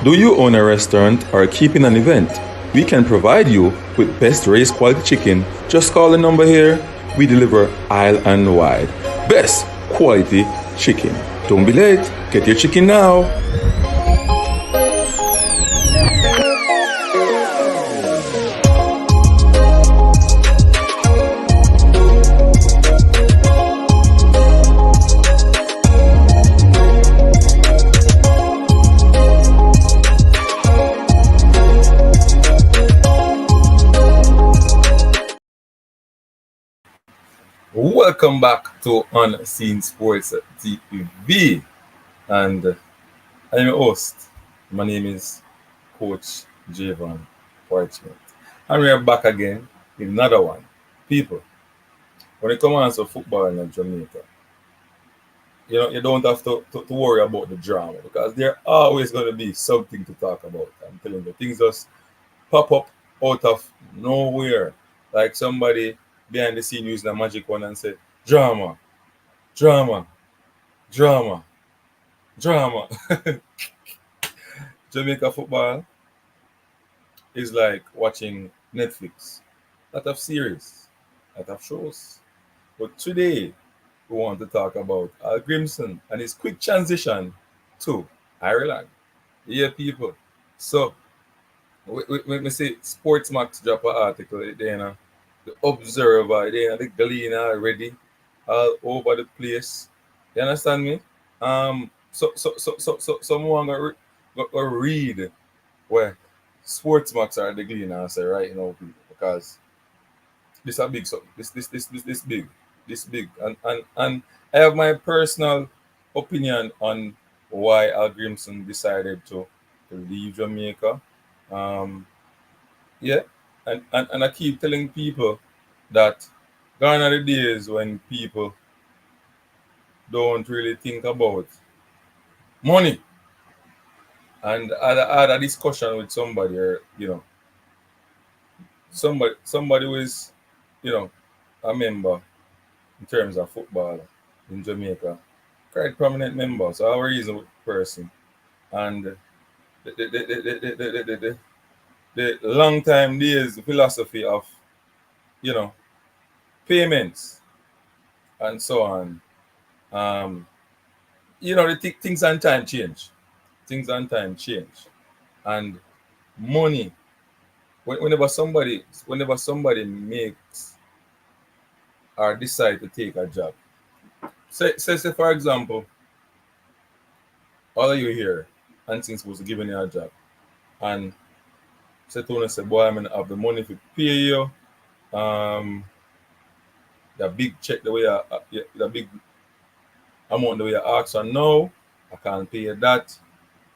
Do you own a restaurant or keeping an event? We can provide you with best raised quality chicken. Just call the number here. We deliver aisle and wide. Best quality chicken. Don't be late. Get your chicken now. Welcome back to Unseen Sports TV, and I'm your host. My name is Coach Javon Parchment, and we are back again with another one. People, when it comes to football in Jamaica, you don't have to worry about the drama because there's always going to be something to talk about. I'm telling you, things just pop up out of nowhere, like somebody behind the scene using a magic one and say, drama, drama, drama, drama. Jamaica football is like watching Netflix. Lot of series, lot of shows. But today, we want to talk about Grimson and his quick transition to Ireland. Yeah, people. So, when we say Sports Max drop an article, the Observer, the Gleaner already, all over the place. You understand me? Someone go read where Sports Max are the Gleaner say right now, people, because this a big something. This big, and I have my personal opinion on why Grimson decided to leave Jamaica. Yeah, and I keep telling people that gone are the days when people don't really think about money. And I had a discussion with somebody, or somebody who is, a member in terms of football in Jamaica, quite prominent member. So I'm a reasonable person, and the long time days philosophy of you know payments and so on. Things and time change. Things and time change, and money. Whenever somebody makes or decide to take a job, say for example, all of you here and things supposed to give you a job, and say to us, say, boy, I'm gonna have the money to pay you. The big check the way the big amount the way you ask, and no, I can't pay you that.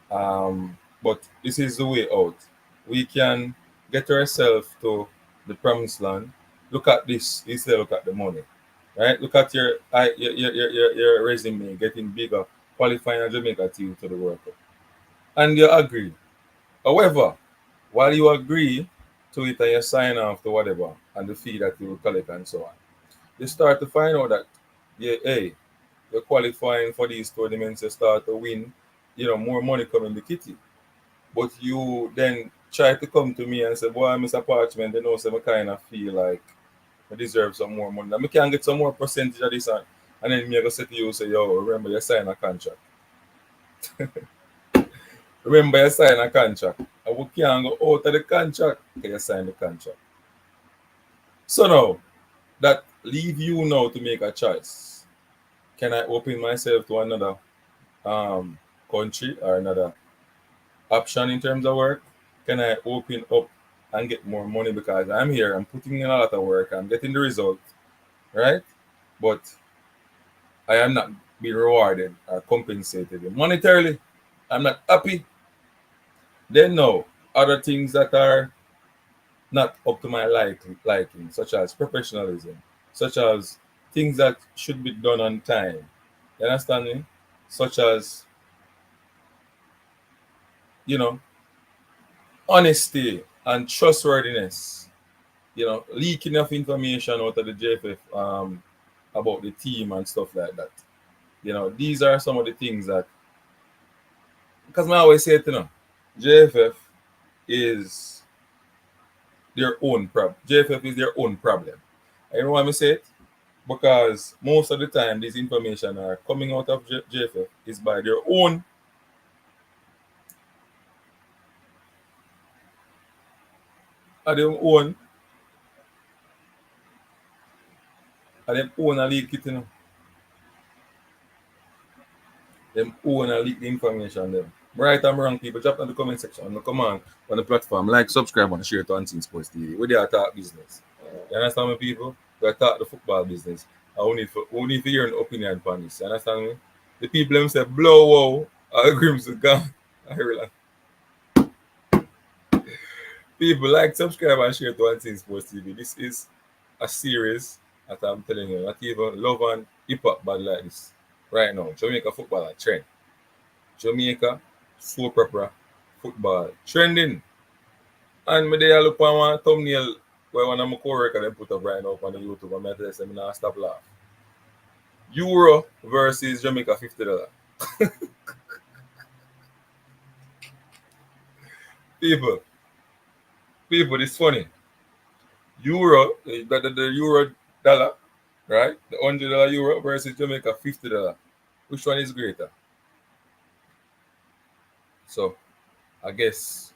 But this is the way out. We can get ourselves to the promised land. Look at this instead of look at the money. Right? Look at your resume getting bigger, qualifying a Jamaica team to the World Cup. And you agree. However, while you agree to it and you sign off to whatever and the fee that you will collect and so on, you start to find out that you're qualifying for these tournaments, you start to win, more money coming in the kitty. But you then try to come to me and say, boy, Mr. Parchment, so I kind of feel like I deserve some more money. I can get some more percentage of this, and then me go say to you, say, yo, remember you sign a contract. Remember you sign a contract. And we can't go out of the contract because you sign the contract. So now, that leave you now to make a choice. Can I open myself to another country or another option in terms of work? Can I open up and get more money because I'm here, I'm putting in a lot of work, I'm getting the result, right? But I am not being rewarded or compensated monetarily. I'm not happy. Then no, other things that are not up to my liking, such as professionalism, such as things that should be done on time. You understand me? Such as, honesty and trustworthiness. Leaking of information out of the JFF about the team and stuff like that. These are some of the things that, because I always say it, JFF is their own problem. JFF is their own problem. You know why I say it? Because most of the time, this information are coming out of JFF is by their own of them own a leak it, you know. Them own a leak the information them. Right and wrong, people, drop in the comment section. No come on the platform. Like, subscribe, and share to Unseen Sports TV. We there talk business. You understand me, people? We talk the football business. And we need to hear an opinion on this. You understand me? The people them say blow wow, Grimson gone. I realize. People like, subscribe, and share to Unseen Sports TV. This is a series that I'm telling you, not even love and hip hop bad like this. Right now, Jamaica football are trend. Jamaica soap opera football trending. And me there look on one thumbnail where one of my co-workers them put up right now on the YouTube, and I tell them not stop laugh. Euro versus Jamaica $50. People, it's funny. Euro, the euro dollar, right? The $100 euro versus Jamaica $50. Which one is greater? So I guess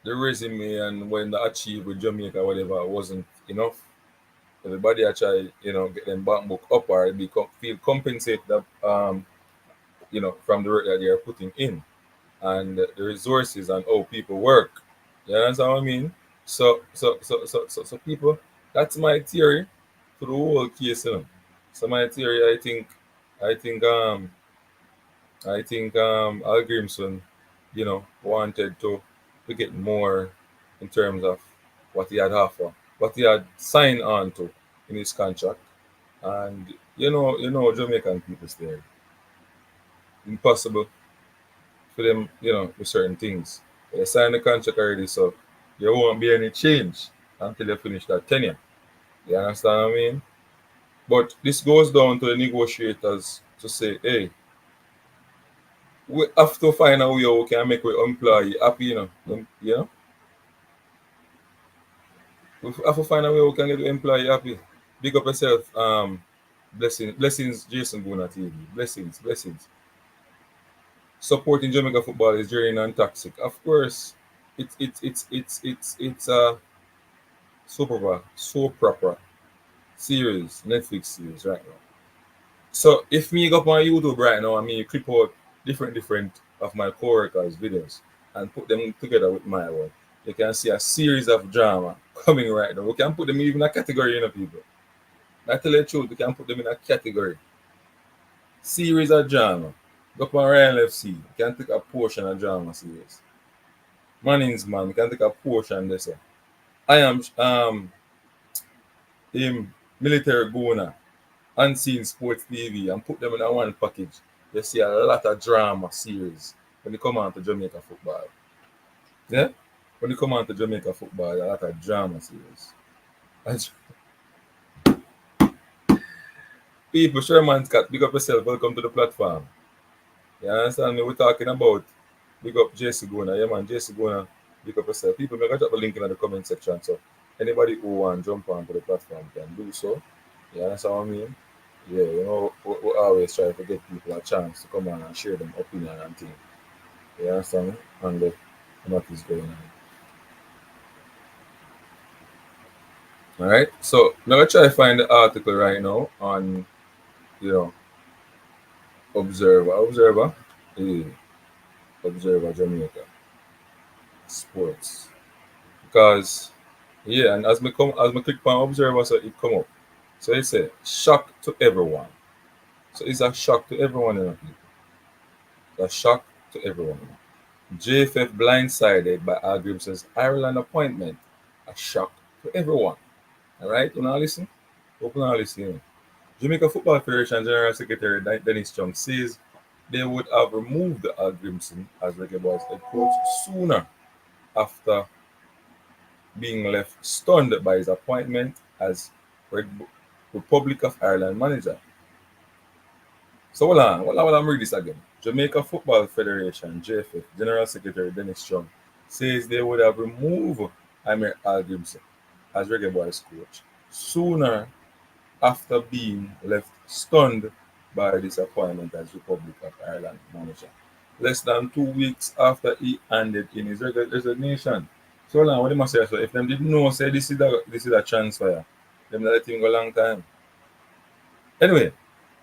the resume and when they achieve with Jamaica, whatever, wasn't enough. Everybody I try, get them bank book up or feel compensate that, from the work that they are putting in and the resources and how people work. You understand what I mean? So people, that's my theory to the whole case. So my theory, I think, Al Grimson, wanted to get more in terms of what he had offer, what he had signed on to in his contract. And Jamaican people stay impossible for them, with certain things. They signed the contract already, so there won't be any change until they finish that tenure. You understand what I mean? But this goes down to the negotiators to say, hey, we have to find a way how we can make our employee happy, We have to find a way how we can get the employee happy. Big up yourself, blessings, Jason Guna TV. Blessings. Supporting Jamaica football is draining and toxic. Of course, it's a so proper series, Netflix series right now. So if me go up on YouTube right now and me clip out different of my co-workers' videos and put them together with my one, you can see a series of drama coming right now. We can put them even in a category, people. I tell you the truth, we can put them in a category. Series of drama. Go up on Ryan FC, you can take a portion of drama series. Mannings man, you can take a portion this. I am him military Guna, Unseen Sports TV, and put them in a one package. You see a lot of drama series when you come on to Jamaica football. Yeah? When you come on to Jamaica football, a lot of drama series. People, Sherman Scott, big up yourself. Welcome to the platform. You understand me? We're talking about big up JC Gona. Yeah, man, JC Gona, big up yourself. People, make a drop a link in the comment section. So anybody who want to jump onto the platform can do so. You understand what I mean? Yeah, we always try to get people a chance to come on and share them opinion and things. You understand me? And what is going on. Alright, so I'm gonna try to find the article right now on Observer Jamaica Sports. Because and as me click on Observer, so it come up. So it said shock to everyone. So it's a shock to everyone in the people. A shock to everyone. JFF blindsided by Hallgrimsson's Ireland appointment. A shock to everyone. Alright, you now listen? Hope you now listen. Jamaica Football Federation General Secretary Dennis Chung says they would have removed Grimson as Reggae Boys head coach sooner after being left stunned by his appointment as Republic of Ireland manager. So hold on, I'm read this again. Jamaica Football Federation, JFF, General Secretary Dennis Chung, says they would have removed Amir Hallgrimsson as Reggae Boys coach sooner after being left stunned by disappointment as Republic of Ireland manager. Less than 2 weeks after he handed in his resignation. So now what they must say, so if them didn't know say this is a transfer, them let him go long time. Anyway,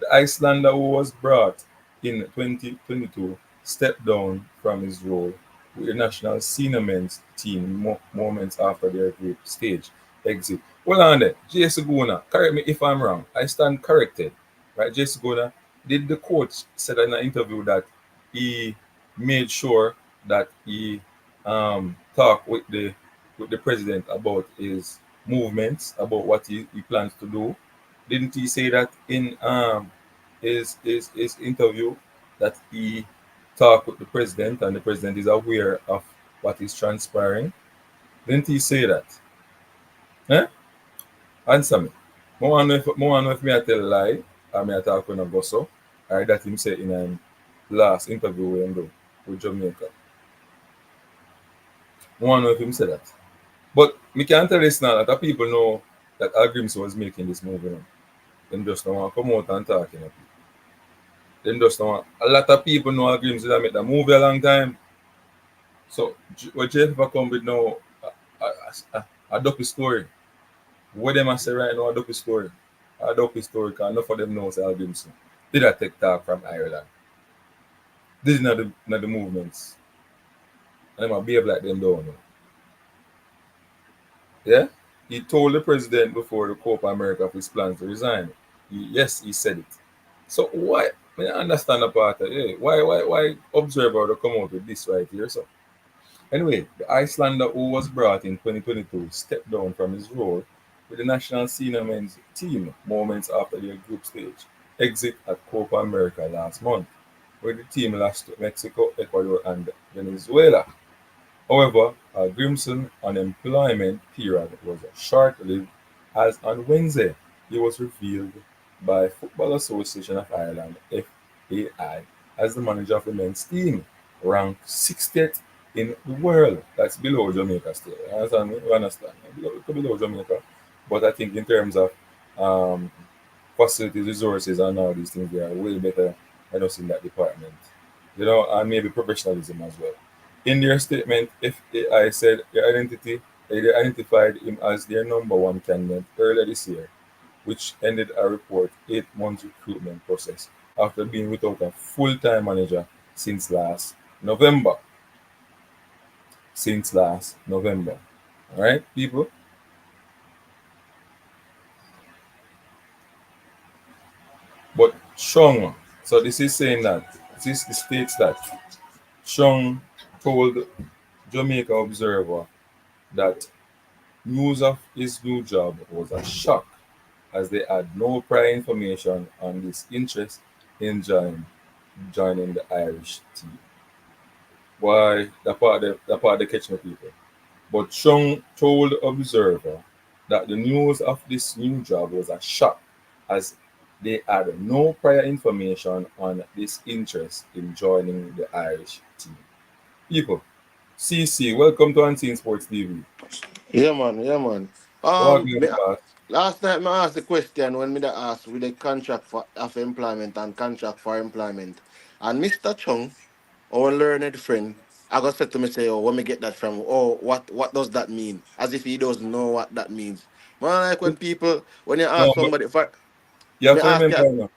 the Icelander who was brought in 2022 stepped down from his role with the national senior men's team moments after their group stage exit. Hold on there. Jay Seguna, correct me if I'm wrong. I stand corrected. Right, Jay Seguna, did the coach said in an interview that he made sure that he talked with the president about his movements, about what he plans to do. Didn't he say that in his interview that he talked with the president and the president is aware of what is transpiring? Didn't he say that? Eh? Answer me. More know if me I tell a lie or me I talk when I go so, or that him say in a last interview we him do with Jamaica. More know if him say that. But me can't tell this now that the people know that Grimson was making this move, you know. Them just don't want to come out and talk, you know. Them just don't want. A lot of people know Grimson that make the movie a long time. So what Jeff come with now a dopey story. What them I say right now a dopey story. A dopey story because enough of them knows Grimson. Did I take talk from Ireland? This is not the movements. And them a behave like them don't know. Yeah? He told the president before the Copa America of his plans to resign. Yes, he said it. So why? I understand the part of why observer to come out with this right here. So anyway, the Icelander who was brought in 2022 stepped down from his role with the national senior men's team moments after their group stage exit at Copa America last month, where the team lost to Mexico, Ecuador, and Venezuela. However, Grimson unemployment period was short-lived as on Wednesday he was revealed by Football Association of Ireland (FAI) as the manager of the men's team, ranked 60th in the world. That's below Jamaica still. You understand me? You understand? Below Jamaica. But I think in terms of um, facilities, resources, and all these things, they are way better than us in that department. You know, and maybe professionalism as well. In their statement, FAI said they identified him as their number one candidate earlier this year, which ended a report 8 months recruitment process after being without a full-time manager since last November. Since last November. All right, people. But Chung, so this is saying that this states that Chung told Jamaica Observer that news of his new job was a shock as they had no prior information on his interest in joining the Irish team. Why the part they catch me people. But Chung told Observer that the news of this new job was a shock as they had no prior information on this interest in joining the Irish team. People, CC, welcome to Unseen Sports TV. Yeah, man. Yeah, man. What Um, are me, you last night I asked the question when me da asked with the contract for of employment and contract for employment, and Mister Chung, our learned friend, I got said to me say, "Oh, when me get that from? Oh, what does that mean?" As if he doesn't know what that means. Man, like when you No, ask but somebody for you have me to ask you. remember now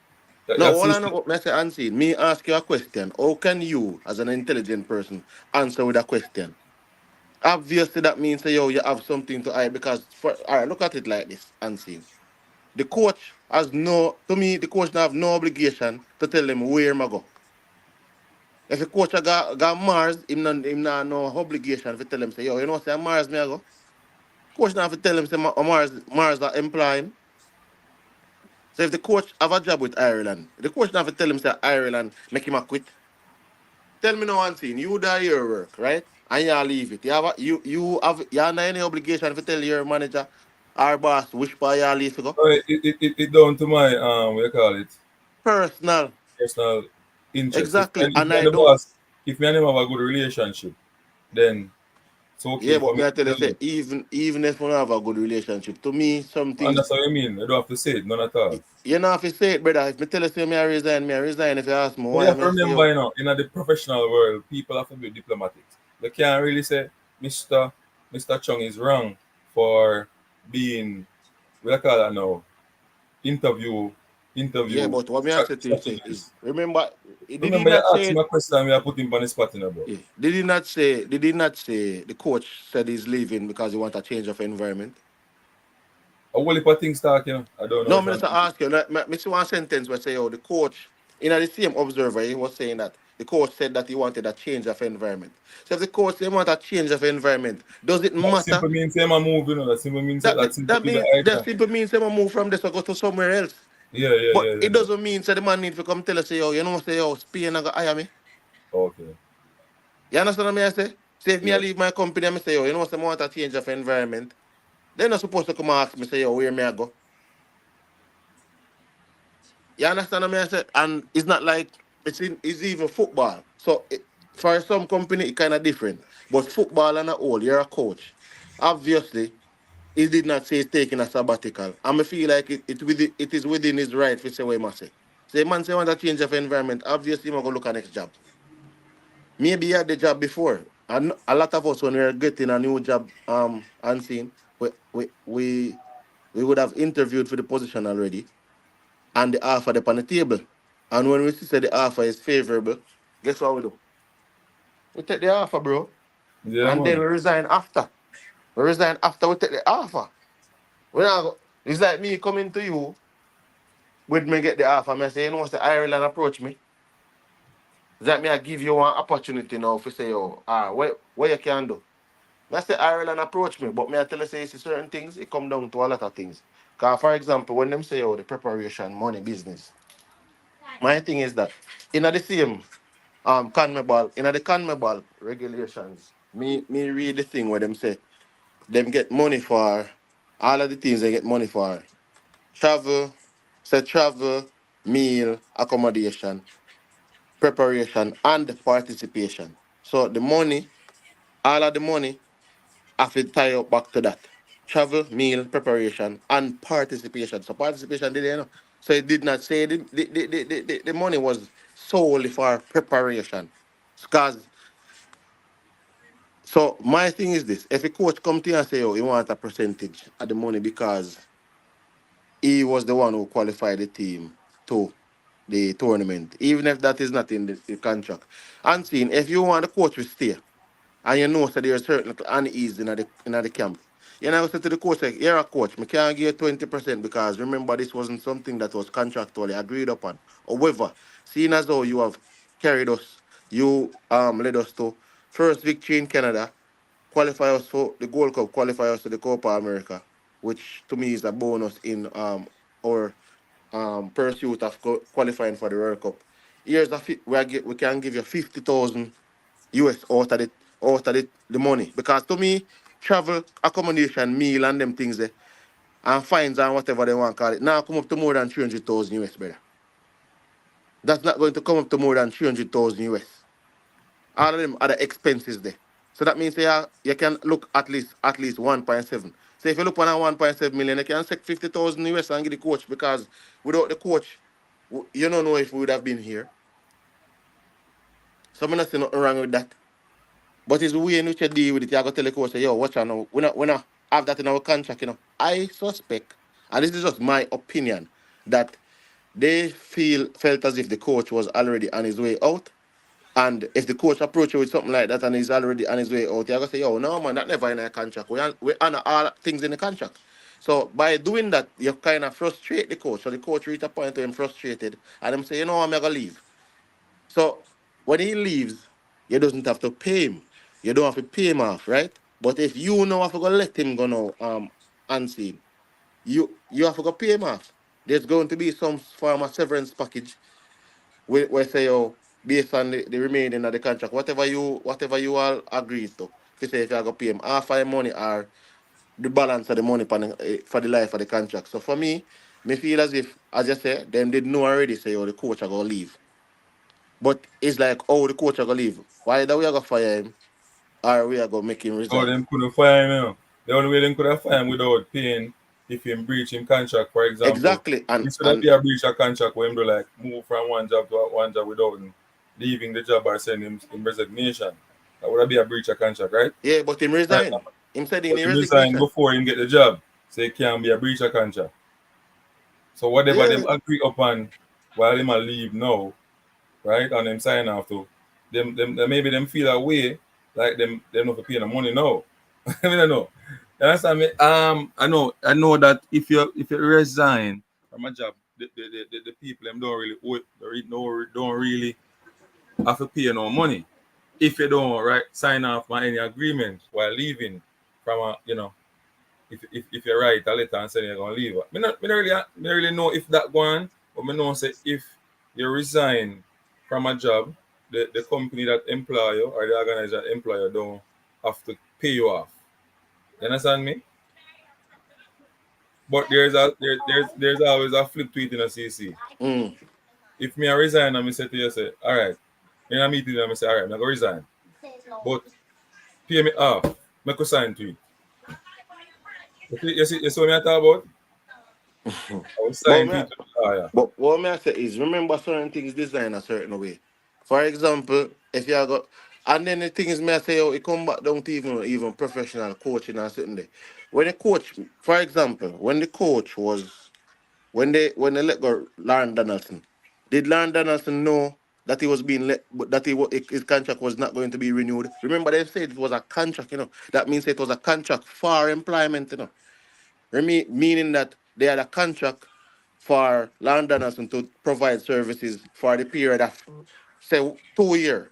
that you No, have all I CC. know, Mr. Unseen, me ask you a question. How can you, as an intelligent person, answer with a question? Obviously, that means that yo, you have something to hide because for all right, look at it like this, unseen. The coach has no to me, the coach don't have no obligation to tell them where I go. If the coach got Mars, him not no obligation to tell him say, yo, you know say Mars me I go. Coach not have to tell him say Mars that employ him. So if the coach have a job with Ireland, the coach not have to tell him say Ireland make him a quit. Tell me no one thing. You do your work, right? And you leave it. You have any obligation to tell your manager or boss which part you leave to go? It down to my what you call it Personal. personal. interest. Exactly. If And me and I the don't. boss, if me and him have a good relationship, then it's okay Yeah, for but me me I to tell you, tell say, you. even if we don't have a good relationship, to me, some And things that's what I mean. I don't have to say it, none at all. you know if you say it, brother. If me tell you say me I resign, me I resign. If you ask me But you why, have me to I say remember, yo. in the professional world, people have to be diplomatic. They can't really say, Mr. Chung is wrong for being, what I call that now, interview, Yeah, interview but what me I say to you say is strategies. remember did he Remember, you not asked say me a question and we are putting on the spot in about. yeah, did he not say the coach said he's leaving because he want a change of environment? A whole heap of things talking. I don't know No, if me I'm. just ask you. Me see one sentence where say, "Oh, the coach." In the same observer, he was saying that the coach said that he wanted a change of environment. So if the coach say he want a change of environment, does it That matter? simply means him a move, That simply means that simply That be the means that idea. simply means they move from this or go to somewhere else. Yeah, yeah, But yeah, it yeah, yeah. doesn't mean that the man need to come tell us, say, "Oh, you know, say, oh, Spain I go hire me." Okay. You understand what me I say? Say if me I Yeah. leave my company, and me say, "Oh, you know, say I want a change of environment." They're not supposed to come and ask me, say, "Oh, where may I go?" You understand what I say? And it's not like it's even football. So for some company, it kind of different. But football and a whole, you're a coach. Obviously, he did not say he's taking a sabbatical. And I feel like it is within his right to say what he must say. Say, man, say, want a change of environment. Obviously, I'm going to look at next job. Maybe he had the job before. And a lot of us, when we're getting a new job unseen, we would have interviewed for the position already and the offer up on the table. And when we see the offer is favorable, guess what we do? We take the offer, bro. Yeah, And then man. we resign after. We resign after we take the offer. We not go, it's like me coming to you with me get the offer. Me say, you know, what's the Ireland approach me. It's like me I give you one opportunity now to say, oh, what you can do. I say Ireland approach me, but me I tell you say it's certain things, it come down to a lot of things. Cause for example, when them say, oh, the preparation, money, business, my thing is that in the same CONMEBOL, in the CONMEBOL regulations, me read the thing where them say them get money for all of the things they get money for travel, say travel, meal, accommodation, preparation, and participation. So the money, all of the money, have to tie up back to that. Travel, meal, preparation, and participation. So participation did you know? So it did not say the money was solely for preparation. Because so my thing is this: if a coach come to you and say, "Oh, he want a percentage of the money because he was the one who qualified the team to the tournament, even if that is not in the contract," and seeing if you want the coach to stay, and you know that there's certain unease in the camp, you know, say to the coach, like, "You're a coach, I can't give you 20% because remember this wasn't something that was contractually agreed upon. However, seeing as though you have carried us, you led us to first victory in Canada, qualify us for the Gold Cup, qualify us to the Copa America, which to me is a bonus in our pursuit of qualifying for the World Cup. Here's we can give you 50,000 US out of the money because to me travel, accommodation, meal, and them things there and fines and whatever they want to call it now come up to more than 300,000 US, brother. That's not going to come up to more than 300,000 US. All of them are the expenses there. So that means you can look at least 1.7. So if you look on a 1.7 million, you can take 50,000 US and give the coach because without the coach, you don't know if we would have been here. So I'm not saying nothing wrong with that. But it's the way in which you deal with it. You got to tell the coach, say, yo, watch out now. We not have that in our contract, you know. I suspect, and this is just my opinion, that they felt as if the coach was already on his way out. And if the coach approach you with something like that and he's already on his way out, you're gonna say, yo, no man, that never in a contract. We honor all things in the contract. So by doing that, you kind of frustrate the coach. So the coach reach a point where him frustrated and him say, you know what, I'm gonna leave. So when he leaves, you doesn't have to pay him. You don't have to pay him off, right? But if you know have to go let him go now, unseen, you have to go pay him off. There's going to be some form of severance package we say, oh, based on the remaining of the contract, whatever you all agree to, if you say if you are going to pay him half of the money or the balance of the money for the life of the contract. So for me feel as if, as you say, them did know already say, oh, the coach are going to leave. But it's like, oh, the coach are gonna leave. Why that we are gonna fire him or we are gonna make him Oh, resign? them couldn't fire him, you know. The only way they could have fired him without paying if him breach him contract, for example. Exactly. This would be a breach of contract where him do like move from one job to one job without him leaving the job or sending him resignation. That would be a breach of contract, right? Yeah, but him Right. resign. Him said in But the him resign resignation. before him get the job. So it can be a breach of contract. So whatever Yeah. them agree upon while him a leave now, right? And them sign off to them maybe them feel a way like them not paying the money now. I mean I know. You understand me? I know that if you resign from a job, the people them don't really owe it, don't really have to pay no money. If you don't right sign off on any agreement while leaving from a if you write a letter and say you're gonna leave. Me not really know if that one, but me know say if you resign from a job, the company that employ you or the organizer that employ you don't have to pay you off. You understand me? But there's always a flip to it in a CC. Mm. If me I resign and me say to you say, all right, in a meeting and me say, all right, I'm gonna resign. But pay me off, make a sign to it. You see what I talk about? I will But sign to me, it to the lawyer. but what me I say is remember certain things designed a certain way. For example, if you got and then the thing is me I say oh, it come back down to even professional coaching and certain day. When the coach, for example, when the coach was when they let go Lauren Donaldson, did Lauren Donaldson know that he was being let that his contract was not going to be renewed? Remember they said it was a contract, That means it was a contract for employment. Meaning that they had a contract for landowners and to provide services for the period of say 2 years.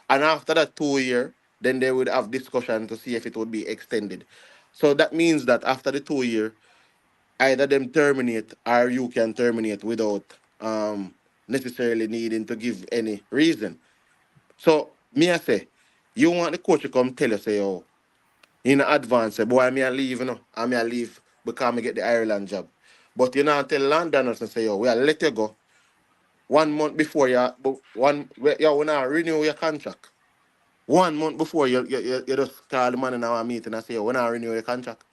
And after that 2 year, then they would have discussion to see if it would be extended. So that means that after the 2 year, either them terminate or you can terminate without necessarily needing to give any reason. So me I say, you want the coach to come tell you say, oh, in advance, say, boy, me a leave, I me a leave because I get the Ireland job. But you know, tell landowners and say, yo, we will let you go 1 month before you now renew your contract. 1 month before you just call the man in our meeting and say, yo, we now renew your contract.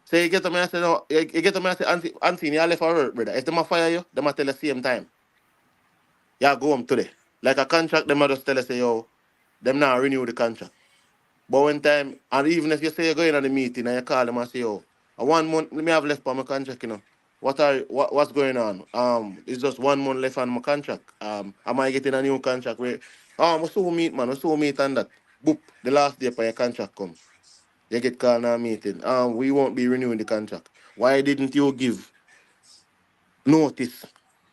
So you get to me and say, no, you get to me and say, Auntie, you left for work, brother. If they fire you, they might tell the same time. You go home today. Like a contract, they might just tell us, say, yo, them now renew the contract. But one time, and even if you say you're going on the meeting and you call them and say, oh, 1 month, let me have left for my contract, what's going on? It's just 1 month left on my contract. Am I getting a new contract? We so meet, man, we so meet and that. Boop, the last day for your contract come. You get called on a meeting. We won't be renewing the contract. Why didn't you give notice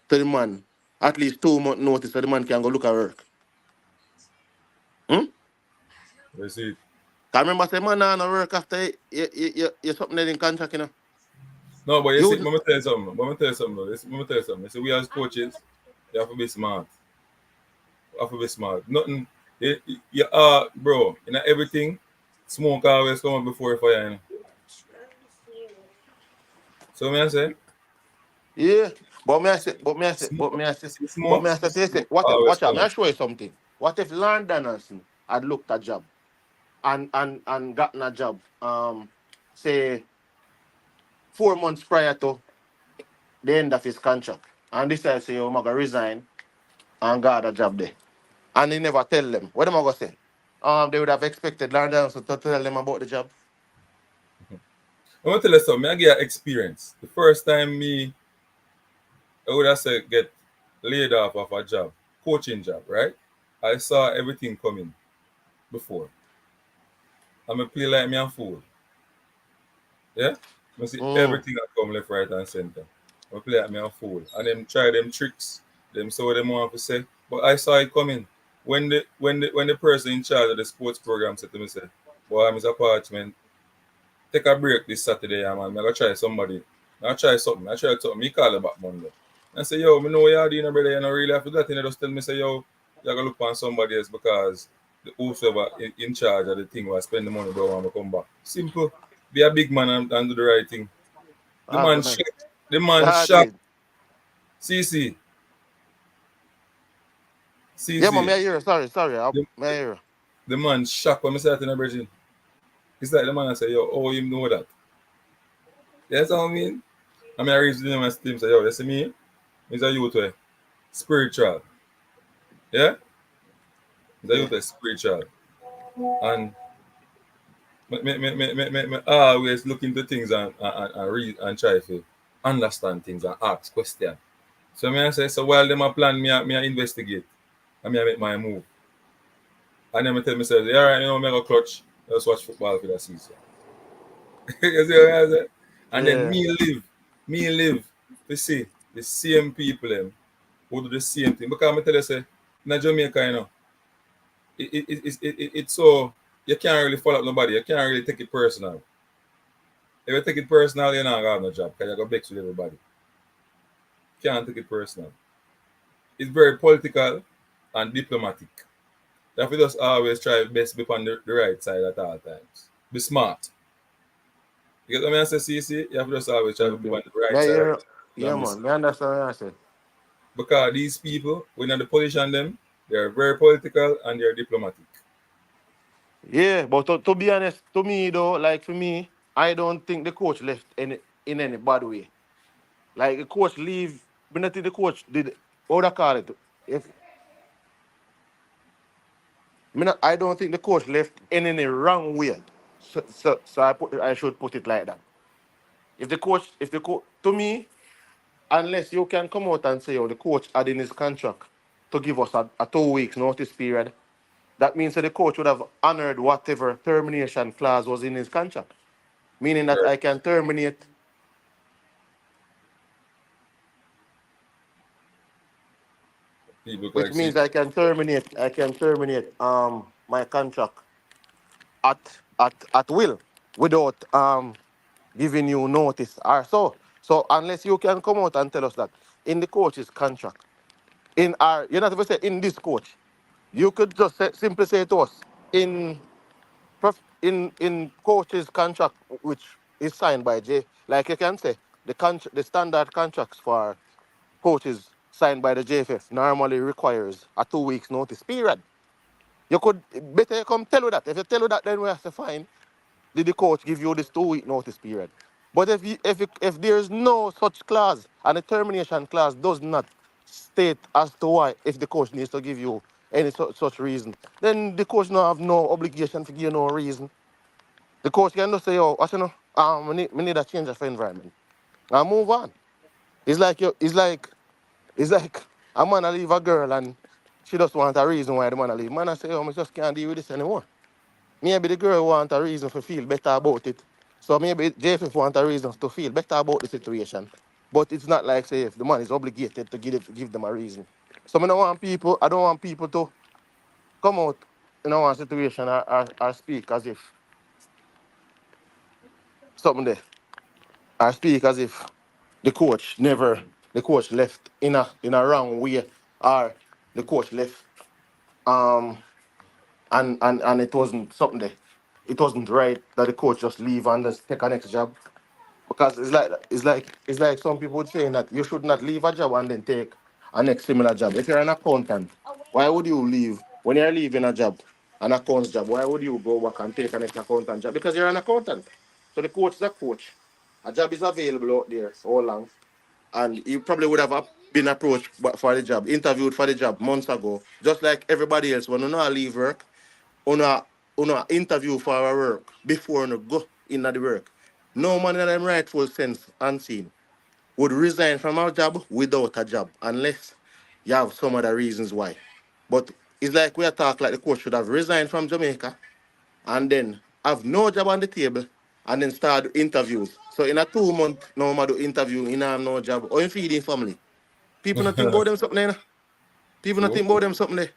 to the man? At least 2 month notice so the man can go look at work. Hmm? You see. Cause remember, say man, nah, no work after you something in contract. No, but you You see, would, let me tell you something. Let me tell you something. Though. Let me tell you something. So we as coaches, you have to be smart. You have to be smart. Nothing. You are, bro. Everything. Smoke always come up before fire. So me I say, yeah. But me I say, but me I say, but smoke. me I say, See but smoke. me I say, See say, smoke what if, always watch out, come may I up. show you something? What if Lauren Donaldson had looked a job and gotten a job, say 4 months prior to the end of his contract, and this I say, oh, I'm gonna resign and got a job there, and he never tell them. What am I gonna say? They would have expected Lauren Donaldson to tell them about the job. I'm gonna tell you something. I get experience. The first time I would have said get laid off of a job, coaching job, right? I saw everything coming before. I'm a play like me a fool. Yeah? I see Mm. everything that come left, right, and center. I play like me a fool. And them try them tricks, them say what them want to say. But I saw it coming. When the person in charge of the sports program said to me, say, boy, I'm his apartment, take a break this Saturday, yeah, man. I'm gonna try somebody. I try something. I try something. Me call it back Monday. And say, yo, me know what you're doing, brother. You know, really after that, just tell me, say, yo, you're gonna look on somebody else because the whoever in charge of the thing will spend the money, don't want to come back. Simple. Be a big man and do the right thing. The Ah, man good night. shot. The man Ah, shot. dead. CC. Yeah, man, See, me I hear. Sorry. the, Me I hear. the man shocked when I said that in a virgin. It's like the man I say, yo, oh, you know that. That's what I mean. I reached the name and Steve say, yo, you see me? He's a youth way. Spiritual. Yeah? He's a Yeah. youth way, spiritual. And me always look into things and read and try to understand things and ask questions. So me I say, so while them a plan, me I investigate. And me I make my move. And then I tell myself, yeah, right, you know, me go clutch. Let's watch football for the season. You see what I say? And then Yeah. me live to see the same people them who do the same thing. Because I tell you, say, in Jamaica, you know, it's so, you can't really follow up nobody. You can't really take it personal. If you take it personal, you're not going to have no job because you're going to vex with everybody. You can't take it personal. It's very political and diplomatic. You have to just always try best be on the right side at all times. Be smart. You get what I mean? I say, CC, you have to just always try to be Okay. on the Me right I side hear. Yeah, and be man. smart. Me understand what I say. Because these people, when the position them, they're very political and they're diplomatic. Yeah, but to be honest, to me though, like for me, I don't think the coach left in any bad way. Like the coach leave, but not think the coach did. What would I call it? If I don't think the coach left in any wrong way. So I should put it like that. If the coach, to me, unless you can come out and say, oh, the coach had in his contract to give us a 2 weeks notice period, that means that the coach would have honored whatever termination clause was in his contract, meaning that Right. I can terminate, People which like see. means I can terminate my contract at will without giving you notice or so. So unless you can come out and tell us that in the coach's contract, in our you're not even say in this coach, you could just simply say to us in in coach's contract which is signed by J, like you can say the standard contracts for coaches signed by the JFF normally requires a 2 weeks notice period. You could better come tell you that. If you tell you that, then we have to fine. Did the coach give you this 2 week notice period? But if there is no such clause and the termination clause does not state as to why if the coach needs to give you any such reason, then the coach no have no obligation to give you no reason. The coach can just say, oh, I you know, we need a change of environment. And move on. It's like it's like a man a leave a girl and she just want a reason why the man a leave. Man I say, oh, I just can't deal with this anymore. Maybe the girl want a reason to feel better about it. So maybe JFF want a reason to feel better about the situation. But it's not like say if the man is obligated to give them a reason. So I don't want people to come out in one situation or speak as if something there. Or speak as if the coach left in a wrong way or the coach left um and it wasn't something there. It wasn't right that the coach just leave and just take a next job. Because it's like some people would saying that you should not leave a job and then take a next similar job. If you're an accountant, why would you leave when you're leaving a job, an accounts job? Why would you go back and take a next accountant job? Because you're an accountant. So the coach is a coach. A job is available out there so long, and you probably would have been approached for the job, interviewed for the job months ago, just like everybody else. When you know I leave work, una una interview for our work before you go in the work. No man in them rightful sense unseen would resign from our job without a job unless you have some other reasons why. But it's like we are talk like the coach should have resigned from Jamaica and then have no job on the table and then start interviews. So in a 2 month, no man do interview, in have no job or in feeding family. People not think about them something, you know? People not True. think about them something there.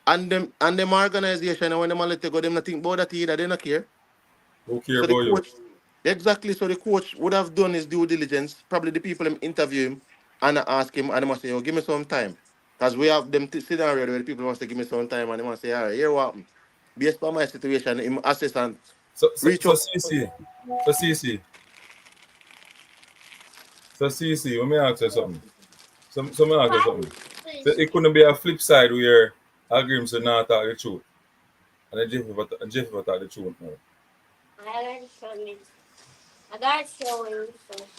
And them organization when them a let you go, them not think about that either, they not care. Who care So the about you? coach, exactly. So the coach would have done his due diligence. Probably the people him interview him and ask him, and they must say, "Oh, give me some time," because we have them scenario where the people must say, "Give me some time," and they must say, "All right, here what happened." Based on my situation, him assistant So so reach so out. CC. So CC. So CC, let me ask you something. So me ask you something. So it couldn't be a flip side where Hallgrimsson not talk the truth. And then Jeff talk the truth now.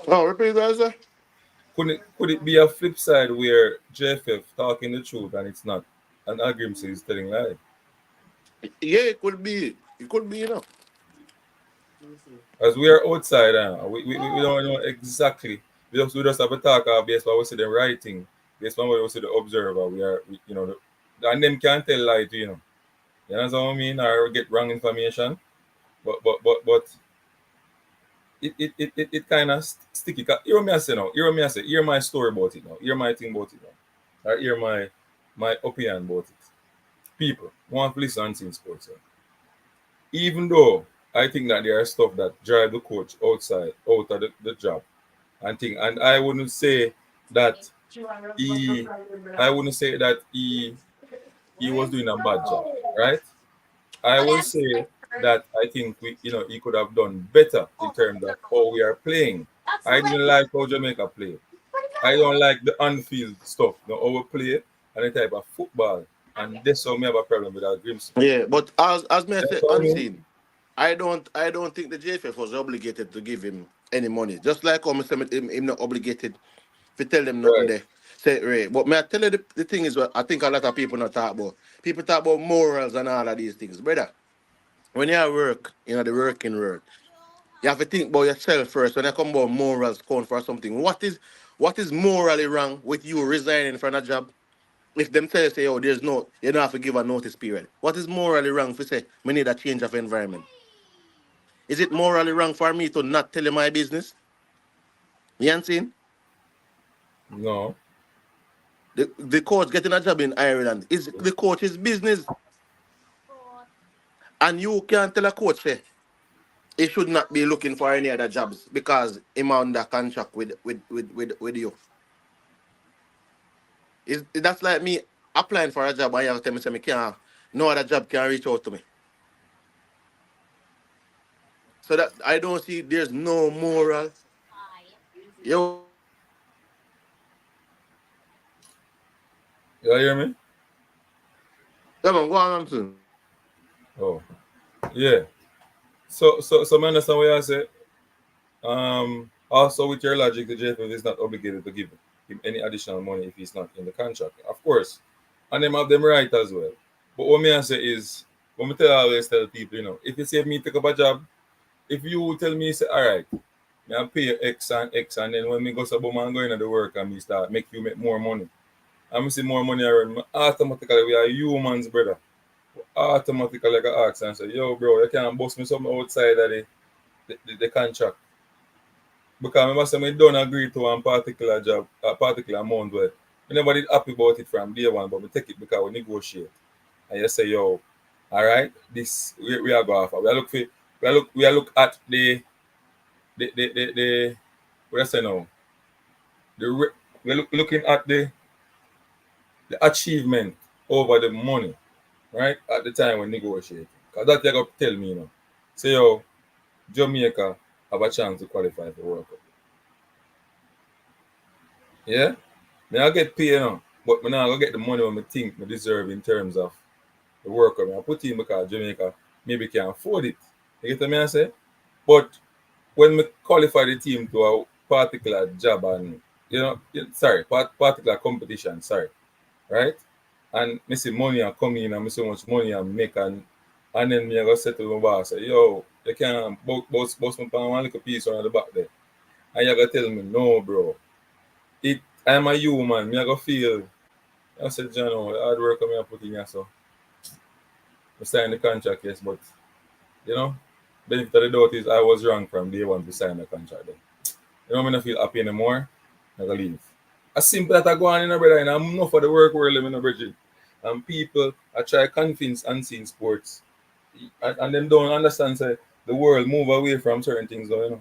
Oh, repeat that, sir. Could it be a flip side where JFF talking the truth and it's not? And Hallgrimsson is telling lie? Yeah, it could be. It could be, you know. As we are outside, we don't know exactly. We just have a talk based on what we see the writing, based on what we see the observer. And them can't tell lie to you. You know what I mean? Or get wrong information. But it kind of sticky. Hear me I say now. Hear me I say. Hear my story about it now. Hear my thing about it now. Or hear my opinion about it. People want to listen and see sports. Even though I think that there are stuff that drive the coach out of the job and thing. And that he I wouldn't say that he was doing a bad job, right? I will say that I think he could have done better in terms of how we are playing. I didn't like how Jamaica played. I don't like the on-field stuff, the overplay and the type of football. And that's how me have a problem with that Grimson. Yeah, but as me I That's say, what I mean. unseen, I don't think the JFF was obligated to give him any money. Just like how me say him not obligated to tell them nothing Right. there. Say right. But may I tell you the thing is what I think a lot of people not talk about. People talk about morals and all of these things. Brother, when you work, the working world, you have to think about yourself first. When you come about morals count for something. What is morally wrong with you resigning from a job? If them tell you say, oh, you don't have to give a notice period. What is morally wrong if you say, we need a change of environment? Is it morally wrong for me to not tell you my business? You understand? No. The coach getting a job in Ireland is the coach's business. And you can't tell a coach say he should not be looking for any other jobs because him under contract with you. That's like me applying for a job and you have to tell me say me can't no other job can reach out to me. So that I don't see there's no moral. Yo, You hear me? come on, go on soon. Oh. Yeah. So I understand what you say. Also, with your logic, the JFF is not obligated to give him any additional money if he's not in the contract, of course, and them have them right as well. But what me I say is, what me always tell people, if you say me take up a job, if you tell me say, all right, me I pay you X, and then when me go to and go into the work and me start make you make more money, and me see more money around, me automatically we are humans, brother. Automatically I go ask and say, yo, bro, you can't boss me something outside of the contract. Because I remember saying I don't agree to one particular job, a particular amount where I never did happy about it from day one, but we take it because we negotiate. And you say, yo, all right, this we are going for. We are look at the what I say now. We're looking at the achievement over the money, right? At the time we negotiate. Because that you got to tell me, Say yo, Jamaica have a chance to qualify for World Cup. Yeah? Me I get paid now, but me now I get the money when I think I deserve in terms of the work I put in because Jamaica maybe can afford it. You get what me I say? But when me qualify the team to a particular job and particular competition, right? And me see money are coming in and me see how much money I make and then me I go say to my boss, say, yo, you can't boss me on one little piece on the back there. And you gotta tell me, no, bro. I'm a human, me I go feel. I said, John, the hard work I put in here, so I signed the contract, yes, but you know, benefit of the doubt is I was wrong from day one to sign the contract. Then. Me not feel happy anymore, I gotta leave. As simple that I go on in a brother, and I'm not for the work world in a bridge. And people I try convince unseen sports. And them don't understand say the world move away from certain things though.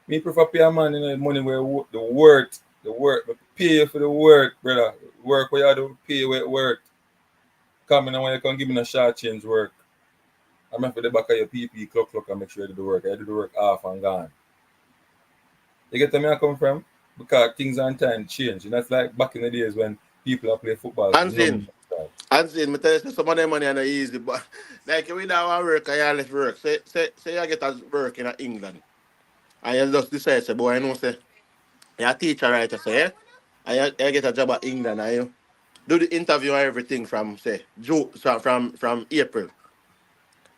Me prefer pay a man money where the work, pay you for the work, brother. Work where you have to pay where it work. Come in when you can give me a short change work. I'm for the back of your PP clock and make sure you do the work. I do the work half and gone. You get where I come from? Because things and time change. And that's like back in the days when people are play football. Unseen. And see, me tell you, say some of them money are not easy, but like we don't want work, I left work. Say you get a work in England, and you just decide, say, boy, I know, say, you're a teacher, right? I say, yeah? And you get a job at England, and you do the interview and everything from, say, from April.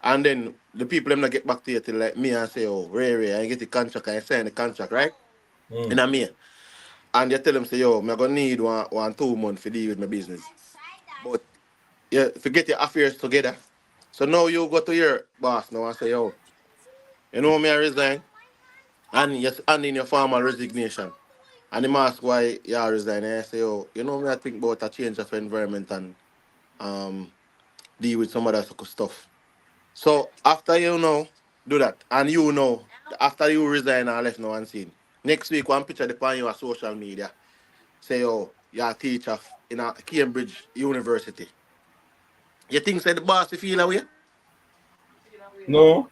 And then the people them not get back to you till like me and say, oh, Ray, I get the contract, and I sign the contract, right? Mm. In a May. And you tell them, say, yo, I'm going to need one 2 months to deal with my business. But you forget your affairs together. So now you go to your boss now and say, yo, you know me, I resign. And you hand in your formal resignation. And him ask why you resign. And I say, oh, you know me, I think about a change of environment and um deal with some other stuff. So after you know, do that. And you know, after you resign and left no one seen. Next week, one picture upon you on social media. Say, oh, you're a teacher in a Cambridge University. You think say the boss will feel away? No.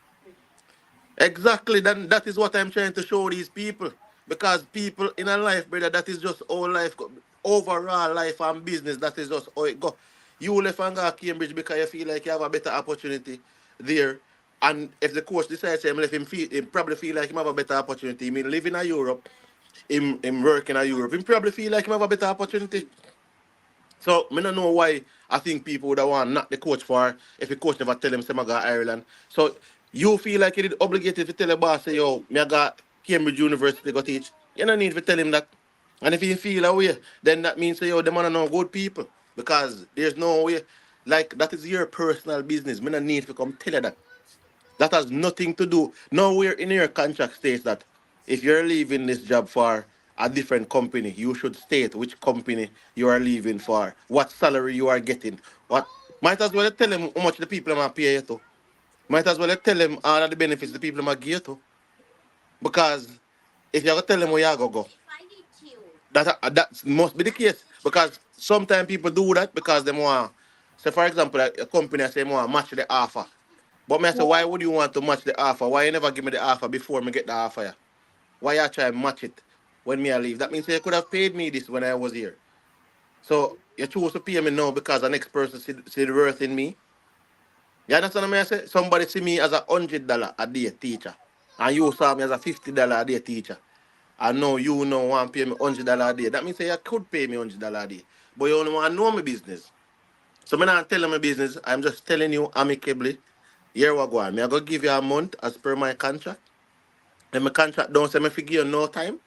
Exactly. Then that is what I'm trying to show these people. Because people in a life, brother, that is just all life. Overall life and business, that is just how it go. You left and go to Cambridge because you feel like you have a better opportunity there. And if the coach decides to left him feel, him probably feel like him have a better opportunity. I mean, living in Europe, him working in Europe, him probably feel like him have a better opportunity. So me don't know why I think people would want not the coach for if the coach never tell him say I go Ireland. So you feel like you did obligated to tell the boss say yo, me I got Cambridge University to go teach. You don't need to tell him that. And if he feel away, then that means say yo, them are no good people. Because there's no way like that is your personal business. Me no need to come tell you that. That has nothing to do. Nowhere in your contract states that if you're leaving this job for a different company, you should state which company you are leaving for, what salary you are getting. What might as well tell them how much the people are pay you to. Might as well tell them all of the benefits the people are give you to. Because if you're gonna tell them where you're gonna go, that must be the case. Because sometimes people do that because they want. So for example, a company say want match the offer. But me I say, why would you want to match the offer? Why you never give me the offer before me get the offer? Yeah? Why you try and match it when me I leave? That means you could have paid me this when I was here. So you choose to pay me now because the next person see the worth in me. You understand what I say? Somebody see me as $100 a day teacher. And you saw me as a $50 a day teacher. And now you know want to pay me $100 a day. That means you could pay me $100 a day. But you only want to know my business. So I'm not telling my business. I'm just telling you amicably. Here we go. Me I go give you a month as per my contract. And my contract don't say me fi give you no time,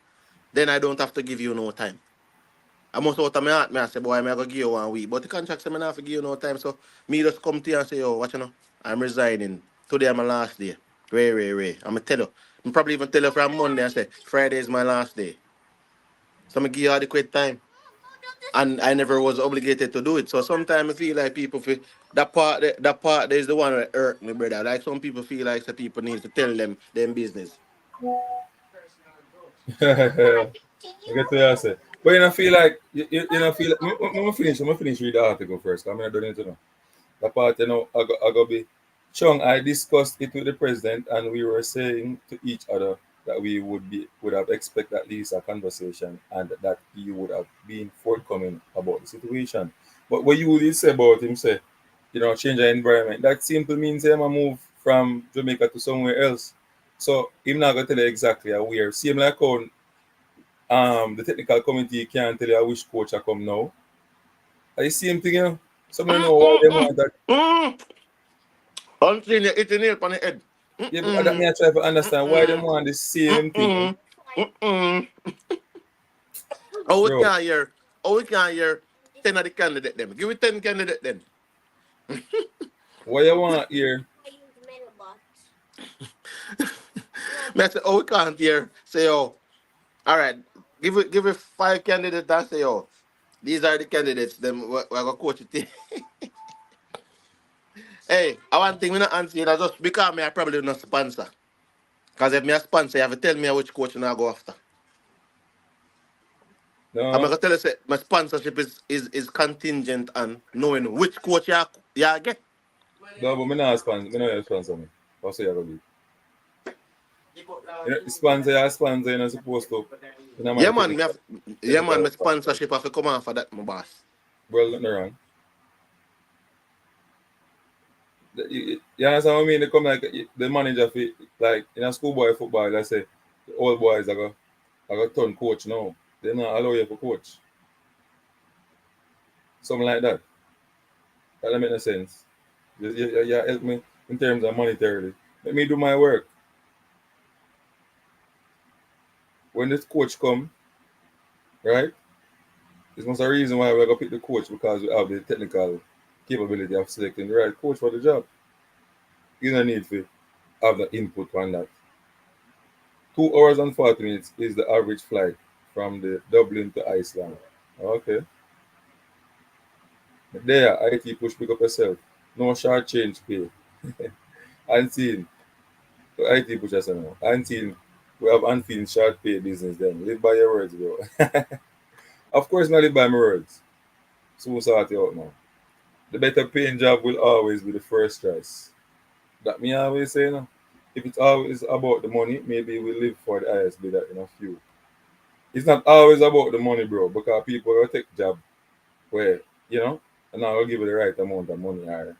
then I don't have to give you no time. I must out of my heart, me I say, boy, me I go give you 1 week. But the contract say me not have to give you no time. So me just come to you and say, yo, what you know? I'm resigning. Today is my last day. Ray. I'm gonna tell you. I'm probably even tell you from Monday and say, Friday is my last day. So me give you adequate time. And I never was obligated to do it. So sometimes I feel like people feel that part is the one that hurt me, brother. Like some people feel like the people need to tell them business. I get to you say. But you know feel like you know feel like I'm gonna finish read the article first, because I'm not done it now. The part I go be Chung, I discussed it with the president and we were saying to each other that we would have expected at least a conversation and that he would have been forthcoming about the situation. But what you did say about him say, change the environment, that simply means him a move from Jamaica to somewhere else. So him not gonna tell you exactly where. Same like how the technical committee can't tell you which coach I come now. Are the same thing, Someone know why they want that. Mm. Unseen you hitting nail on the head. Yeah, but that me I try to understand why they want the same thing, Mm. Mm. Oh, we bro. can't hear. Oh, we can't hear 10 of the candidate them. Give it 10 candidate then. Why you want here? Me I say, oh, we can't hear. Say, oh, all right. Give it 5 candidates and say, oh, these are the candidates. Them we're gonna coach it. Hey, I want thing we not answer that just because me I probably not sponsor. Because if me a sponsor, you have to tell me which coach you go after. I'm No, gonna tell you say my sponsorship is contingent on knowing which coach you get. no, but me not sponsor. Me not sponsor me. What's you gonna do? Sponsor, you sponsor. You're not supposed to. You know, Yeah man, man, technical, my technical. sponsorship have to come on for that, my boss. Well, nothing wrong. You understand what I mean? They come like the manager fit like in a schoolboy football. Let's say the old boys are gonna turn coach now. They not allow you for coach. Something like that. That don't make no sense. You help me in terms of monetarily. Let me do my work. When this coach come, right? There's must a reason why we're gonna pick the coach because we have the technical capability of selecting the right coach for the job. You don't need to have the input on that. 2 hours and 40 minutes is the average flight from the Dublin to Iceland. Okay. There, IT push pick up yourself. No short change pay. Unseen. IT push yourself now. Unseen. We have unseen short pay business then. Live by your words, bro. Of course, not live by my words. So we'll sort it out now. The better paying job will always be the first choice. That me always say, no. If it's always about the money, maybe we live for the highest bidder in a few. It's not always about the money, bro, because people will take job where, and I'll give you the right amount of money. Or,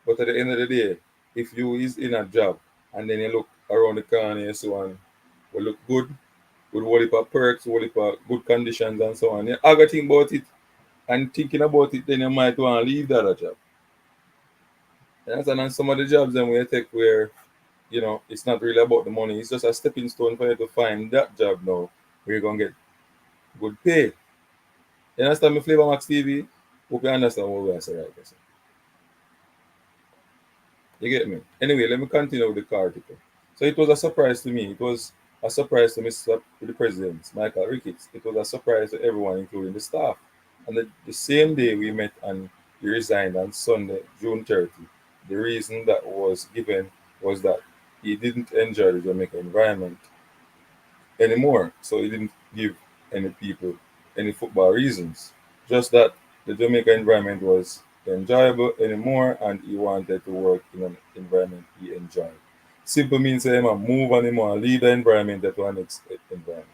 but at the end of the day, if you is in a job and then you look around the corner and so on, will look good, with all heap of perks, all heap of good conditions and so on. You have to think about it and thinking about it, then you might want to leave that other job. You understand? And some of the jobs then we take where, it's not really about the money. It's just a stepping stone for you to find that job now where you're going to get good pay. You understand me, Flavor Max TV? Hope you understand what we are saying right there. You get me? Anyway, let me continue with the article. So it was a surprise to me. It was a surprise to the President, Michael Ricketts. It was a surprise to everyone, including the staff. And the same day we met and he resigned on Sunday, June 30th. The reason that was given was that he didn't enjoy the Jamaican environment anymore. So he didn't give any people any football reasons. Just that the Jamaica environment was enjoyable anymore and he wanted to work in an environment he enjoyed. Simple means him a move on him or leave the environment to an next environment.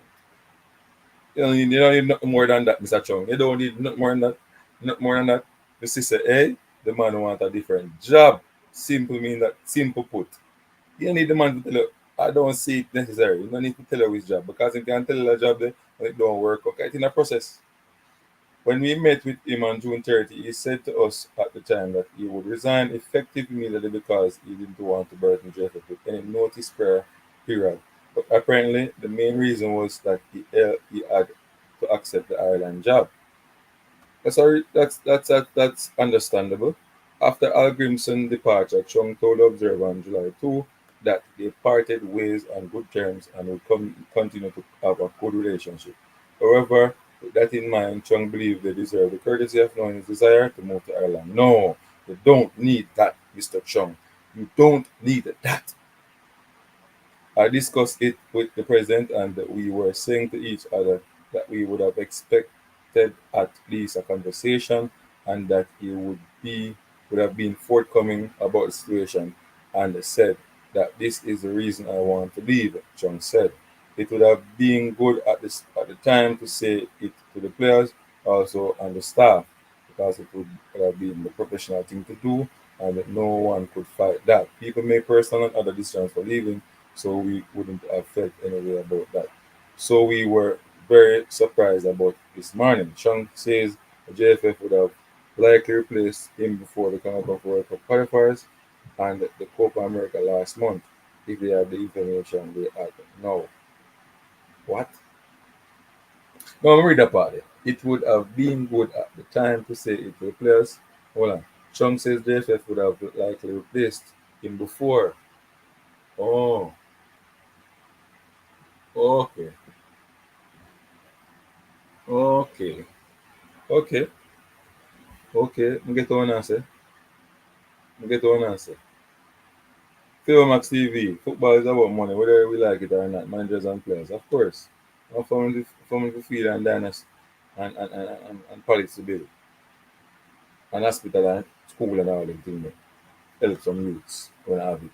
You don't need nothing more than that, Mr. Chung. You don't need nothing more than that. Nothing more than that. The sister, hey, the man want a different job. Simple mean that simple put. You don't need the man to tell you, I don't see it necessary. You don't need to tell you his job because he can tell you a job there and it don't work. Okay, it's in a process. When we met with him on June 30, he said to us at the time that he would resign effective immediately because he didn't want to burden Jeffrey with any notice period. But apparently, the main reason was that he had to accept the Ireland job. That's understandable. After Hallgrimsson departure, Chung told the Observer on July 2 that they parted ways on good terms and would continue to have a good relationship. However, with that in mind, Chung believed they deserve the courtesy of knowing his desire to move to Ireland. No, you don't need that, Mr. Chung. You don't need that. I discussed it with the president, and we were saying to each other that we would have expected at least a conversation, and that he would have been forthcoming about the situation, and said that this is the reason I want to leave. John said it would have been good at the time to say it to the players, also and the staff, because it would have been the professional thing to do, and that no one could fight that. People make personal and other decisions for leaving, so we wouldn't have felt any way about that. So we were very surprised about this morning. Chung says the JFF would have likely replaced him before the Concacaf World Cup qualifiers and the Copa America last month if they had the information they had now. What? No, I'm read about it. It would have been good at the time to say it to the players. Hold on. Chung says JFF would have likely replaced him before. Oh, okay. Okay. Okay. Okay. I get one answer. I get one answer. Phil Max TV. Football is about money, whether we like it or not. Managers and players, of course. I'm from the field and dynasty and policy to build. And hospital and school and all them things. Help some youths when I have it.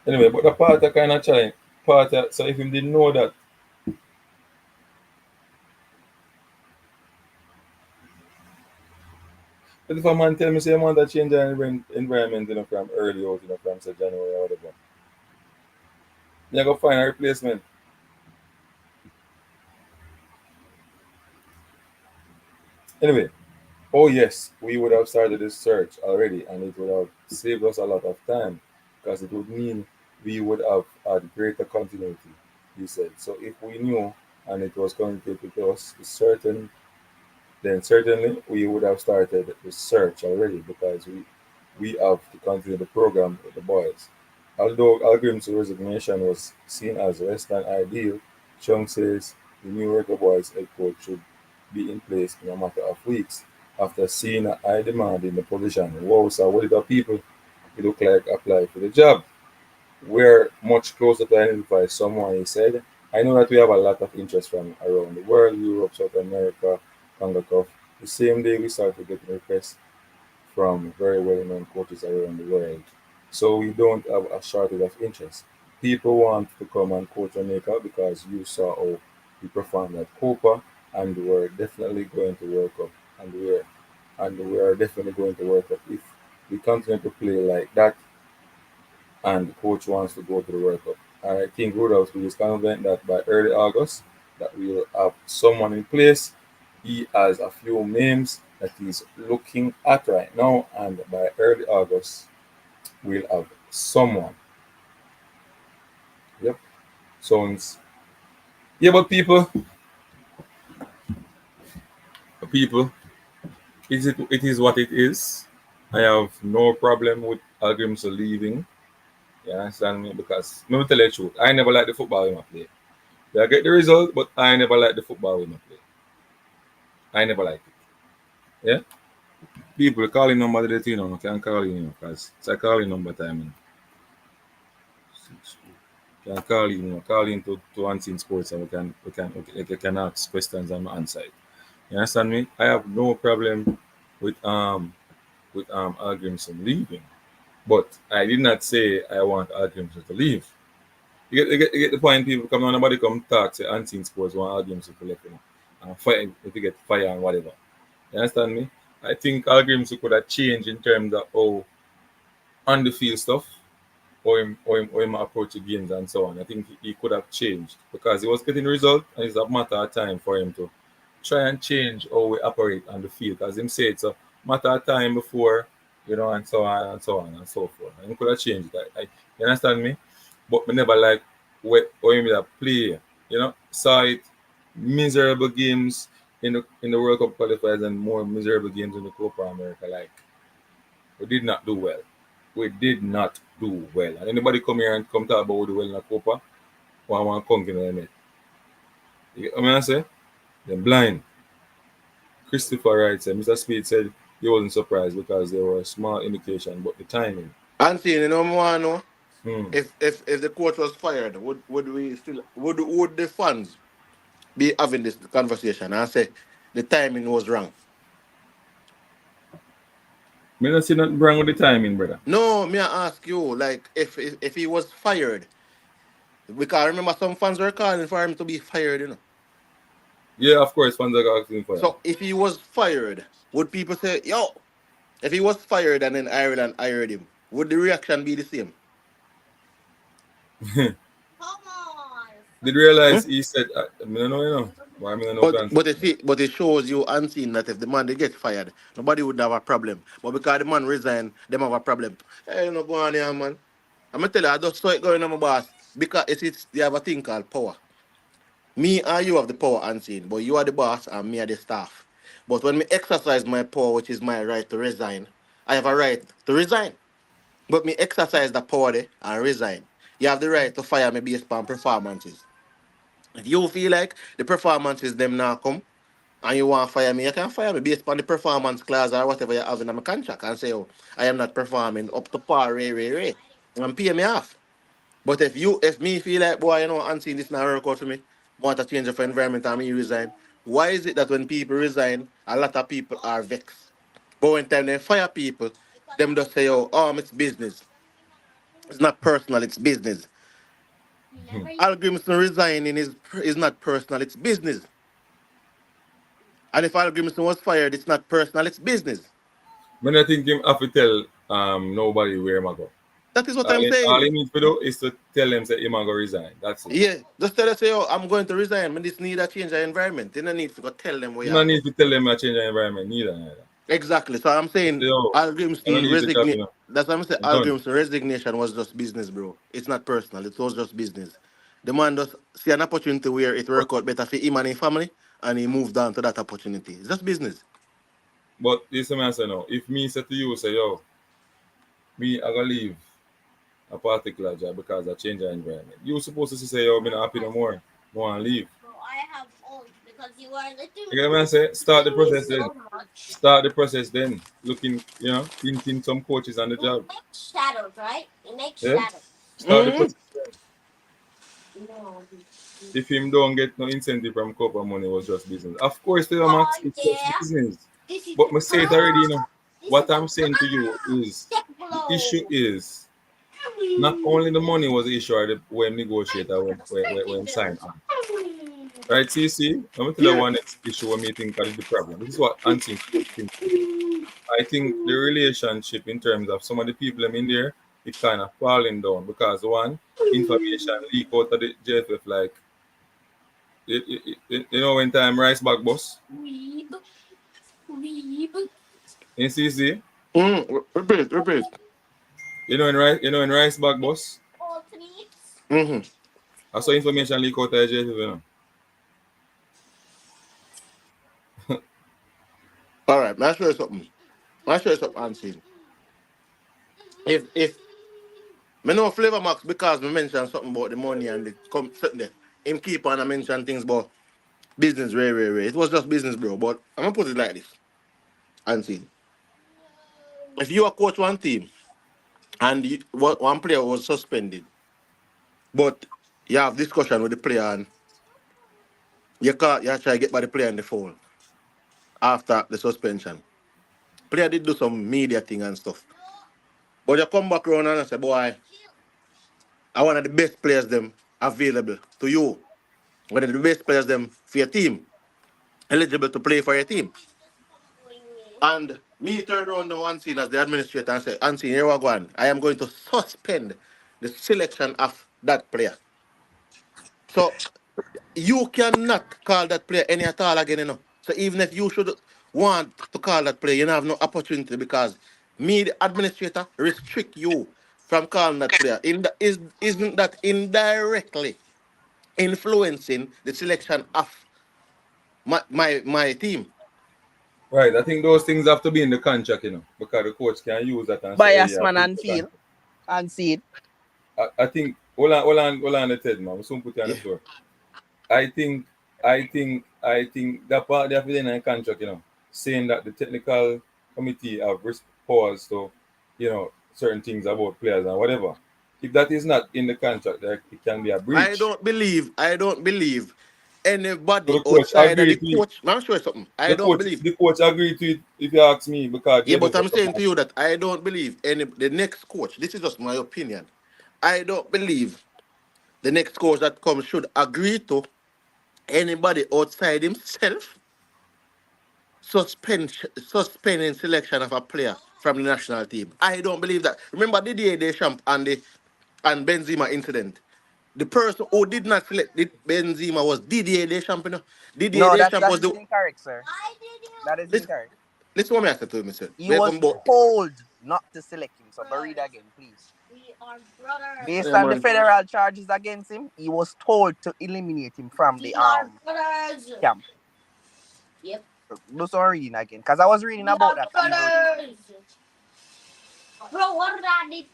Anyway, but the part I kind of challenge. So if him didn't know that, But if a man tell me say I want to change the environment, from early out, from say January or whatever, you go find a replacement. Anyway, oh yes, we would have started this search already, and it would have saved us a lot of time because it would mean we would have had greater continuity. He said. So if we knew and it was communicated with us, certain then certainly we would have started the search already because we have to continue the program with the boys. Although Algrim's resignation was seen as less than ideal, Chung says the new Record Boys head coach should be in place in a matter of weeks after seeing a high demand in the position. Wow, so what did the people it look like apply for the job? We're much closer to identify someone, he said. I know that we have a lot of interest from around the world, Europe, South America, CONCACAF. The same day we started getting requests from very well-known coaches around the world. So we don't have a shortage of interest. People want to come and coach Jamaica because you saw how we performed at Copa, and we're definitely going to work up, and we're definitely going to work up if we continue to play like that and the coach wants to go to the World Cup. I think Rudol Speed is confident that by early August that we'll have someone in place. He has a few names that he's looking at right now, and by early August we'll have someone. Yep. Sounds yeah, but people, it is what it is. I have no problem with Hallgrimsson leaving. You understand me? Because let me tell you the truth, I never liked the football we play. I get the result, but I never liked the football we play. I never liked it. Yeah? People calling number that can call in, because it's a calling number time. Can call in, call in to Unseen Sports, and we can ask questions and answer it. You understand me? I have no problem with Grimson leaving. But I did not say I want Grimson to leave. You get the point. People come on, nobody come talk to Unseen Sports want Grimson to leave, and fight if you get fire and whatever. You understand me? I think Hallgrimsson could have changed in terms of how on the field stuff, or him approach the games and so on. I think he could have changed because he was getting result, and it's a matter of time for him to try and change how we operate on the field. As him said, it's a matter of time before, and so on and so on and so forth. And he could have changed that. You understand me? But me never like how him that play. Saw it miserable games in the World Cup qualifiers and more miserable games in the Copa America. Like we did not do well. We did not do well. And anybody come here and come talk about how do well in the Copa, want conk in the net. You know what I say? They're blind. Christopher Wright said, Mr. Speed said he wasn't surprised because there were a small indication, but the timing. Auntie, I know Hmm. if the coach was fired, would we still would the fans be having this conversation and say the timing was wrong? Me not see nothing wrong with the timing, brother. No, me I ask you, like if he was fired, because I remember some fans were calling for him to be fired. Yeah, of course, fans are asking for him. So if he was fired, would people say, yo, if he was fired and then Ireland hired him, would the reaction be the same? Did Hmm? realize he said, I don't know. Why I don't know But plans. but you see, but it shows you unseen that if the man they get fired, nobody would have a problem. But because the man resign, them have a problem. Hey, no go on here, man. I'm gonna tell you, I just saw it going on my boss. Because it's they have a thing called power. Me and you have the power unseen, but you are the boss and me are the staff. But when me exercise my power, which is my right to resign, I have a right to resign. But me exercise the power there and resign. You have the right to fire me based on performances. If you feel like the performances them now come and you want to fire me, you can fire me based on the performance clause or whatever you have in my contract and say, oh, I am not performing up to par, and pay me off. But if me feel like, boy, unseen this now work out for me, want to change of environment and me resign, why is it that when people resign, a lot of people are vexed? But when time they fire people, them just say, it's business. It's not personal, it's business. Al Grimson resigning is not personal, it's business. And if Al Grimson was fired, it's not personal, it's business. When I think him have to tell nobody where him a go. That is what I'm All he saying. needs to do is to tell them that him a go resign. That's it. Yeah, just tell us, say, oh, I'm going to resign. I just need a change of environment. Then I need to go tell them where You you don't go. need to tell them I change the environment neither. Exactly. So I'm Just say, saying oh, I don't Hallgrimsson need the job, resignation. That's what I'm saying. I'm done. Hallgrimsson resignation was just business, bro. It's not personal. It was just business. The man just see an opportunity where it But work out better for him and his family, and he moved on to that opportunity. It's just business. this is what I say now. If me say to you, say, yo, me I gonna leave a particular job because I change the environment. You supposed to say, yo, me not happy no more. I want to leave. You get what I say? Start the process then. Start the process then. Looking, hinting some coaches on the job. Yeah? Start the Mm-hmm. process. If him don't get no incentive from Copa money was just business. Of course, the Max, it's just business. But me say it already, What I'm saying to you is the issue is not only the money was the issue or when negotiator when sign on. Right, CC? Let me tell you Yeah. one next issue when me think that is the problem. This is what Anthony thinks. I think the relationship in terms of some of the people in there, it kind of falling down because one, information leak out of the JFF like when time rice bag bus in CC, Repeat. in rice bag bus, Mm-hmm. I saw information leak out of the JFF, All right, may I show you something? May I show you something, Unseen? If me know Flavor Max because me mentioned something about the money and the something there. Him keep on and mention things about business, rare. It was just business, bro. But I'm gonna put it like this, Unseen. If you are coach one team and one player was suspended, but you have discussion with the player and you try to get by the player in the phone after the suspension. Player did do some media thing and stuff. But you come back around and say, boy, I one of the best players them available to you. One of the best players them for your team, eligible to play for your team. And me turn around the one scene as the administrator and say, Ansi, here we go on. I am going to suspend the selection of that player. So you cannot call that player any at all again, So even if you should want to call that player, you don't have no opportunity because me, the administrator, restrict you from calling that player. Isn't that indirectly influencing the selection of my team? Right, I think those things have to be in the contract, because the coach can use that and say, hey, Bias yeah, man put and the feel contract. and see it. I think hold on the Ted, man. We soon put you on the Yeah. floor. I think that part they have in the contract, saying that the technical committee have powers to, certain things about players and whatever. If that is not in the contract, there it can be a breach. I don't believe So anybody the coach outside of the agreed to it. coach. I'm sure something. I The don't coach believe. the coach agreed to it if you ask me because Yeah, but JFF I'm have saying to asked. you that I don't believe any the next coach. This is just my opinion. I don't believe the next coach that comes should agree to anybody outside himself suspending selection of a player from the national team. I don't believe that. Remember Didier Deschamps and Benzema incident. The person who did not select Benzema was Didier Deschamps. Didier No, Deschamps that was is the incorrect, sir. That is listen. incorrect. Listen what I said to him, sir. He Let was him go. told not to select him. So read again, please. Based Yeah, on the man. federal charges against him, he was told to eliminate him from the camp. Do some reading again, because I was reading about that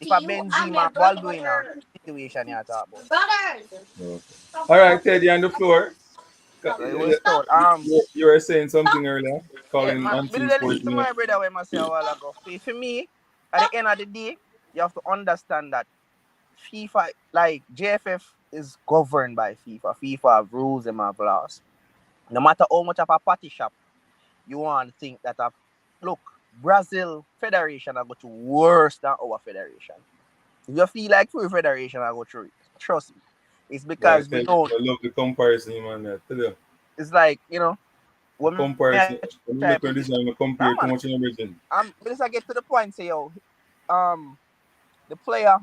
even if a Benzema Valbuena situation you're talking about. Okay. All right, Ted, you're on the floor. So he was told. You were saying something earlier, Yeah, calling but Auntie listen sports to me. my brother when I say a while ago. For me, at the end of the day, you have to understand that FIFA, like JFF, is governed by FIFA. FIFA have rules and have laws. No matter how much of a party shop you want to think that look, Brazil Federation are go to worse than our federation. If you feel like we federation are go through it, trust me. It's Boy, because we Ted, don't. I love the comparison, man. I tell you. It's like, When me Comparison, I when you try make a put it, decision, you nah, compare too man. much in everything. But I get to the point, say yo, the player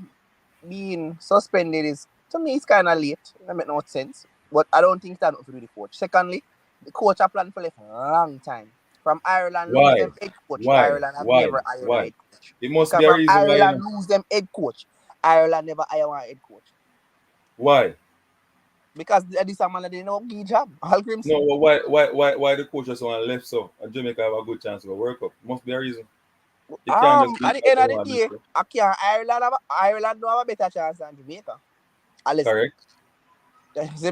being suspended is to me it's kind of late. That make no sense. But I don't think that to do the coach. Secondly, the coach have planned for a long time. From Ireland lose Why? them head coach, Why? Ireland have Why? never hired a Why? head coach. It must Because be a from reason why, you Ireland know. lose them head coach, Ireland never hire a head coach. Why? Because this a man that they know give job. No, Hallgrimsson. well, why the coach just want left so and Jamaica have a good chance of a World Cup? Must be a reason. You can't just do At the what end they of the want to day, do. I can't Ireland don't have a better chance than Jamaica. Unless Correct?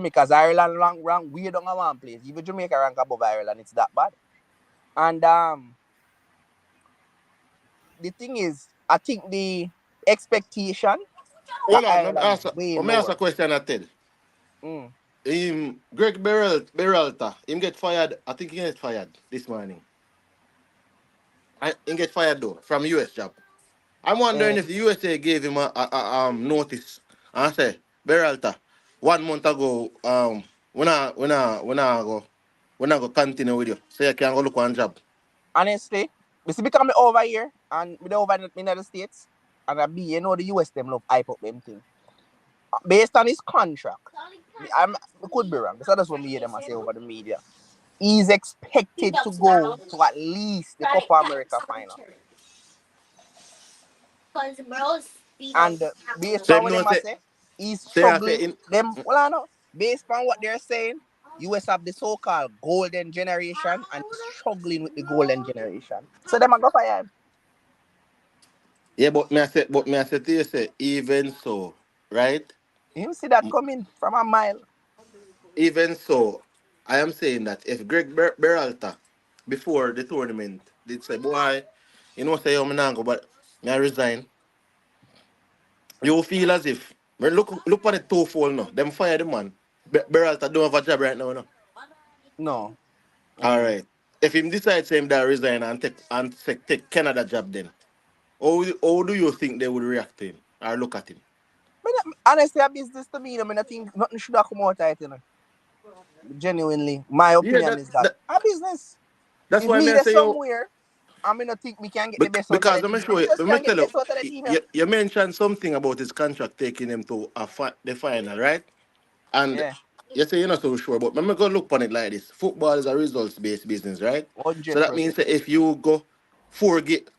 because Ireland rank weird on one place. Even Jamaica rank above Ireland, it's that bad. And the thing is, I think the expectation for Hold on, Ireland is way let me ask a lower. question at Ted. Mm. Greg Berhalter, him get fired. I think he get fired this morning. He get fired though from US job. I'm wondering Eh, if the USA gave him a notice. I say Berhalter 1 month ago. When I go continue with you, so you can go look one job. honestly, this become over here and with over in the States, and I be you know the US them love hype up them thing. Based on his contract, I could be wrong. So that's what me hear them I say over the media. He's expected to go to at least the Copa America final. And based on Them what know them are say say, he's say I say struggling. in Them well, I know. Based on what they're saying, US have the so-called golden generation and he's struggling with the golden generation. So them are go fire him. yeah, but me I say to you say even so, right? You see that coming from a mile. Even so, I am saying that if Greg Berhalter before the tournament did say, boy, you know, say, I'm not go, but I resign, you feel as if, when look at the twofold now, them fire the man. Berhalter don't have a job right now, no? No. All Mm. right. If him decides him that resign and take Canada job then, how do you think they would react to him or look at him? Honestly, a business to me, I mean, I think nothing should have come out of it, you know. Genuinely, my Yeah, opinion is that a business. that's If why me I there say, yo, somewhere, I mean, I think we can get the best out of Because the let me team. show We you, just let me can't get tell the you, best out of the team. Yeah. you mentioned something about his contract taking him to the final, right? And Yeah. you say you're not so sure, but let me go look on it like this. Football is a results-based business, right? So that means 100%. that if you go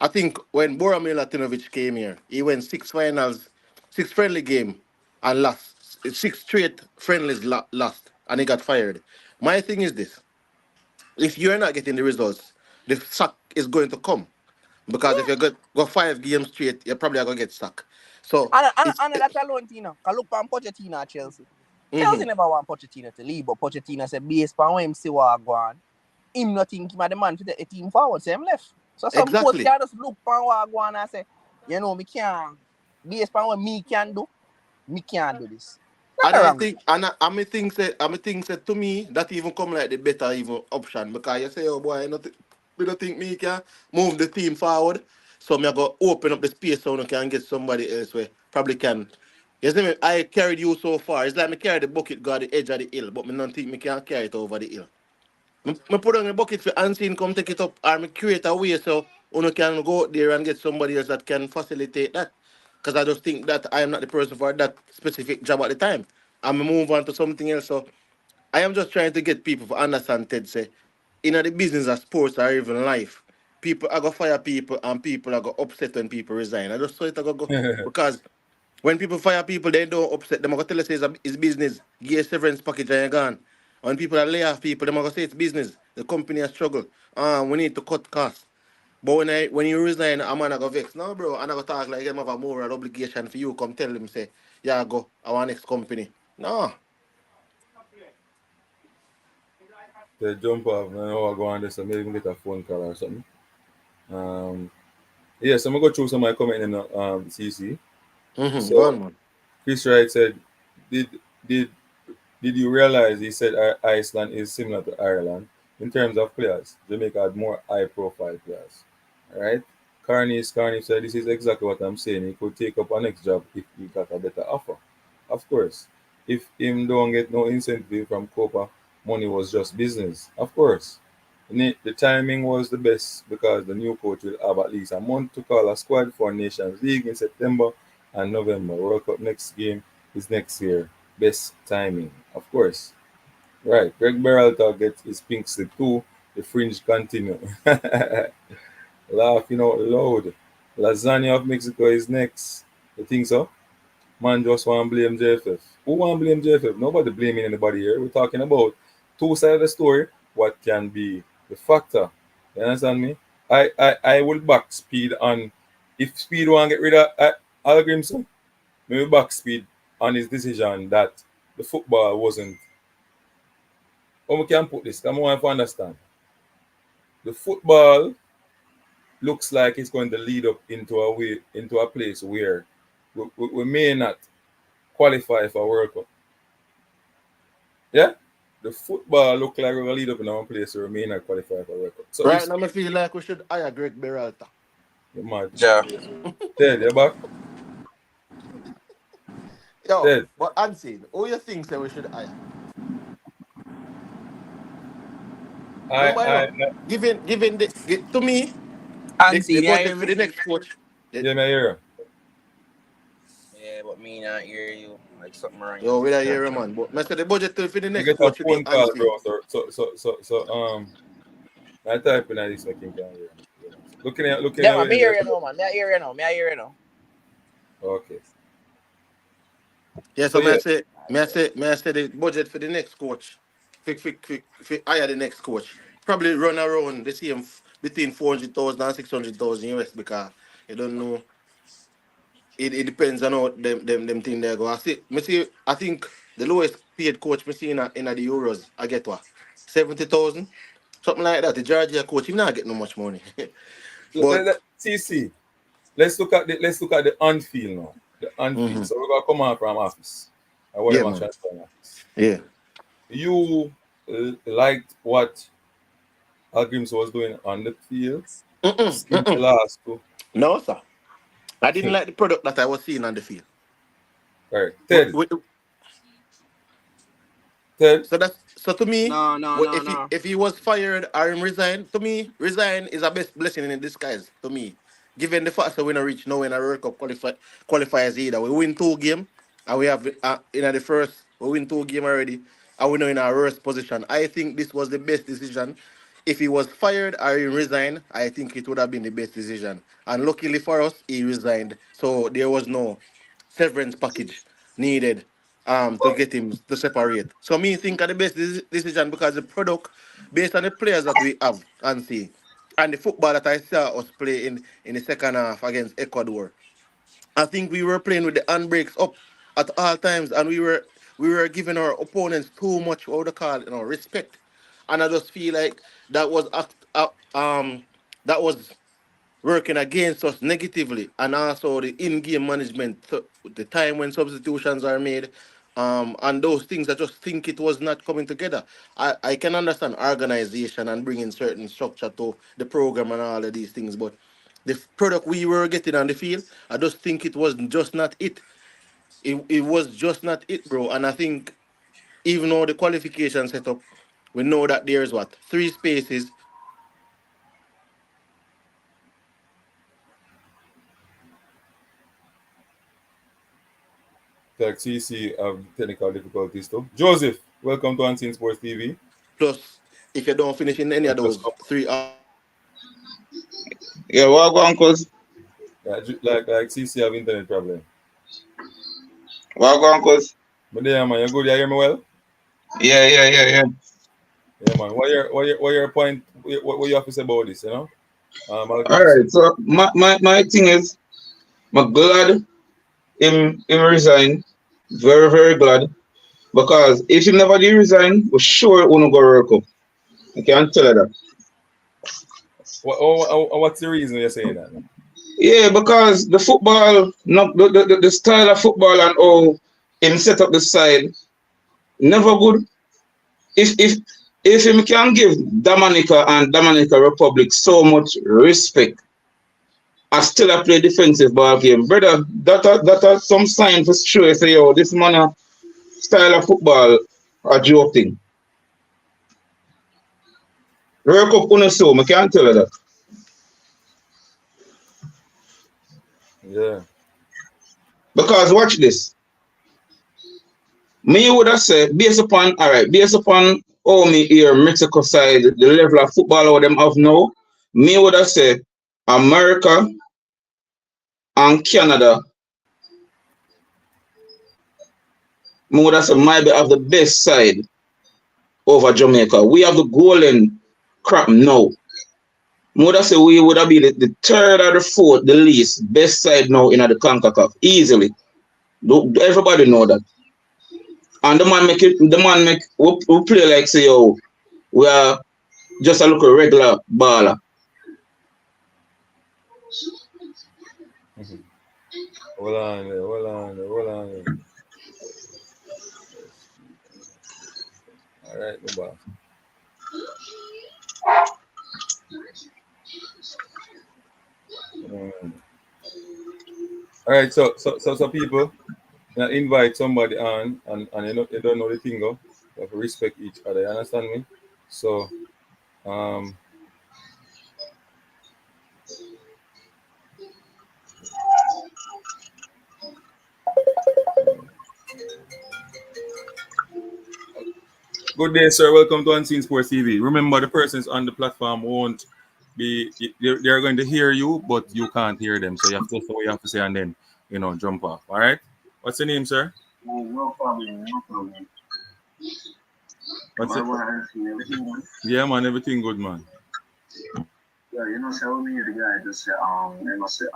I think when Boromir Latinovic came here, he went six finals, six friendly game, and lost. Six straight friendlies lost, and he got fired. My thing is this. If you're not getting the results, the sack is going to come. Because if Yeah. you go 5 games straight, you're probably going to get stuck. So it's And that alone, Tina. Can look on Pochettino at Chelsea. Chelsea mhm. never want Pochettino to leave, but Pochettino said, based on when him see what go on, him not think him a the man to take the team forward, so him left. So some coach Exactly. can just look on what go on and say, you know, me can't, based on what me can do, me can't do this. And Nothing I wrong with think it. I think say to me that even come like the better even option because you say, oh boy, we don't think me can move the team forward. So me I go open up the space so I can get somebody else where probably can. You see me, I carried you so far. It's like me carry the bucket go at the edge of the hill, but me don't think me can carry it over the hill. Me put on the bucket for unseen come take it up or me create a way so you can go out there and get somebody else that can facilitate that. Because I just think that I am not the person for that specific job at the time. I'm move on to something else. So I am just trying to get people to understand Ted say, in the business of sports or even life, people are gonna fire people and people are gonna upset when people resign. I just saw it I go because when people fire people, they don't upset them. I'm gonna tell you say it's business. Give a severance package and you're gone. When people are lay off people, they're gonna say it's business. The company has struggled. We need to cut costs. But when you resign, I'm gonna go vex. No, bro, I'm not gonna talk like them have a moral obligation for you. Come tell them say, yeah, go. I want next company. No. They jump off, man. Oh, I go on this, so maybe even get a phone call or something. Um, yeah, so I'm gonna go through some of my comment in the CC. Go So on, man. Chris Wright said, "Did did did you realize?" He said Iceland is similar to Ireland in terms of players. Jamaica had more high-profile players. All right. Carney said, "This is exactly what I'm saying. He could take up a next job if he got a better offer. Of course, if him don't get no incentive from Copa, money was just business. Of course." The timing was the best because the new coach will have at least a month to call a squad for Nations League in September and November. World Cup next game is next year. Best timing, of course. Right. Greg Berhalter gets his pink slip too. The fringe continue. Laughing out loud. Lasagna of Mexico is next. You think so? Man just want to blame JFF. Who want to blame JFF? Nobody blaming anybody here. We're talking about two sides of the story. What can be the factor? You understand me? I will back Speed on if Speed want to get rid of Hallgrimsson, maybe back Speed on his decision that the football wasn't. How we can put this? Come on, to understand. The football looks like it's going to lead up into a place where we may not qualify for World Cup. Yeah? The football look like we're going to lead up in our place where we may not qualify for World Cup. So Right if now, I feel like we should hire Greg Berhalter. you're mad. Yeah. Ted, you're back? Yo, Ted. but unseen, who you think say we should hire? Remember, you I know, to me, the Unseen, yeah, budget hear for me? the next coach. yeah, me hear Yeah, but me not hear you. Like something wrong. Yo, we are you. here, man. But I said the budget for the I next get a coach should be phone call, unseen. bro. I type in this like you can hear me. Looking Yeah, at man, me your hear end. you now, man. Me I hear you now. Me I hear you now. Okay. Yeah, So so yeah, may I say the budget for the next coach, for hire the next coach, probably run around the same between 400,000 and 600,000 US because you don't know. It depends on how them thing there go. I think the lowest paid coach me see in the Euros, I get what? 70,000? Something like that. The Georgia coach, he not get no much money. But see. Let's look at the on field now. The on field. mhm. So we're gonna come on from office. I want Yeah, to man. transfer in office. Yeah. You liked what Hallgrimsson was doing on the field? Mm-mm, Simple mm-mm. ask. No, sir. I didn't like the product that I was seeing on the field. Right. Wi- Ted. wi- Ted. so to me, No, no, no, no. if he was fired or him resign, to me, resign is a best blessing in disguise. To me, given the fact that we not reach now in a World Cup qualifiers either, we win 2 games and we have in the first we win 2 games already and we know in our worst position. I think this was the best decision. If he was fired or he resigned, I think it would have been the best decision. And luckily for us, he resigned, so there was no severance package needed to get him to separate. So me think of the best decision because the product based on the players that we have and see and the football that I saw us play in the second half against Ecuador. I think we were playing with the handbrakes up at all times and we were giving our opponents too much what would I call respect. And I just feel like that was that was working against us negatively, and also the in-game management, so the time when substitutions are made, and those things. I just think it was not coming together. I can understand organization and bringing certain structure to the program and all of these things, but the product we were getting on the field, I just think it was just not it. It was just not it, bro. And I think even though the qualification setup, we know that there's what 3 spaces. Like CC have technical difficulties too. Joseph, welcome to Unseen Sports TV. Plus, if you don't finish in any I of just those come. three Yeah, what go uncles? Yeah, like CC have internet problem. What go uncles? But yeah, man, you good? You hear me well? Yeah. Yeah, man. What your point? What you have to say about this? All Malcolm's. right. So my thing is, I'm glad him resign. Very very glad because if he never did resign, we sure it wouldn't go World Cup. I can tell you that. What's the reason you're saying that? Yeah, because the football, not the style of football and how him set up the side never good. If him can give Dominica and Dominica Republic so much respect, I still a play defensive ball game, brother. That some sign for sure. Say yo, this man a style of football a joke thing. Work up on so I can't tell you that. Yeah. Because watch this. Me would have said, based upon how me hear Mexico side, the level of football what them have now, me would have said America and Canada, me would have said might be have the best side over Jamaica. We have the golden crop now. Me would have said we would have been the third or the fourth, the least best side now in the CONCACAF. Easily. Everybody know that. And the man make we play like say yo, we are just a little regular baller. Hold on. All right, no boss. All right, so people, now invite somebody on, and you don't know the thing, go. You have to respect each other. You understand me? So, good day, sir. Welcome to Unseen Sports TV. Remember, the persons on the platform won't be. They're going to hear you, but you can't hear them. So you have to say what you have to say, and then jump off. All right. What's your name, sir? No problem. What's it? Yeah, man. Everything good, man. Yeah, so me the guy just say they must say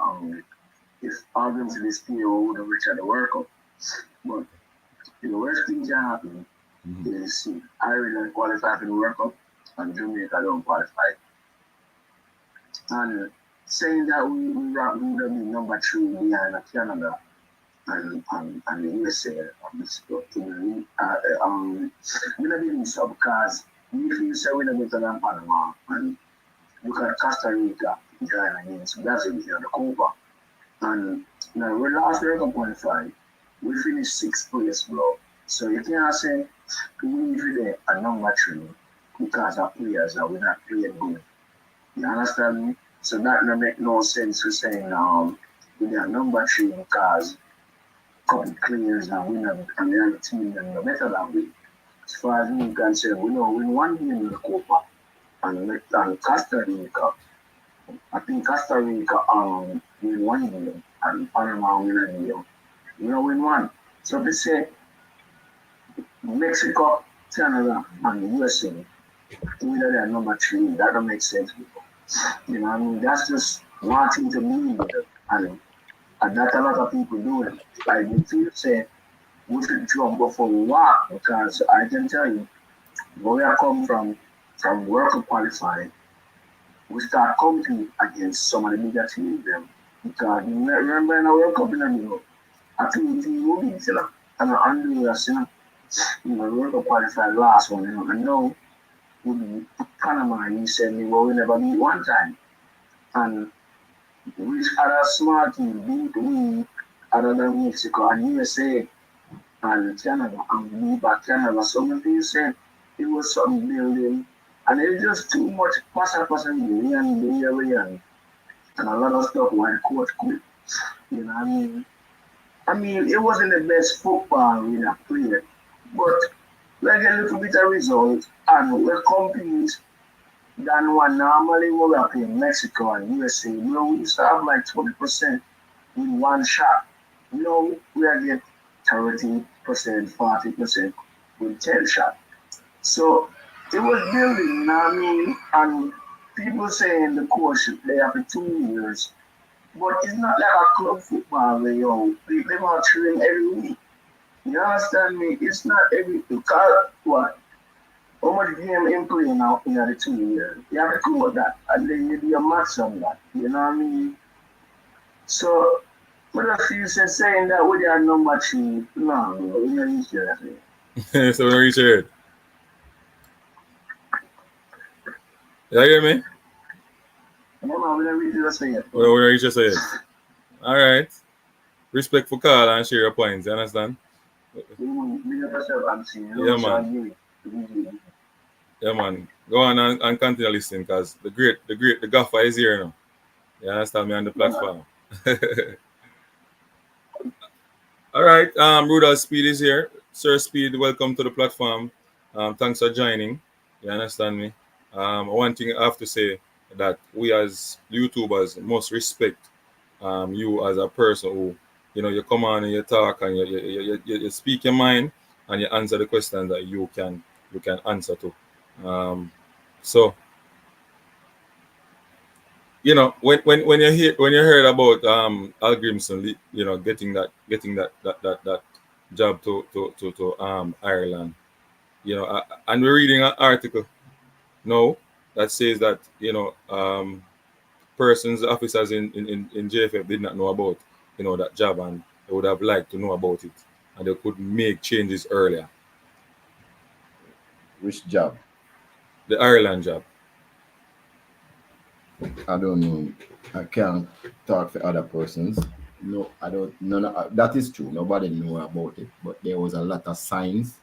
if Hallgrimsson is still wouldn't reach at the World Cup. But the worst thing that happen is Ireland qualify for the World Cup and Jamaica don't qualify. And saying that we would be number 3 behind Canada and the USA on this stuff. We don't be so because if you say we're not better than Panama and look at Costa Rica join against Brazil here the Copa. And now we last World Cup qualified. We finished 6th place, bro. So you can't say we today are number 3 because our players that we're not playing good. You understand me? So that don't make no sense to saying we are number 3 because couple players and we not and the other team and no better than we. As far as me concerned, we know win one game in the Copa and Costa Rica. I think Costa Rica win one game and Panama win a game. We don't win one. So they say Mexico, Canada, and the USA, either they are number 3. That don't make sense, people. You know what I mean? That's just one thing to me with it. And that a lot of people do it. Like if you say we should jump before we walk, because I can tell you, where we are come from World Cup qualifying, we start competing against some of the bigger teams them. Because you remember in the World Cup in the middle, I think we will be still and Andrew us, World Cup qualified last one, and now we beat Panama and you said we never beat one time. And which other small team beat we other than Mexico and USA and Canada and we back Canada. So many people said it was some building and it was just too much passing and a lot of stuff when coach quit. You know what I mean? I mean it wasn't the best football we have played, but we get a little bit of result and we compete than one normally we are playing Mexico and USA. We used to have like 20% in one shot. We are getting 30%, 40% with 10 shots. So it was building, and people saying the coach should play after 2 years. But it's not like a club football where they want to train every week. You understand me? It's not every because what? How much game in playing now in the 2 years? You have to come with that and then you do a match on that. You know what I mean? So what if you saying that we are number 3? No, we don't reach that. So we don't reach it. You hear me? No, we don't reach that. We don't reach it. All right. Respectful call and share your points. You understand? Yeah, man. Go on and continue listening because the gaffer is here now. You understand me on the platform. All right, Rudol Speed is here. Sir Speed, welcome to the platform. Thanks for joining. You understand me? One thing I have to say that we as YouTubers must respect you as a person who, you come on and you talk and you speak your mind and you answer the questions that you can answer to. So when you heard about Hallgrimsson, getting that job to Ireland, and we're reading an article now that says that persons officers in JFF did not know about that job, and they would have liked to know about it, and they could make changes earlier. Which job? The Ireland job. I don't know. I can't talk for other persons. No, I don't. No, that is true. Nobody knew about it, but there was a lot of signs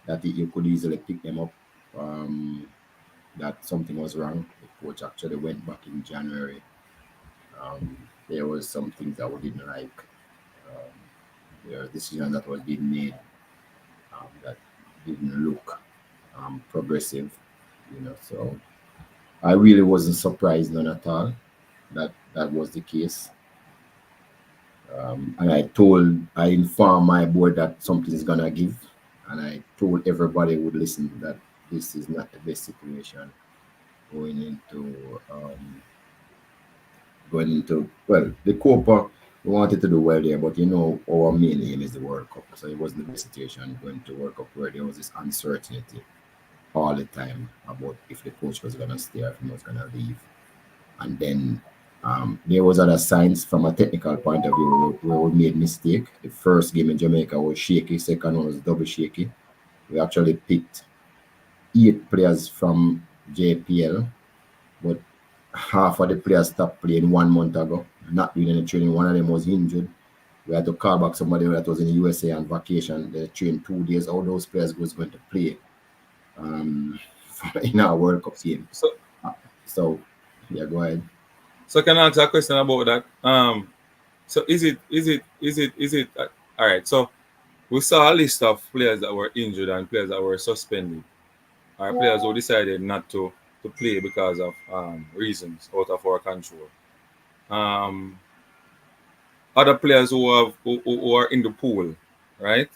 that you could easily pick them up. That something was wrong. The coach actually went back in January. There was some things that we didn't like. There were decisions that was being made that didn't look progressive. So I really wasn't surprised none at all that that was the case. And I informed my board that something is gonna give, and I told everybody would listen that this is not the best situation going into well, the Copa we wanted to do well there, but our main aim is the World Cup, so it wasn't the best situation going to World Cup where there was this uncertainty all the time about if the coach was gonna stay or if he was gonna leave. And then there was other signs from a technical point of view where we made mistake. The first game in Jamaica was shaky, second one was double shaky. We actually picked 8 players from JPL, but half of the players stopped playing 1 month ago, not doing any training. One of them was injured. We had to call back somebody that was in the USA on vacation. They trained 2 days. All those players was going to play in our World Cup game. So yeah, go ahead. So can I answer a question about that? So is it all right? So we saw a list of players that were injured and players that were suspended, or players who decided not to play because of reasons out of our control. Other players who are in the pool, right?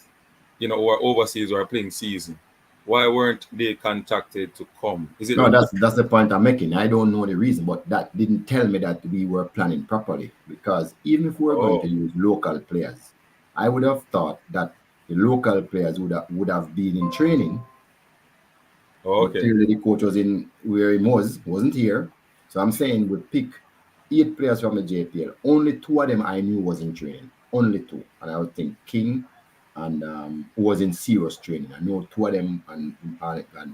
Who are overseas or are playing season. Why weren't they contacted to come? Is it No, that's the point I'm making. I don't know the reason, but that didn't tell me that we were planning properly. Because even if we were going to use local players, I would have thought that the local players would have been in training. But clearly the coach was in where he wasn't here. So I'm saying we pick 8 players from the JPL. Only 2 of them I knew was in training. Only 2. And I would think King and who was in serious training. I know 2 of them and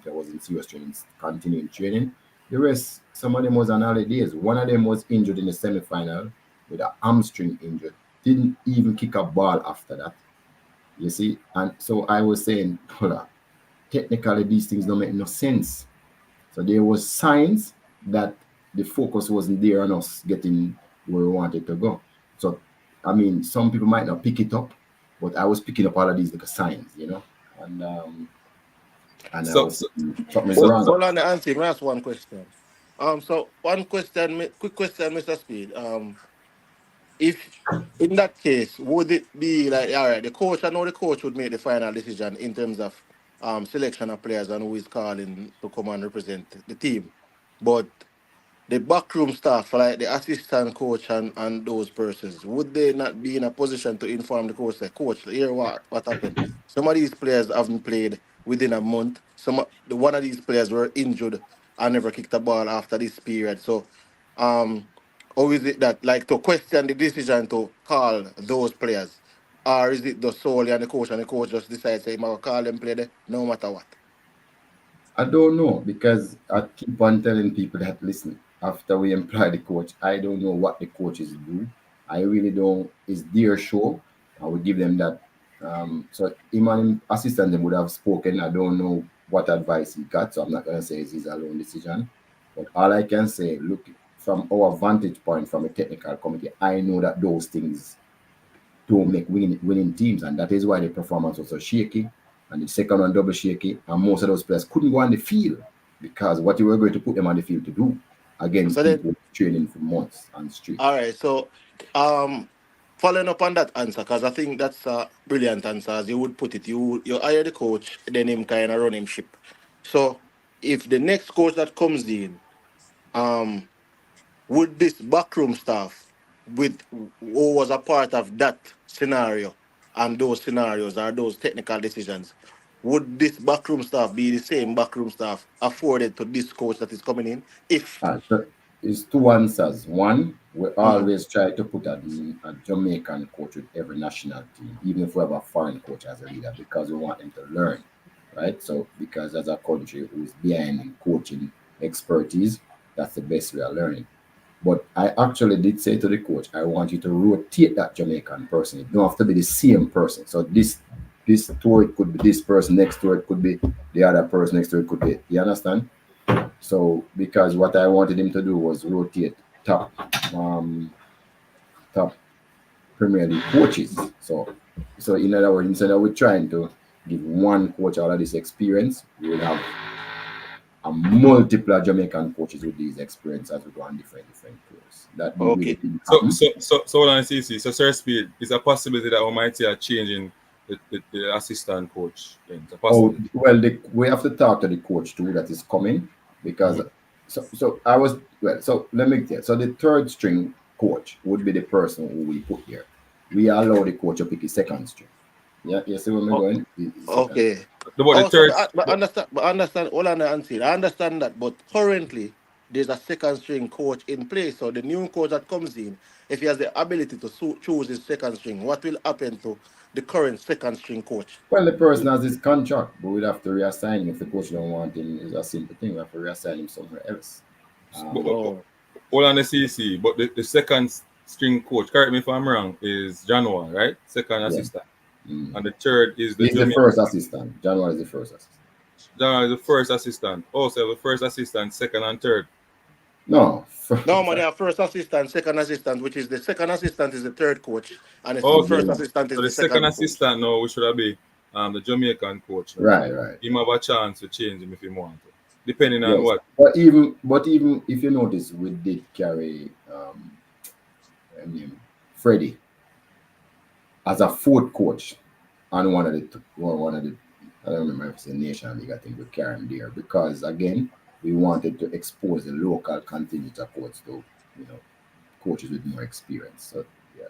was in serious training, continuing training. The rest, some of them was on holidays. One of them was injured in the semi-final with a hamstring injury. Didn't even kick a ball after that. You see? And so I was saying, hold on, technically these things don't make no sense. So there was signs that the focus wasn't there on us getting where we wanted to go. So I mean, some people might not pick it up, but I was picking up all of these like signs, and something's wrong. Hold on, Anthony. Let me ask one question. So one question, quick question, Mr. Speed. If in that case, would it be like, all right, I know the coach would make the final decision in terms of selection of players and who is calling to come and represent the team, but the backroom staff, like the assistant coach and those persons, would they not be in a position to inform the coach, like, coach, here what happened? Some of these players haven't played within a month. One of these players were injured and never kicked a ball after this period. So, or is it that, like, to question the decision to call those players, or is it the solely on the coach just decides, say, I'm gonna call them play there, no matter what? I don't know, because I keep on telling people that, listen, after we employ the coach, I don't know what the coaches do. I really don't. It's their show. I would give them that. So him and him assistant them would have spoken. I don't know what advice he got, so I'm not going to say it's his alone decision. But all I can say, look, from our vantage point, from a technical committee, I know that those things don't make winning teams, and that is why the performance was so shaky, and the second one double shaky, and most of those players couldn't go on the field because what you were going to put them on the field to do against So then, people training for months and straight. all right. So, following up on that answer, because I think that's a brilliant answer, as you would put it. You hire the coach, then him kind of run him ship. So, if the next coach that comes in, um, would this backroom staff with who was a part of that scenario and those scenarios or those technical decisions, would this backroom staff be the same backroom staff afforded to this coach that is coming in? If So it's two answers. One, we Mhm. always try to put a Jamaican coach with every national team, even if we have a foreign coach as a leader, because we want them to learn, right? So, because as a country who's behind in coaching expertise, that's the best way of learning. But I actually did say to the coach, I want you to rotate that Jamaican person. It don't have to be the same person. So this tour it could be this person, next tour it could be the other person, next tour it could be. You understand? So because what I wanted him to do was rotate top um top Premier League coaches. So in other words, instead of we trying to give one coach all of this experience, we will have a multiple Jamaican coaches with these experience as we go on different tours. That really okay, didn't So, happen. so, so, so hold on, CC. So, Sir Speed, is a possibility that we might see a change in the assistant coach. Then it's a Oh possibility. well, we have to talk to the coach too that is coming because Mhm. so I was well. So let me get so the third string coach would be the person who we put here. We allow the coach to pick his second string. Yeah, you see where I'm Oh, going? The second. okay. the Also, third. but understand, Hold on, Ansel. I understand that, but currently there's a second string coach in place. So the new coach that comes in, if he has the ability to choose his second string, what will happen to the current second string coach? Well, the person has his contract, but we'd have to reassign him if the coach don't want him. It's a simple thing. We have to reassign him somewhere else. But Oh, hold on, the CC. But the second string coach, correct me if I'm wrong, is January, right? Second Yeah. assistant. Mm. And the third is the He's the Jamaican. first assistant. January is the first assistant. January is the first assistant. Also, the first assistant, second and third. No, normally our first assistant, second assistant, which is the second assistant is the third coach, and the first Okay. yeah. assistant is So the the second second coach. assistant now, we should have be the Jamaican coach now. Right. He have a chance to change him if he want to. Depending on Yes, what. but even if you notice, we did carry Freddie as a fourth coach on one of the I don't remember if it's a Nation League. I think we carry him there because again we wanted to expose the local continuity coach to you know coaches with more experience. So yeah,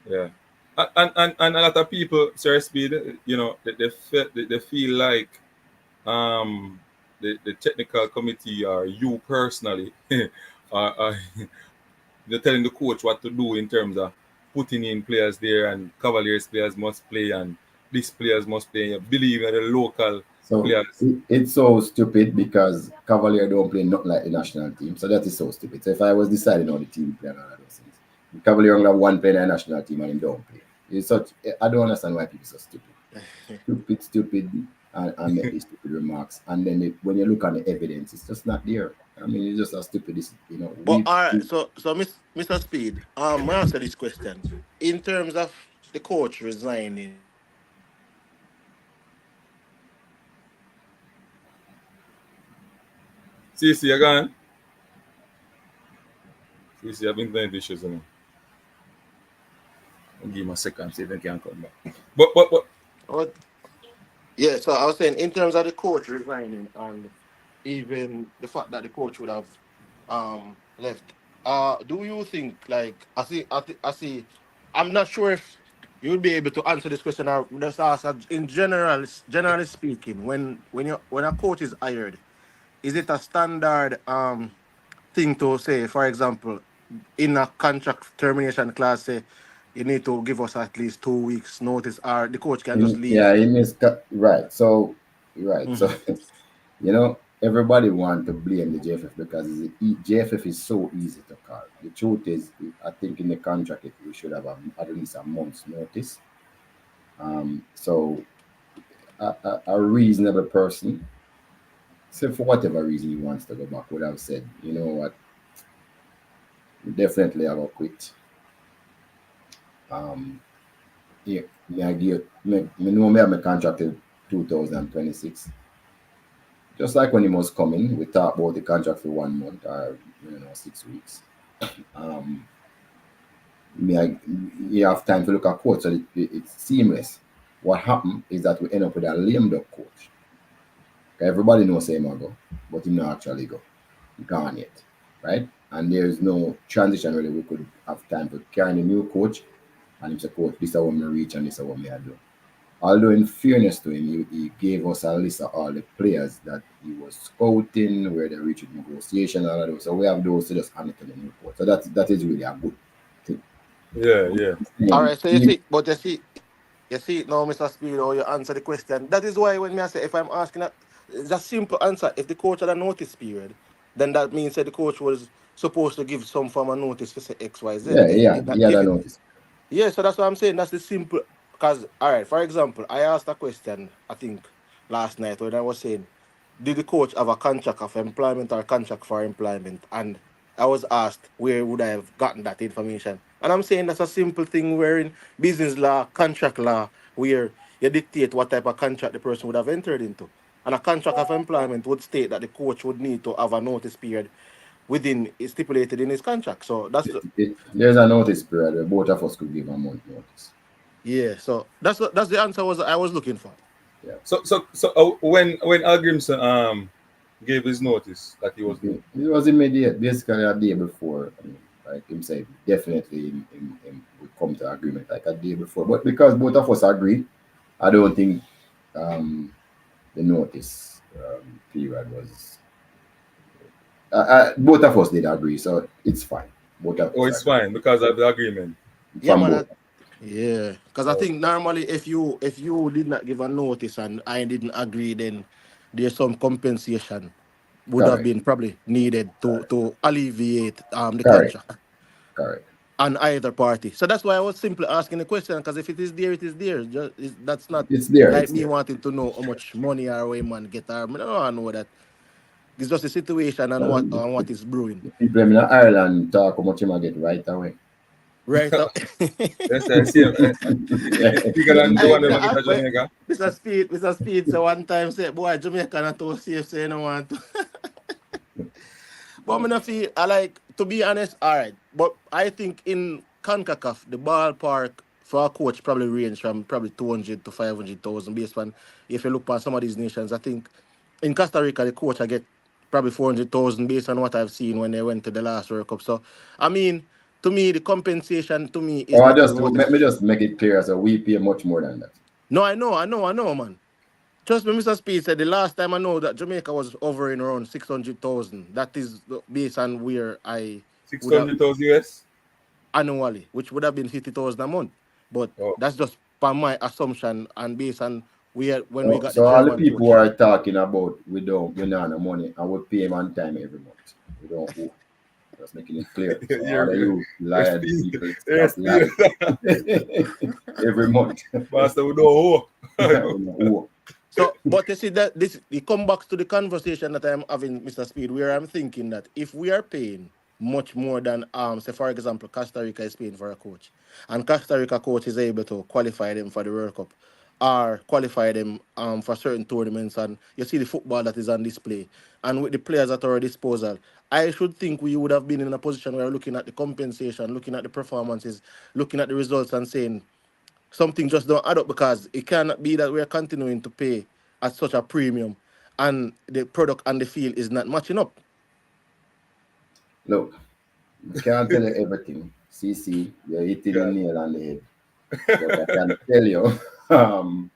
Yeah. And a lot of people, Sir Speed, they feel like um the technical committee or you personally are they're telling the coach what to do in terms of putting in players there and Cavaliers players must play and these players must play. You believe in the local so players. it's so stupid because Cavalier don't play not like the national team. So that is so stupid. So if I was deciding how the team play and all of those things, the Cavalier only have one player in the national team and him don't play. It's such I don't understand why people are so stupid, and make these stupid remarks. And then when you look at the evidence, it's just not there. I mean, it's just a stupid. But all right, so Mr. Speed, answer this question. In terms of the coach resigning, CC again. CC, I've been playing dishes, I'll give him a second, see if they can come back. But what? Yeah, so I was saying in terms of the coach resigning and even the fact that the coach would have left. Do you think like I see I'm not sure if you would be able to answer this question or just ask in generally speaking, when a coach is hired, is it a standard thing to say, for example, in a contract termination clause, say you need to give us at least 2 weeks notice, or the coach can just yeah, leave. in his right. So right. So Mhm. everybody want to blame the JFF because JFF is so easy to call. The truth is, I think in the contract we should have at least a month's notice. So a reasonable person, so for whatever reason he wants to go back, would have said, you know what, definitely I will quit. Um, yeah, me know me have my contract till 2026. Just like when he was coming, we talked about the contract for 1 month or 6 weeks. Um, me, I, you have time to look at coach, so it's seamless. What happened is that we end up with a lame duck coach. Everybody knows him go, but he not actually gone yet, right? And there's no transition really. We could have time to carry the new coach, and him say, coach, this is what me reach and this is what me I do. Although in fairness to him, he gave us a list of all the players that he was scouting, where they reached negotiation, all of those. So we have those to just hand it to the new coach. So that is really a good thing. Yeah, yeah. All And right, so you see, but you see it now, Mr. Speed, or you answer the question. That is why when me I say if I'm asking that, it's a simple answer. If the coach had a notice period, then that means that the coach was supposed to give some form of notice for say X, Y, Z. yeah, He did he not had give a it. notice. Yeah, so that's what I'm saying. That's the simple. Because, all right, for example, I asked a question, I think, last night when I was saying, did the coach have a contract of employment or contract for employment? And I was asked, where would I have gotten that information? And I'm saying that's a simple thing where in business law, contract law, where you dictate what type of contract the person would have entered into. And a contract of employment would state that the coach would need to have a notice period within stipulated in his contract. So that's There's a notice period where both of us could give a month notice. yeah, so that's the answer was I was looking for. Yeah. So when Hallgrimsson gave his notice that he was going. It was immediate, basically a day before. I mean, like him said, definitely him would come to agreement like a day before. But because both of us agreed, I don't think um, the notice period was. Both of us did agree, so it's fine. Both of Oh, us it's agree fine because of the agreement. Yeah, from man. both. Yeah, because I Oh, think normally if you did not give a notice and I didn't agree, then there's some compensation would have Correct, been probably needed to alleviate the correct, contract correct. on either party. So that's why I was simply asking the question because if it is there, it is there. That's not It's there, like it's me there. wanting to know how much money our way man get. I don't know that. It's just the situation and Well, what is brewing. the people in Ireland talk how much him I get right away. Right up. yes, I see him. It's bigger than the I, one we get I, at Jamaica. Mr. Speed, so one time say, boy, Jamaica not too safe, so you don't want to. But I not feel, I like, to be honest, all right. But I think in CONCACAF, the ballpark for a coach probably range from probably 200 to 500,000 based on, if you look at some of these nations, I think in Costa Rica, the coach I get probably 400,000 based on what I've seen when they went to the last World Cup. So, I mean, to me, the compensation to me is Or not a just let me notice. just make it clear, so we pay much more than that. No, I know, man. Trust me, Mr. Speed said the last time I know that Jamaica was hovering around 600,000. That is based on where I Six would have hundred thousand US. annually, which would have been 50,000 a month. But Oh, that's just by my assumption and based on where when we So, got the so all the German people who coach. are talking about we don't have money and we pay them on time every month. We don't owe. Just making it clear. So all of you're you you're lied speed. people You're stop speed. lying. Every month. Master, we don't We owe. don't owe. So, but you see that this it come back to the conversation that I'm having, Mr. Speed, where I'm thinking that if we are paying much more than say for example, Costa Rica is paying for a coach, and Costa Rica coach is able to qualify them for the World Cup or qualify them for certain tournaments, and you see the football that is on display, and with the players at our disposal, I should think we would have been in a position where we're looking at the compensation, looking at the performances, looking at the results, and saying something just don't add up because it cannot be that we're continuing to pay at such a premium and the product and the field is not matching up. Look, I can't tell you everything. CC, you're hitting the God. nail on the head. But I can tell you, um,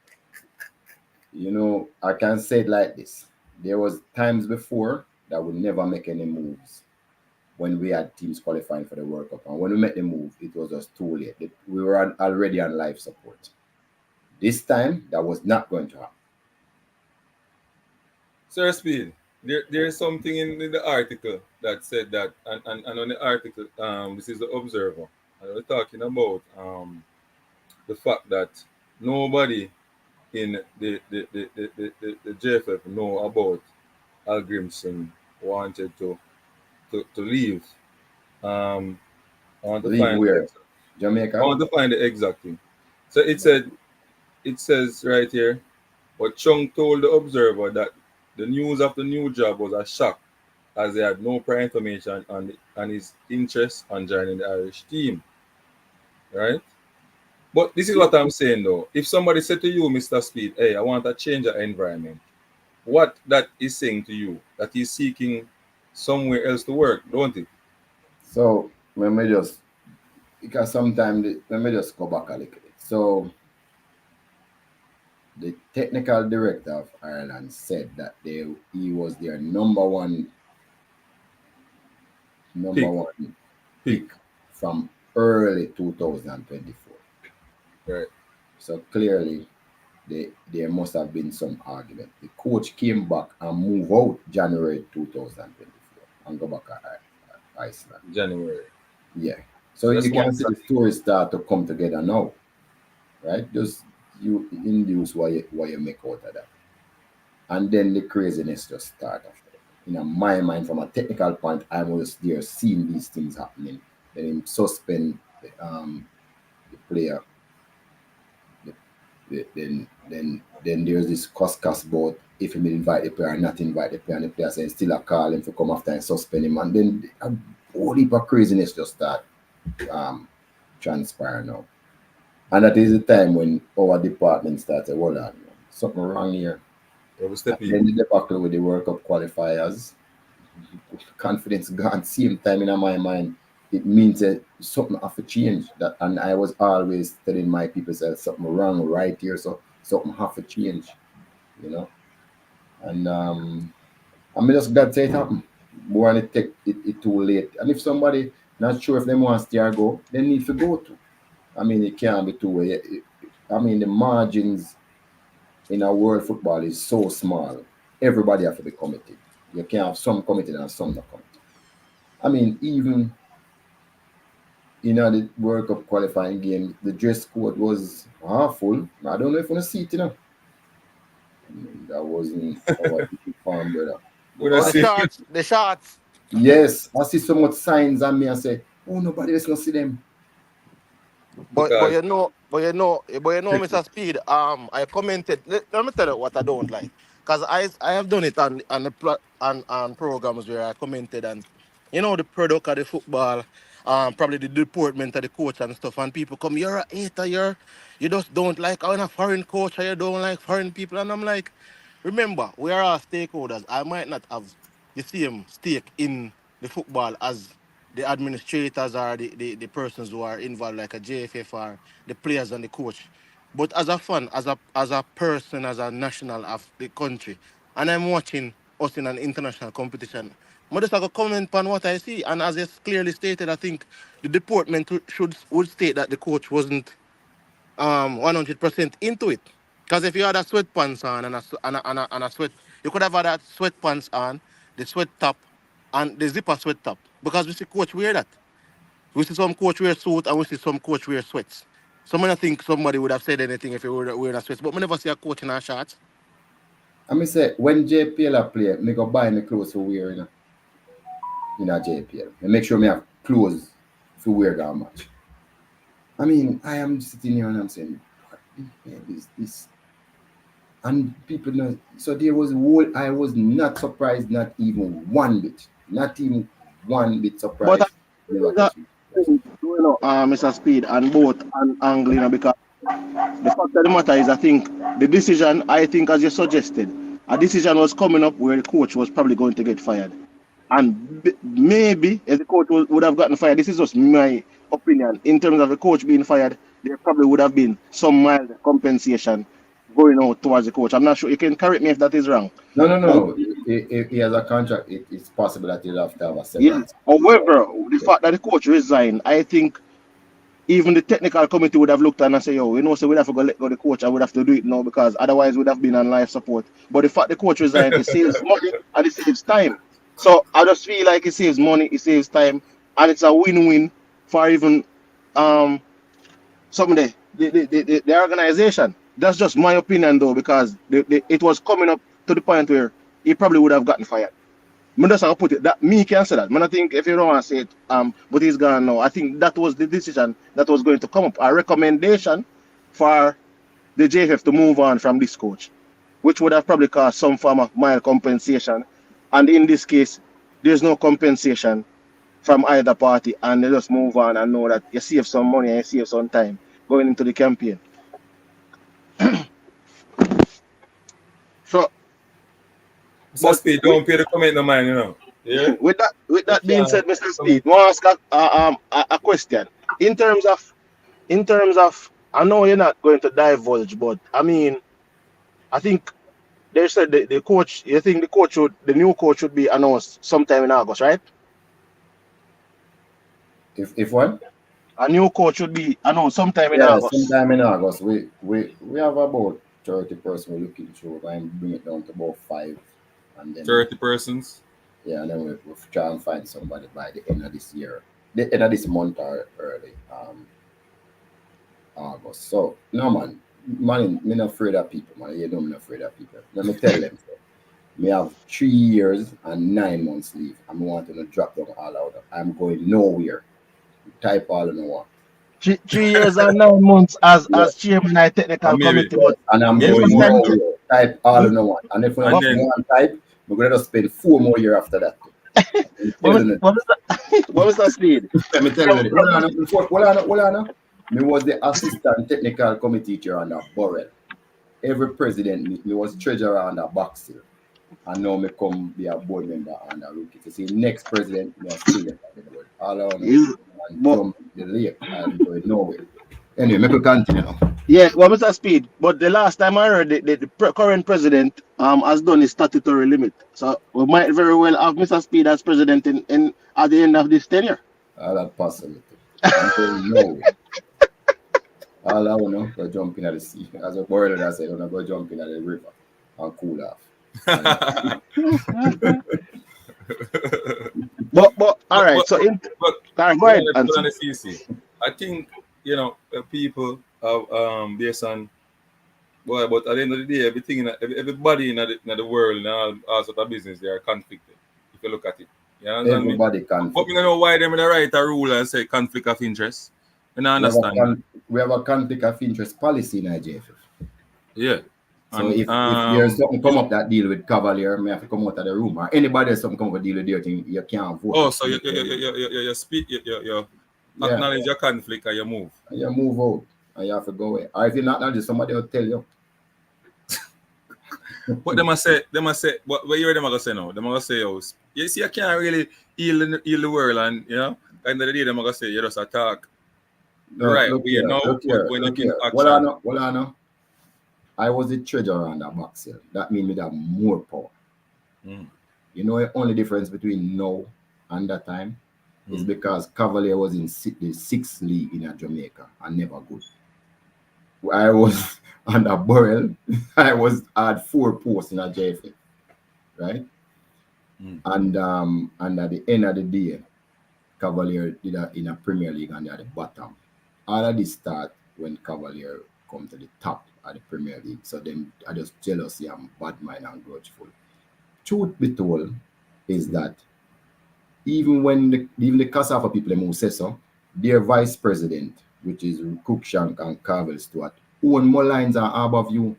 I can say it like this. There was times before that we never make any moves when we had teams qualifying for the World Cup. And when we made the move, it was just too late. We were already on life support. This time, that was not going to happen. Sir Speed, there is something in the article that said that, and on the article, this is the Observer, and we're talking about the fact that nobody in the JFF know about Hallgrimsson wanted to leave. Um, I want to Leave find where? I Jamaica? want to find the exact thing. So it says right here, but Chung told the Observer that the news of the new job was a shock as they had no prior information on his interest on joining the Irish team. Right? But this is what I'm saying though. If somebody said to you, Mr. Speed, hey, I want a change of environment, what that is saying to you, that he's seeking somewhere else to work, don't it? So when we just because sometimes when we just go back a little bit. So the technical director of Ireland said that he was their number Pick, one pick. pick from early 2024. Right. So clearly there must have been some argument. The coach came back and moved out January 2024 and go back at Iceland. January. Yeah. So So that's you one can see the story start to come together now, right? Just you induce what you make out of that. And then the craziness just start after that. In my mind, from a technical point, I was there seeing these things happening. Then him suspend the player. Then there's this cuss about if he will invite the player or not invite the player, and the player saying still a call him to come after and suspend him, and then a whole heap of craziness just start um, transpire now. And that is the time when our department started, hold on, something wrong here. we And step then in. the debacle with the World Cup qualifiers, confidence gone. Same time in my mind, it means that something have to change. That, and I was always telling my people that something wrong right here, so something have to change, you know. And I'm just glad to say it happened. More and it take it too late. And if somebody not sure if they want to stay or go, they need to go to. I mean, it can't be two way. I mean, the margins in our world football is so small. Everybody have to be committed. You can have some committed and some not committed. I mean, even the World Cup qualifying game, the dress code was half full. I don't know if you want to see it. I mean, that wasn't our farm, brother. We But don't Oh, I the see shots, the shots. yes, I see so much signs on me. I say, oh, nobody else not see them. But because Mr. Speed. I commented. Let me tell you what I don't like, cause I have done it on the on programs where I commented and the product of the football, probably the deportment of the coach and stuff, and people come, you're a hater, you just don't like a foreign coach, or you don't like foreign people, and I'm like, remember, we are all stakeholders. I might not have the same stake in the football as the administrators or the persons who are involved, like a JFF or the players and the coach. But as a fan, as a person, as a national of the country, and I'm watching us in an international competition, I just have a comment on what I see. And as it's clearly stated, I think the department would state that the coach wasn't 100% into it. Because if you had a sweatpants on and a sweat, you could have had that sweatpants on, the sweat top, and the zipper sweat top. Because we see coach wear that. We see some coach wear suit and we see some coach wear sweats. So I don't think somebody would have said anything if he were wearing a sweats. But we never see a coach in a shorts. I mean, say, when JPL a play, me go buy me clothes for wear in a JPL. And make sure me have clothes for wear that much. I mean, I am sitting here and I'm saying, what the hell is this? And people know. So there was I was not surprised, not even one bit. Not even one bit But I surprised. Never that catch me surprised. Mr. Speed and both and Angle, because the fact of the matter is, I think the decision, I think, as you suggested, a decision was coming up where the coach was probably going to get fired. And maybe if the coach would have gotten fired, this is just my opinion. In terms of the coach being fired, there probably would have been some mild compensation going out towards the coach. I'm not sure. You can correct me if that is wrong. No, no, But no. If he has a contract, it's possible that he'll have to have a yeah, severance. however, the fact that the coach resigned, I think even the technical committee would have looked at and say, yo, so we'd have to go let go the coach. I would have to do it now because otherwise we'd have been on life support. But the fact the coach resigned, it saves money and it saves time. So I just feel like it saves money, it saves time, and it's a win-win for even some of the organization. that's just my opinion though, because it was coming up to the point where he probably would have gotten fired. I just have to put it that me can say that. Man, I think if you don't want to say it, but he's gone now. I think that was the decision that was going to come up. A recommendation for the JFF to move on from this coach, which would have probably caused some form of mild compensation. And in this case, there's no compensation from either party, and they just move on and know that you save some money and you save some time going into the campaign. So, Mr. but Speed, don't pay the comment no mind, you know. Yeah? with that being said, Mr. Comment. Speed, I want to ask a question. In terms of, I know you're not going to divulge, but I mean, I think they said the coach. You think the new coach would be announced sometime in August, right? If what? A new coach would be announced sometime in Yeah, August. sometime in August. We have about 30% we're looking through. And bring it down to about 5, and then 30 persons. yeah, and then we'll try and find somebody by the end of this year, the end of this month or early August. So no man, me not afraid of people, man. You know I'm not afraid of people. Let me tell them. So, me have 3 years and 9 months leave. I'm wanting to drop them all out. I'm going nowhere. Type all in the one. 3 years and 9 months as chairman of the technical Maybe. committee, but And I'm Maybe going more. nowhere. Type all in the one. And if I And then- want type, we're going to spend 4 more years after that. what was that Speed? Let me tell you this. Hold on. Me was the assistant technical committee chair under Burrell. Every president, me was treasurer under Boxhill. And now me come be a board member under Rookie. To see next president, me are still at the board. All I know and jump the lake and going nowhere. Anyway, me could continue now. Yeah, well, Mr. Speed, but the last time I heard the current president has done his statutory limit. So we might very well have Mr. Speed as president in at the end of this tenure. All that possibility. I'm going nowhere. All I know, go jump in at the sea. As a boiler, I say, I'm going to go jump in at the river and cool off. But all right, so go ahead. On the CC. I think, you know, people have based on, well, but at the end of the day, everybody in the world and all sort of business, they are conflicted. If you look at it, you understand everybody me? conflict. But we don't know why them write a rule and say conflict of interest. And I understand. We have a conflict of interest policy in JFF. Yeah. So if there's something come up that deal with Cavalier, may have to come out of the room. Or anybody else something come up with deal with their thing, you can't vote. Oh, so you speak, you acknowledge your conflict and you move. And you move out and you have to go away. Or if you not acknowledge, somebody will tell you. What they must say, what you hear them going to say now? They must say, oh, you see, I can't really heal the world, and you know, end of the day, they must say, you just attack. No, right, look we here, know look here, when look you here. action. Well, I know. I was the treasurer on that box here. That means we have more power. You know, the only difference between now and that time is because Cavalier was in the 6th league in Jamaica and never good. I was under Burrell. I had 4 posts in a JFA, right? And at the end of the day, Cavalier did that in a Premier League and they're at the bottom. All of this start when Cavalier come to the top of the Premier League. So then I just jealousy and bad mind and grudgeful. Truth be told is that even the Cassava people who say so, their vice president, which is Cruikshank and Carvel Stewart, own more lines are above you.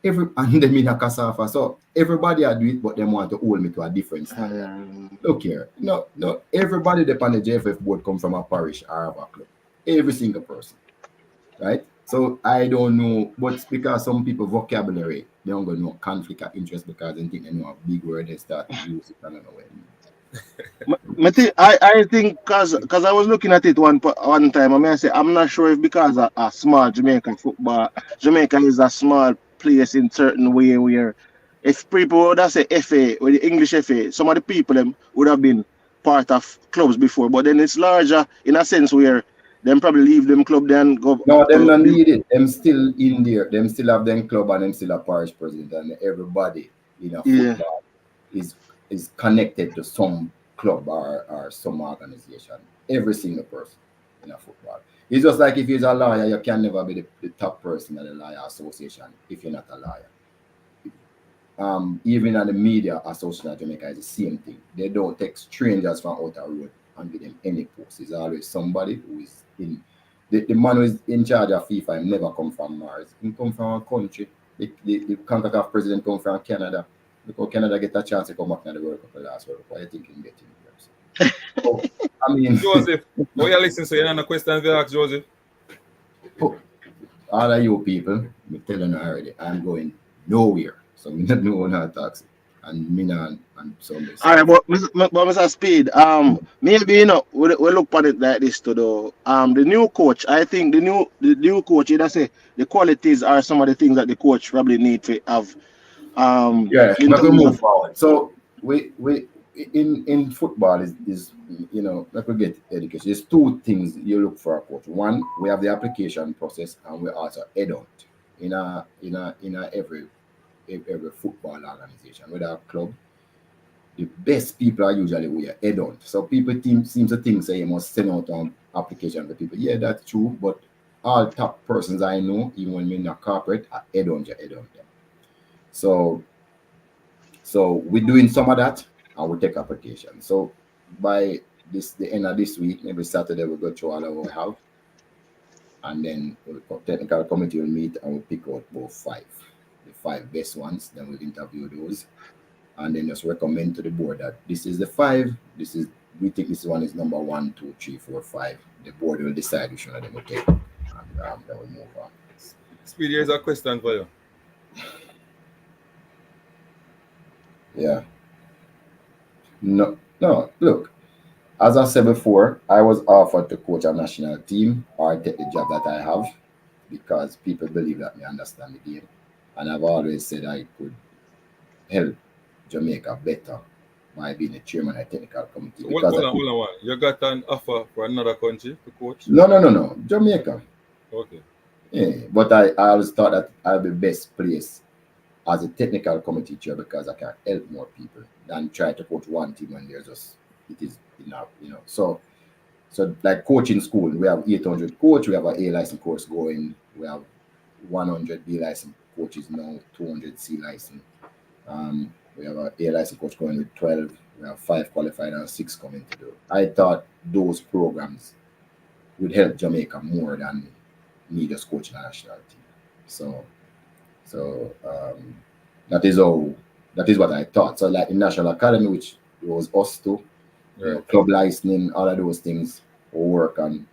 And them in a Cassava. So everybody I do it, but they want to hold me to a different standard. Look here, no, everybody that on the JFF board come from a parish or a club. Every single person. Right? So I don't know, but because some people vocabulary, they don't go know conflict of interest because they think they know a big word they start to use it. I don't know I think because I was looking at it one time, I say I'm not sure if because a small Jamaican football, Jamaica is a small place in certain way where if people would have say FA or the English FA, some of the people them would have been part of clubs before, but then it's larger in a sense where them probably leave them club then go. No, them not need it. Them still in there. Them still have them club and them still a parish president and everybody in a football is connected to some club or some organization. Every single person in a football. It's just like if you're a lawyer, you can never be the top person at the lawyer association if you're not a lawyer. Even at the media association of Jamaica is the same thing. They don't take strangers from outer road and give them any post. It's always somebody who is in the man who is in charge of FIFA never come from Mars. He come from a country. The Contractual president come from Canada. Because Canada get a chance to come back to the World Cup last World Cup. Why you think he get in here? So, I mean, Joseph, oh, you listen, so you have no questions to ask Joseph? All of you people, I'm telling you already, I'm going nowhere. So me not know how to taxi. And me not and so All right, but Mr. Speed, maybe we look at it like this to the new coach. I think the new coach, you say the qualities are some of the things that the coach probably need to have. Yeah, In let me terms move of, forward. So we in football is let me get education. There's two things you look for a coach. One, we have the application process, and we also head out in every football organization, whether a club. The best people are usually where you head on. So people seem to think say you must send out an application to people. Yeah, that's true. But all top persons I know, even when we're in a corporate, are head on them. So we're doing some of that and we take application. So by the end of this week, maybe Saturday, we'll go through all of what we have. And then the technical committee will meet and we'll pick out the 5 best ones. Then we'll interview those. And then just recommend to the board that this is the 5. We think this one is number 1, 2, 3, 4, 5. The board will decide which one of them will take, and then we'll move on. Speed, here's a question for you. Yeah. No. Look, as I said before, I was offered to coach a national team or take the job that I have because people believe that I understand the game, and I've always said I could help Jamaica better by being the chairman of the technical committee. Hold on. You got an offer for another country to coach? No. Jamaica. Okay. Yeah, but I always thought that I'll be best placed as a technical committee chair because I can help more people than try to coach one team when there's just it is enough, So like coaching school, we have 800 coach, we have an A license course going, we have 100 B license coaches now, 200 C license. We have an A license coach going with 12. We have 5 qualified and 6 coming to do. I thought those programs would help Jamaica more than me just coaching a national team. So that is what I thought. So like in National Academy, which was us too, club licensing, all of those things will work on.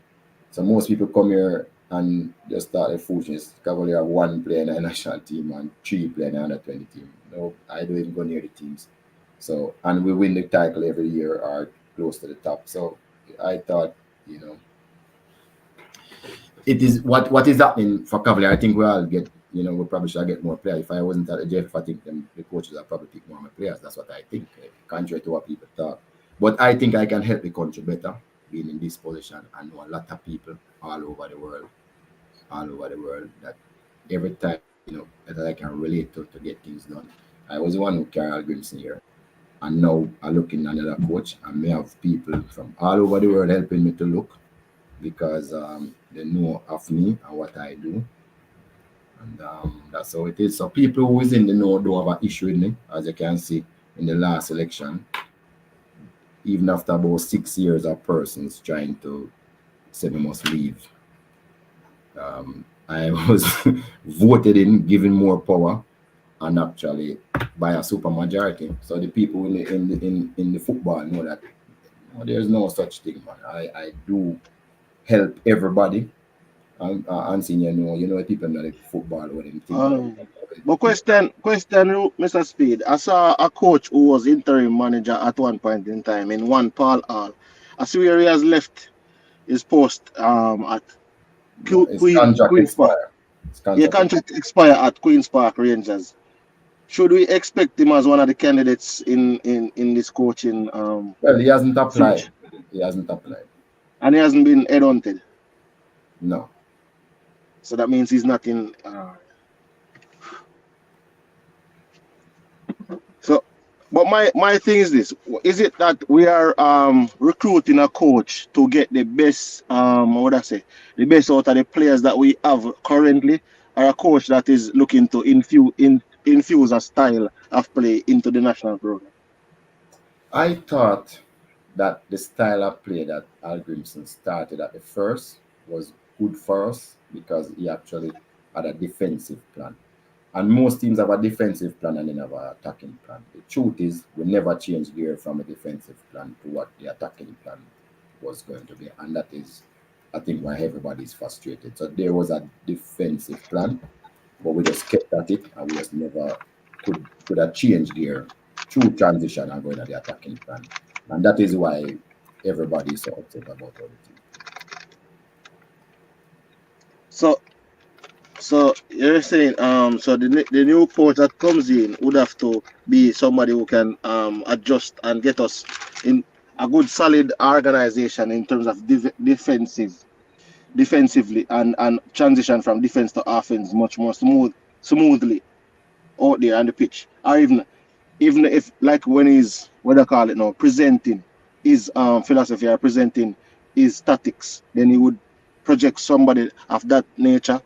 So most people come here and just start a foolishness because we have 1 player in a national team and 3 players in a under 20 team. No, I don't even go near the teams. So, and we win the title every year or close to the top. So I thought, it is what is happening for Cavalier. I think we all get, we probably should get more players. If I wasn't at the JF, I think the coaches are probably pick more players. That's what I think, contrary to what people thought. But I think I can help the country better being in this position. I know a lot of people all over the world that every time, that I can relate to get things done. I was the one who carried Grimson here. And now I'm looking at another coach, and may have people from all over the world helping me to look because they know of me and what I do. And that's how it is. So people who is in the know don't have an issue with me, as you can see in the last election. Even after about 6 years of persons trying to say we must leave. I was voted in, given more power, and actually by a super majority. So the people in the football know that there's no such thing, man. I do help everybody. And seeing people know the football what they think. But question, Mr. Speed. I saw a coach who was interim manager at one point in time in one Paul Hall. I see where he has left his post at Queen's Park. Contract expire at Queen's Park Rangers. Should we expect him as one of the candidates in this coaching? Well, he hasn't applied. And he hasn't been headhunted. No. So that means he's not in. So, But my thing is this: is it that we are recruiting a coach to get the best what would I say, the best out of the players that we have currently, or a coach that is looking to infuse a style of play into the national program? I thought that the style of play that Hallgrimsson started at the first was good for us because he actually had a defensive plan. And most teams have a defensive plan and then have an attacking plan. The truth is, we never change gear from a defensive plan to what the attacking plan was going to be. And that is, I think, why everybody's frustrated. So there was a defensive plan, but we just kept at it and we just never could have changed gear through transition and going at the attacking plan. And that is why everybody is so upset about our team. So you're saying so the new coach that comes in would have to be somebody who can adjust and get us in a good solid organization in terms of defensively and transition from defense to offense much more smoothly out there on the pitch, or even if like when he's what do I call it now, presenting his philosophy or presenting his tactics, then he would project somebody of that nature.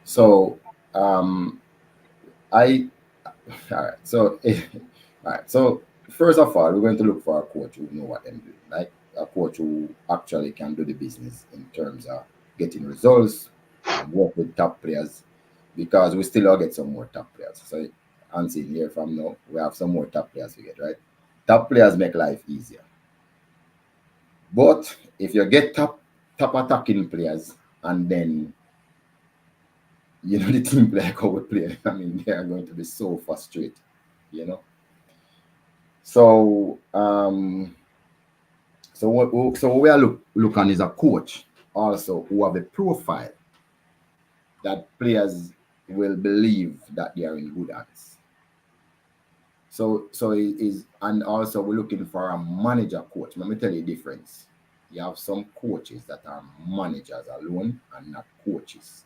So I all right. So all right. So first of all, we're going to look for a coach who know what them do, like a coach who actually can do the business in terms of getting results and work with top players, because we still all get some more top players. So I'm seeing here from now, we have some more top players we get, right? Top players make life easier. But if you get top attacking players and then the team play how we play, I mean, they are going to be so frustrated, So so what we are looking is a coach also who have a profile that players will believe that they are in good hands. So it is, and also we're looking for a manager coach. Let me tell you the difference. You have some coaches that are managers alone and not coaches.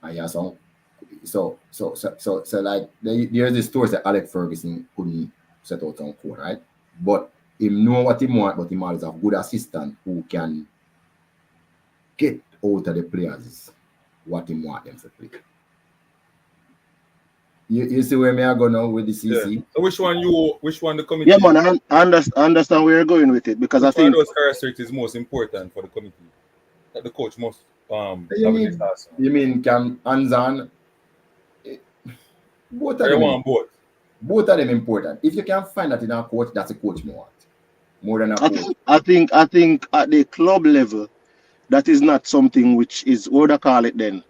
And you have some so like there's this story that Alex Ferguson couldn't set out on code, right? But him know what he want, but him always have good assistant who can get out of the players what he want them to play. You see where me I go now with the CC? Yeah. So which one the committee? Yeah, man, I understand where you're going with it, because I think those characteristics is most important for the committee that the coach must you mean can hands-on? Both of them. Both of them important. If you can find that in a coach, that's a coach more more than a coach. I think at the club level, that is not something which is what do I call it then.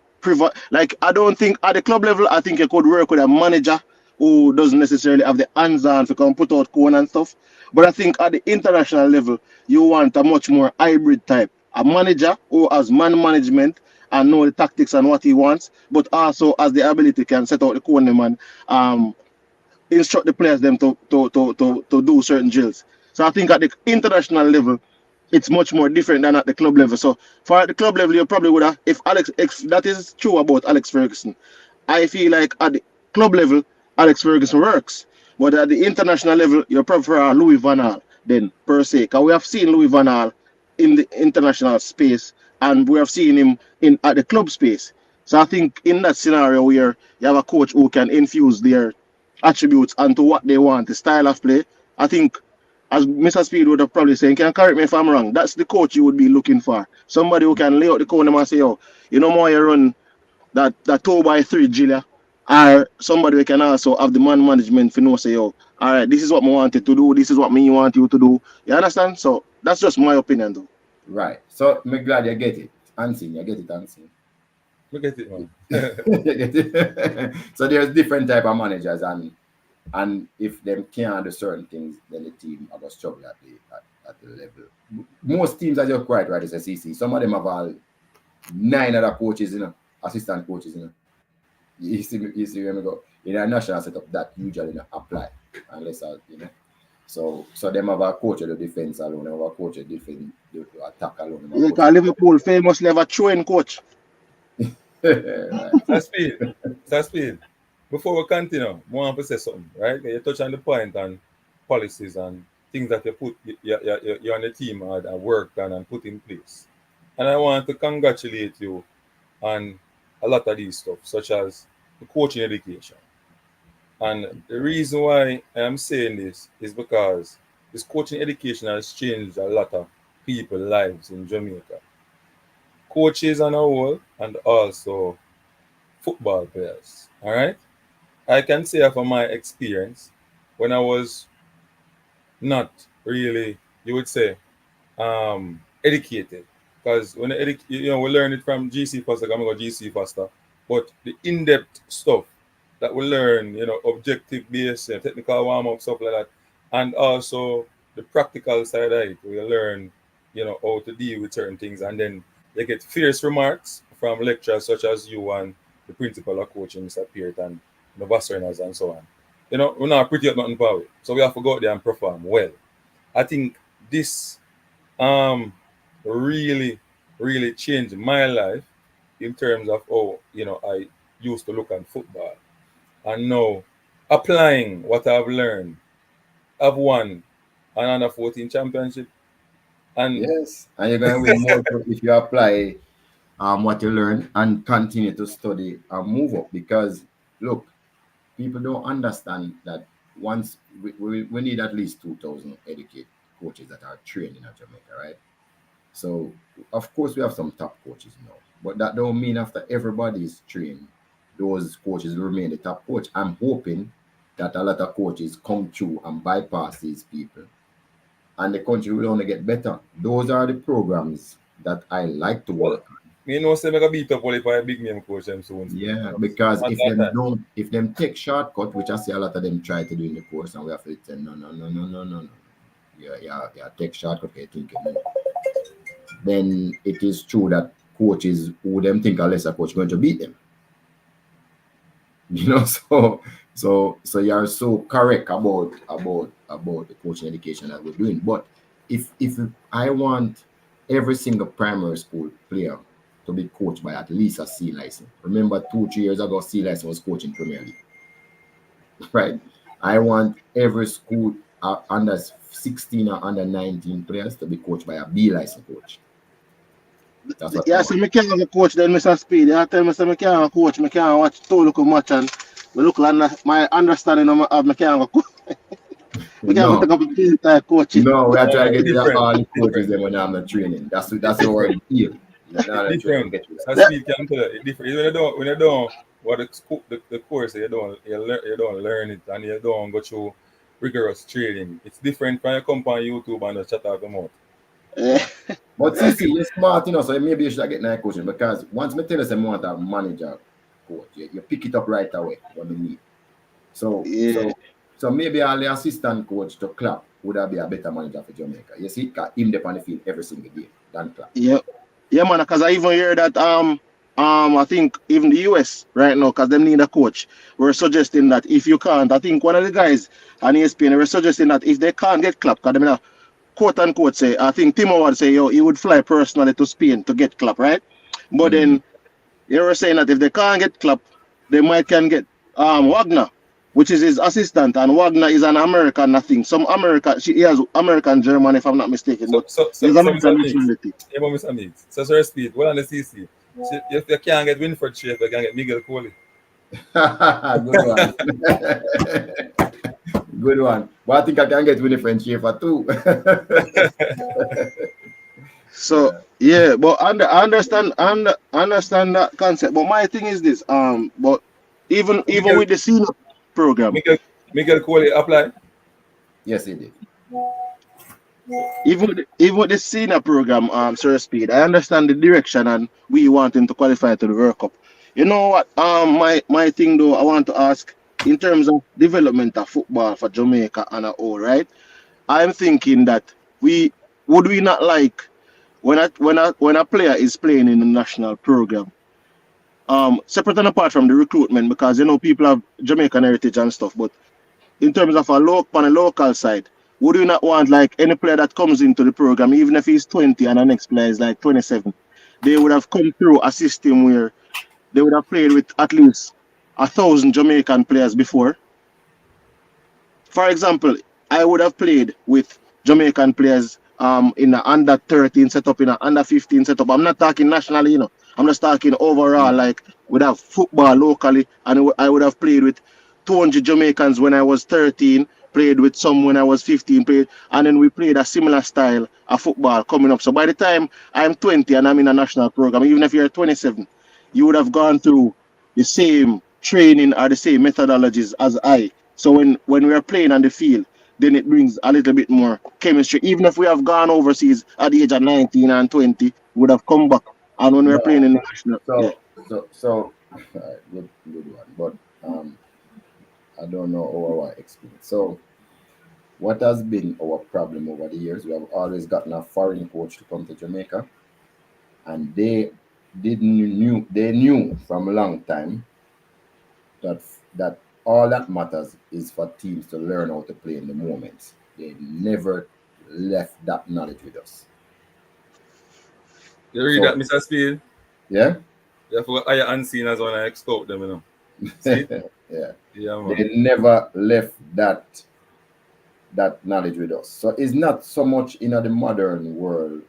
Like, I don't think at the club level, I think you could work with a manager who doesn't necessarily have the hands-on to come put out cone and stuff. But I think at the international level, you want a much more hybrid type. A manager who has man management and know the tactics and what he wants, but also has the ability can set out the cone and instruct the players them to do certain drills. So I think at the international level, it's much more different than at the club level. So for at the club level, you probably would have, if that is true about Alex Ferguson. I feel like at the club level, Alex Ferguson works. But at the international level, you prefer Louis Van Gaal then, per se. Because we have seen Louis Van Gaal in the international space, and we have seen him at the club space. So I think in that scenario where you have a coach who can infuse their attributes onto what they want, the style of play, I think, as Mr. Speed would have probably said, can correct me if I'm wrong, that's the coach you would be looking for. Somebody who can lay out the corner and say, yo, more you run that 2x3 Julia, or somebody who can also have the man management for say, yo, all right, this is what I wanted to do, this is what me want you to do. You understand? So that's just my opinion, though. Right. So I'm glad you get it. Unseen, you get it, unseen. We get it, man. So there's different type of managers, and if them can't do certain things, then the team are going to struggle at the level. Most teams are just quite right as a CC. Some of them have all 9 other coaches, assistant coaches, You see where we go. In a national setup, that usually not apply unless So them have a coach of the defense alone, they have a coach of defense, the attack alone. Yeah, because Liverpool famously have a throwing coach. That's Speed. before we continue, I want to say something, right? You touch on the point on policies and things that you put you on the team and worked on and put in place. And I want to congratulate you on a lot of these stuff, such as the coaching education. And the reason why I'm saying this is because this coaching education has changed a lot of people's lives in Jamaica. Coaches on a whole and also football players. All right. I can say from my experience, when I was not really, you would say, educated. Because when we learn it from GC faster, I'm gonna go GC faster. But the in-depth stuff that we learn, objective based, technical warm-up, stuff like that, and also the practical side of it, we learn, how to deal with certain things, and then they get fierce remarks from lecturers such as you and the principal of coaching, Mr. Peart, and the vice and so on. We're not pretty up nothing power. So we have to go out there and perform well. I think this really, really changed my life in terms of how, I used to look at football. And now applying what I've learned, I've won an under 14 championship. And Yes, and you're going to win more if you apply what you learn and continue to study and move up. Because look, people don't understand that once we need at least 2,000 educated coaches that are trained in Jamaica, right? So of course we have some top coaches now, but that don't mean after everybody is trained, those coaches will remain the top coach. I'm hoping that a lot of coaches come through and bypass these people, and the country will only get better. Those are the programs that I like to work on. Me know say make a beat up only for a big name coach them soon. Yeah, because if them take shortcut, which I see a lot of them try to do in the course, and we have to say no. Yeah, take shortcut, you think you know. Then it is true that coaches who them think a lesser coach going to beat them. So you are so correct about the coaching education that we're doing. But if I want every single primary school player to be coached by at least a C license. Remember 2-3 years ago, C license was coaching Premier League. Right? I want every school under 16 or under 19 players to be coached by a B license coach. That's what so I can't have a coach then, Mr. Speed. I tell me, I can't have a coach, I can't watch too look much, and look like my understanding of I can't have a coach. We can't take up the entire coaching. No, we are trying to get all the coaches then when I'm not training. That's our deal. Different. Speed can tell you. Different. When you don't what the course you don't learn it and you don't go through rigorous training. It's different when you come on YouTube and just chat out the mouth. But see, you're smart, so maybe you should get night coaching, because once me tell you you want a manager coach, you pick it up right away when you need. So maybe all the assistant coach to Clap would have been a better manager for Jamaica. You see, him there on the field every single day than Clap. Yeah, man, because I even hear that I think even the US right now, because they need a coach, we're suggesting that if you can't, I think one of the guys on ESPN were suggesting that if they can't get Clap, because they quote unquote say, I think Timo would say, he would fly personally to Spain to get Clap, right? But then you were saying that if they can't get Clap, they can get Wagner, which is his assistant, and Wagner is an American, I think. He has American German, if I'm not mistaken. But he's American nationality. Yeah, but Mr. Meeks. So sorry, Speed. Well on the CC. If you can't get Winford Schaefer, you can get Miguel Coley. Good one. Good one. But I think I can get Winfred Schaefer too. So but I understand that concept. But my thing is this, but even with the senior program, Miguel Coley apply. Yes, he did. Even with the senior program, Sir Speed, I understand the direction and we want him to qualify to the World Cup. You know what? My thing though, I want to ask in terms of development of football for Jamaica and all, right? I'm thinking that we not like when a player is playing in the national program, separate and apart from the recruitment, because people have Jamaican heritage and stuff, but in terms of on a local side, would you not want like any player that comes into the program, even if he's 20 and the next player is like 27, they would have come through a system where they would have played with at least 1,000 Jamaican players before. For example, I would have played with Jamaican players in the under 13 setup, in the under 15 setup. I'm not talking nationally, I'm just talking overall. Like, we'd have football locally, and I would have played with 200 Jamaicans when I was 13, played with some when I was 15, and then we played a similar style of football coming up. So by the time I'm 20 and I'm in a national program, even if you're 27, you would have gone through the same training or the same methodologies as I. So when we are playing on the field, then it brings a little bit more chemistry. Even if we have gone overseas at the age of 19 and 20, we would have come back. And when we're No. playing in the national, yeah. So good one. But I don't know our experience. So what has been our problem over the years? We have always gotten a foreign coach to come to Jamaica, and they knew from a long time that all that matters is for teams to learn how to play in the moments. They never left that knowledge with us. You read So that, Mr. Speed? yeah, You forgot higher unseen as when I scope them. See? yeah, Yeah, man. they never left that knowledge with us. So it's not so much in the modern world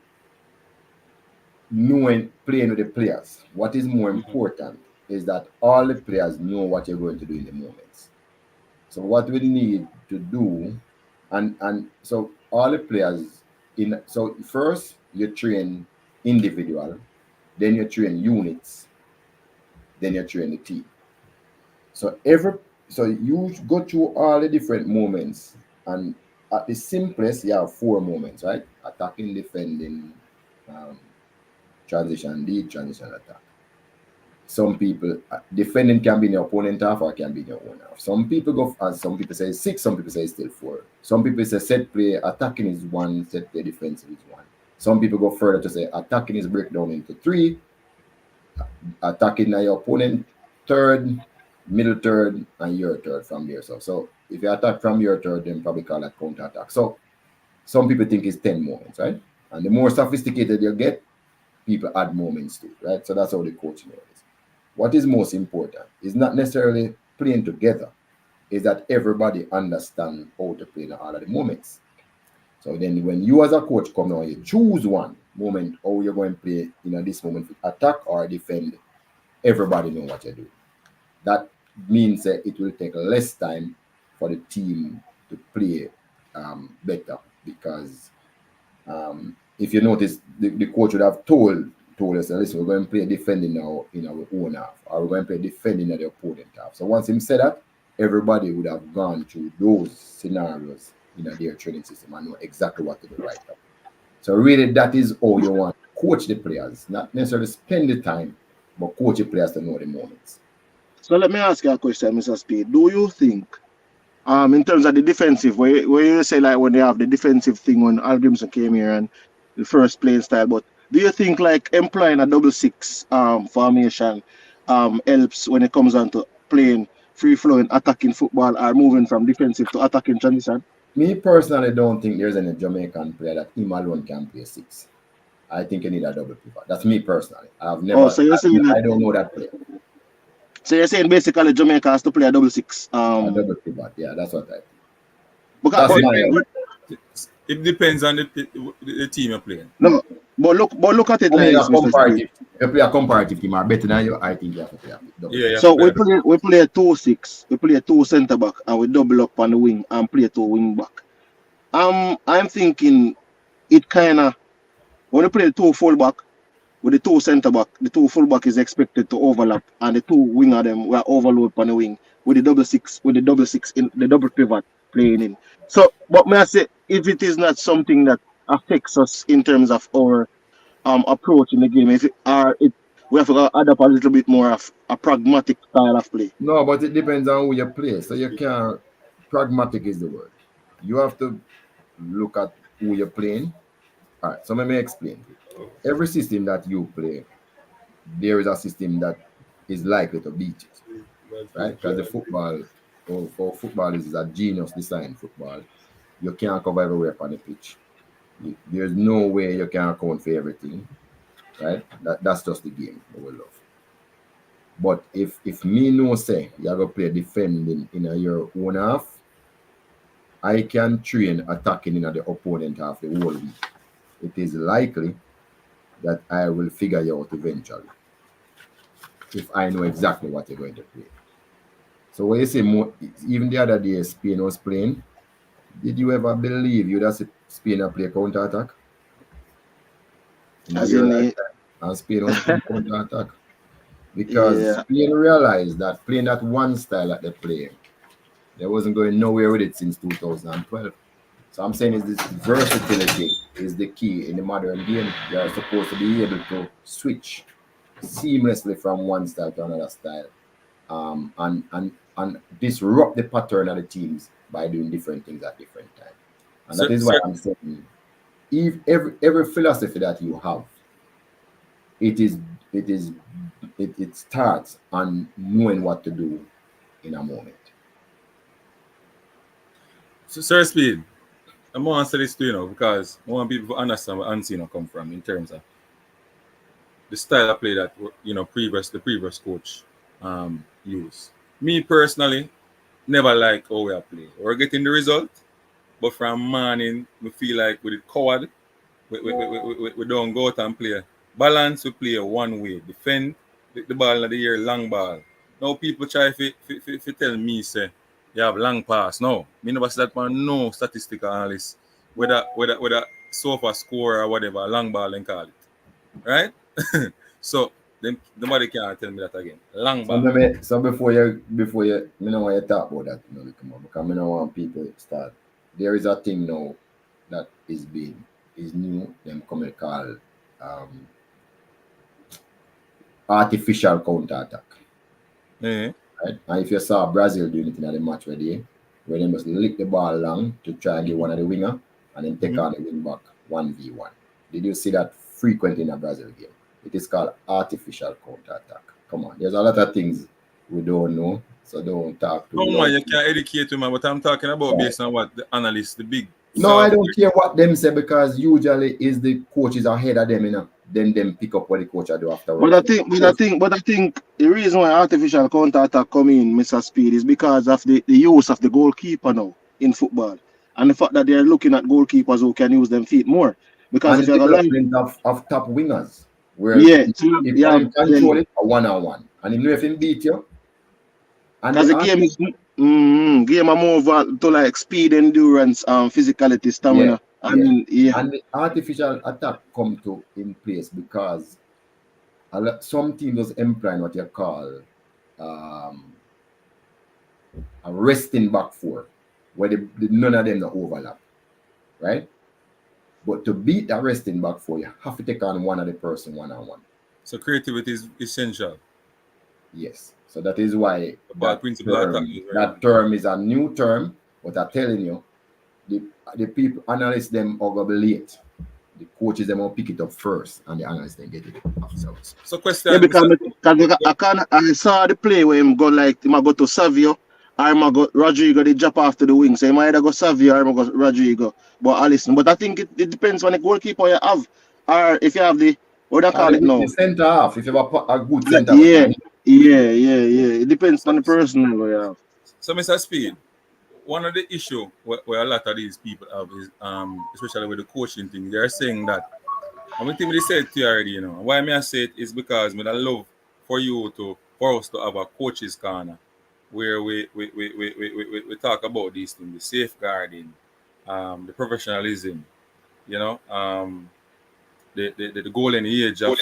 knowing playing with the players. What is more important is that all the players know what you're going to do in the moments. So what we need to do, and so all the players so first you train individual, then you train units, then you train the team. So you go through all the different moments, and at the simplest you have 4 moments, right? Attacking, defending, um, transition lead, transition attack. Some people defending can be in your opponent half or can be in your own half. Some people go as some people say 6, some people say still 4. Some people say set play attacking is 1, set play defensive is 1. Some people go further to say attacking is breakdown into 3, attacking your opponent third, middle third, and your third from there. So if you attack from your third, then probably call that counter attack. So some people think it's 10 moments, right? And the more sophisticated you get, people add moments to it, right? So that's how the coaching is. What is most important is not necessarily playing together, is that everybody understands how to play in all of the moments. So then when you as a coach come now, you choose one moment, how you're going to play this moment, attack or defend, everybody know what you do. That means that it will take less time for the team to play better, because if you notice, the coach would have told us, listen, we're going to play defending now in our own half, or we're going to play defending at the opponent half. So once he said that, everybody would have gone through those scenarios in their training system and know exactly what to do right now. So really, that is how you want to coach the players, not necessarily spend the time, but coach the players to know the moments. So let me ask you a question, Mr. Speed. Do you think, in terms of the defensive, where you say like when they have the defensive thing when Hallgrimsson came here and the first playing style, but do you think like employing a 6-6 formation helps when it comes on to playing free flowing attacking football or moving from defensive to attacking transition? Me personally don't think there's any Jamaican player that him alone can play 6. I think you need a double pivot. That's me personally. Oh, so you're saying I don't know that player. So you're saying basically Jamaica has to play a 6-6. A double pivot, yeah, that's what I think. Because, It depends on the team you're playing. No, but look at it like this, Mr. Speed. You play a comparative team are better than you, I think you have to play a double. Yeah, so we play a 2-6. We play a 2 centre back and we double up on the wing and play 2 wing back. I'm thinking it kinda when we play the 2 full back with the 2 centre back, the 2 full back is expected to overlap and the 2 winger them were overload on the wing with the 6 in the double pivot playing in. So but may I say if it is not something that affects us in terms of our approach in the game, we have to add up a little bit more of a pragmatic style of play. No, but it depends on who you play. So you can't, pragmatic is the word. You have to look at who you're playing. All right, so let me explain. Every system that you play, there is a system that is likely to beat it, right? Because the football, for football is a genius design football. You can't cover everywhere on the pitch. There's no way you can account for everything, right? That's just the game that we love. But if me no say you're gonna play defending in your own half, I can train attacking in the opponent half the whole week. It is likely that I will figure you out eventually if I know exactly what you're going to play. So when you say even the other day Spain was playing, did you ever believe you'd have Spain play counter attack? As in the, And Spain was playing counter attack. Because yeah, Spain realized that playing that one style that they play, they wasn't going nowhere with it since 2012. So I'm saying is this versatility is the key in the modern game. You are supposed to be able to switch seamlessly from one style to another style, and disrupt the pattern of the teams by doing different things at different times. And that is why I'm saying, if every philosophy that you have, it starts on knowing what to do in a moment. So, Sir Speed, I'm going to answer this to you because I want people to understand where Unseen come from in terms of the style of play that the previous coach used. Me personally, never like how we are playing. We're getting the result, but from morning, we feel like we coward. We don't go out and play. Balance, we play one way. Defend the ball in the air, long ball. Now people try to tell me, say, you have long pass. No, me never see that man, no statistical analyst. Whether sofa score or whatever, long ball and call it. Right? So then nobody can tell me that again. Long ball. So before you, me don't want you to talk about that, because me don't want people to start. There is a thing now that is new. Them come and call artificial counter attack. Mm-hmm. Right? And if you saw Brazil doing it in the match where they must lick the ball long to try and get one of the winger and then take on the wing back 1v1. Did you see that frequently in a Brazil game? It is called artificial counter attack. Come on, there's a lot of things we don't know, so don't talk to No man, you can't educate me, man. But I'm talking about based on what the analysts, the big. No, I don't care what them say, because usually is the coaches ahead of them, then them pick up what the coach do afterwards. But I think the reason why artificial counter attack come in, Mr. Speed, is because of the use of the goalkeeper now in football, and the fact that they're looking at goalkeepers who can use them feet more. Because and if you're development of top wingers, where if you control it a 1-on-1, and if he beat you, and because the game is game are more to like speed, endurance, physicality, stamina. And the artificial attack come to in place because some teams was employing what you call a resting back four, where none of them not overlap, right? But to beat that resting back four, you have to take on one of the person 1-on-1. So creativity is essential. Yes. So that is why that term is a new term, but I'm telling you, the people, analysts them are going to be late. The coaches them will pick it up first, and the analysts then get it afterwards. So question. Yeah, because I saw the play where him go to Savio, or him go Rodrigo, they drop after the wing. So he might either go Savio or him go Rodrigo. But I think it depends on the goalkeeper you have, or if you have the what I call it now. The center half, if you have a good center. Yeah. It depends on the person you have. So Mr. Speed, one of the issue where a lot of these people have is especially with the coaching thing, they're saying that, and we think they said to you already, why me I say it is because I love for us to have a coach's corner where we talk about these things, the safeguarding, the professionalism, the golden age of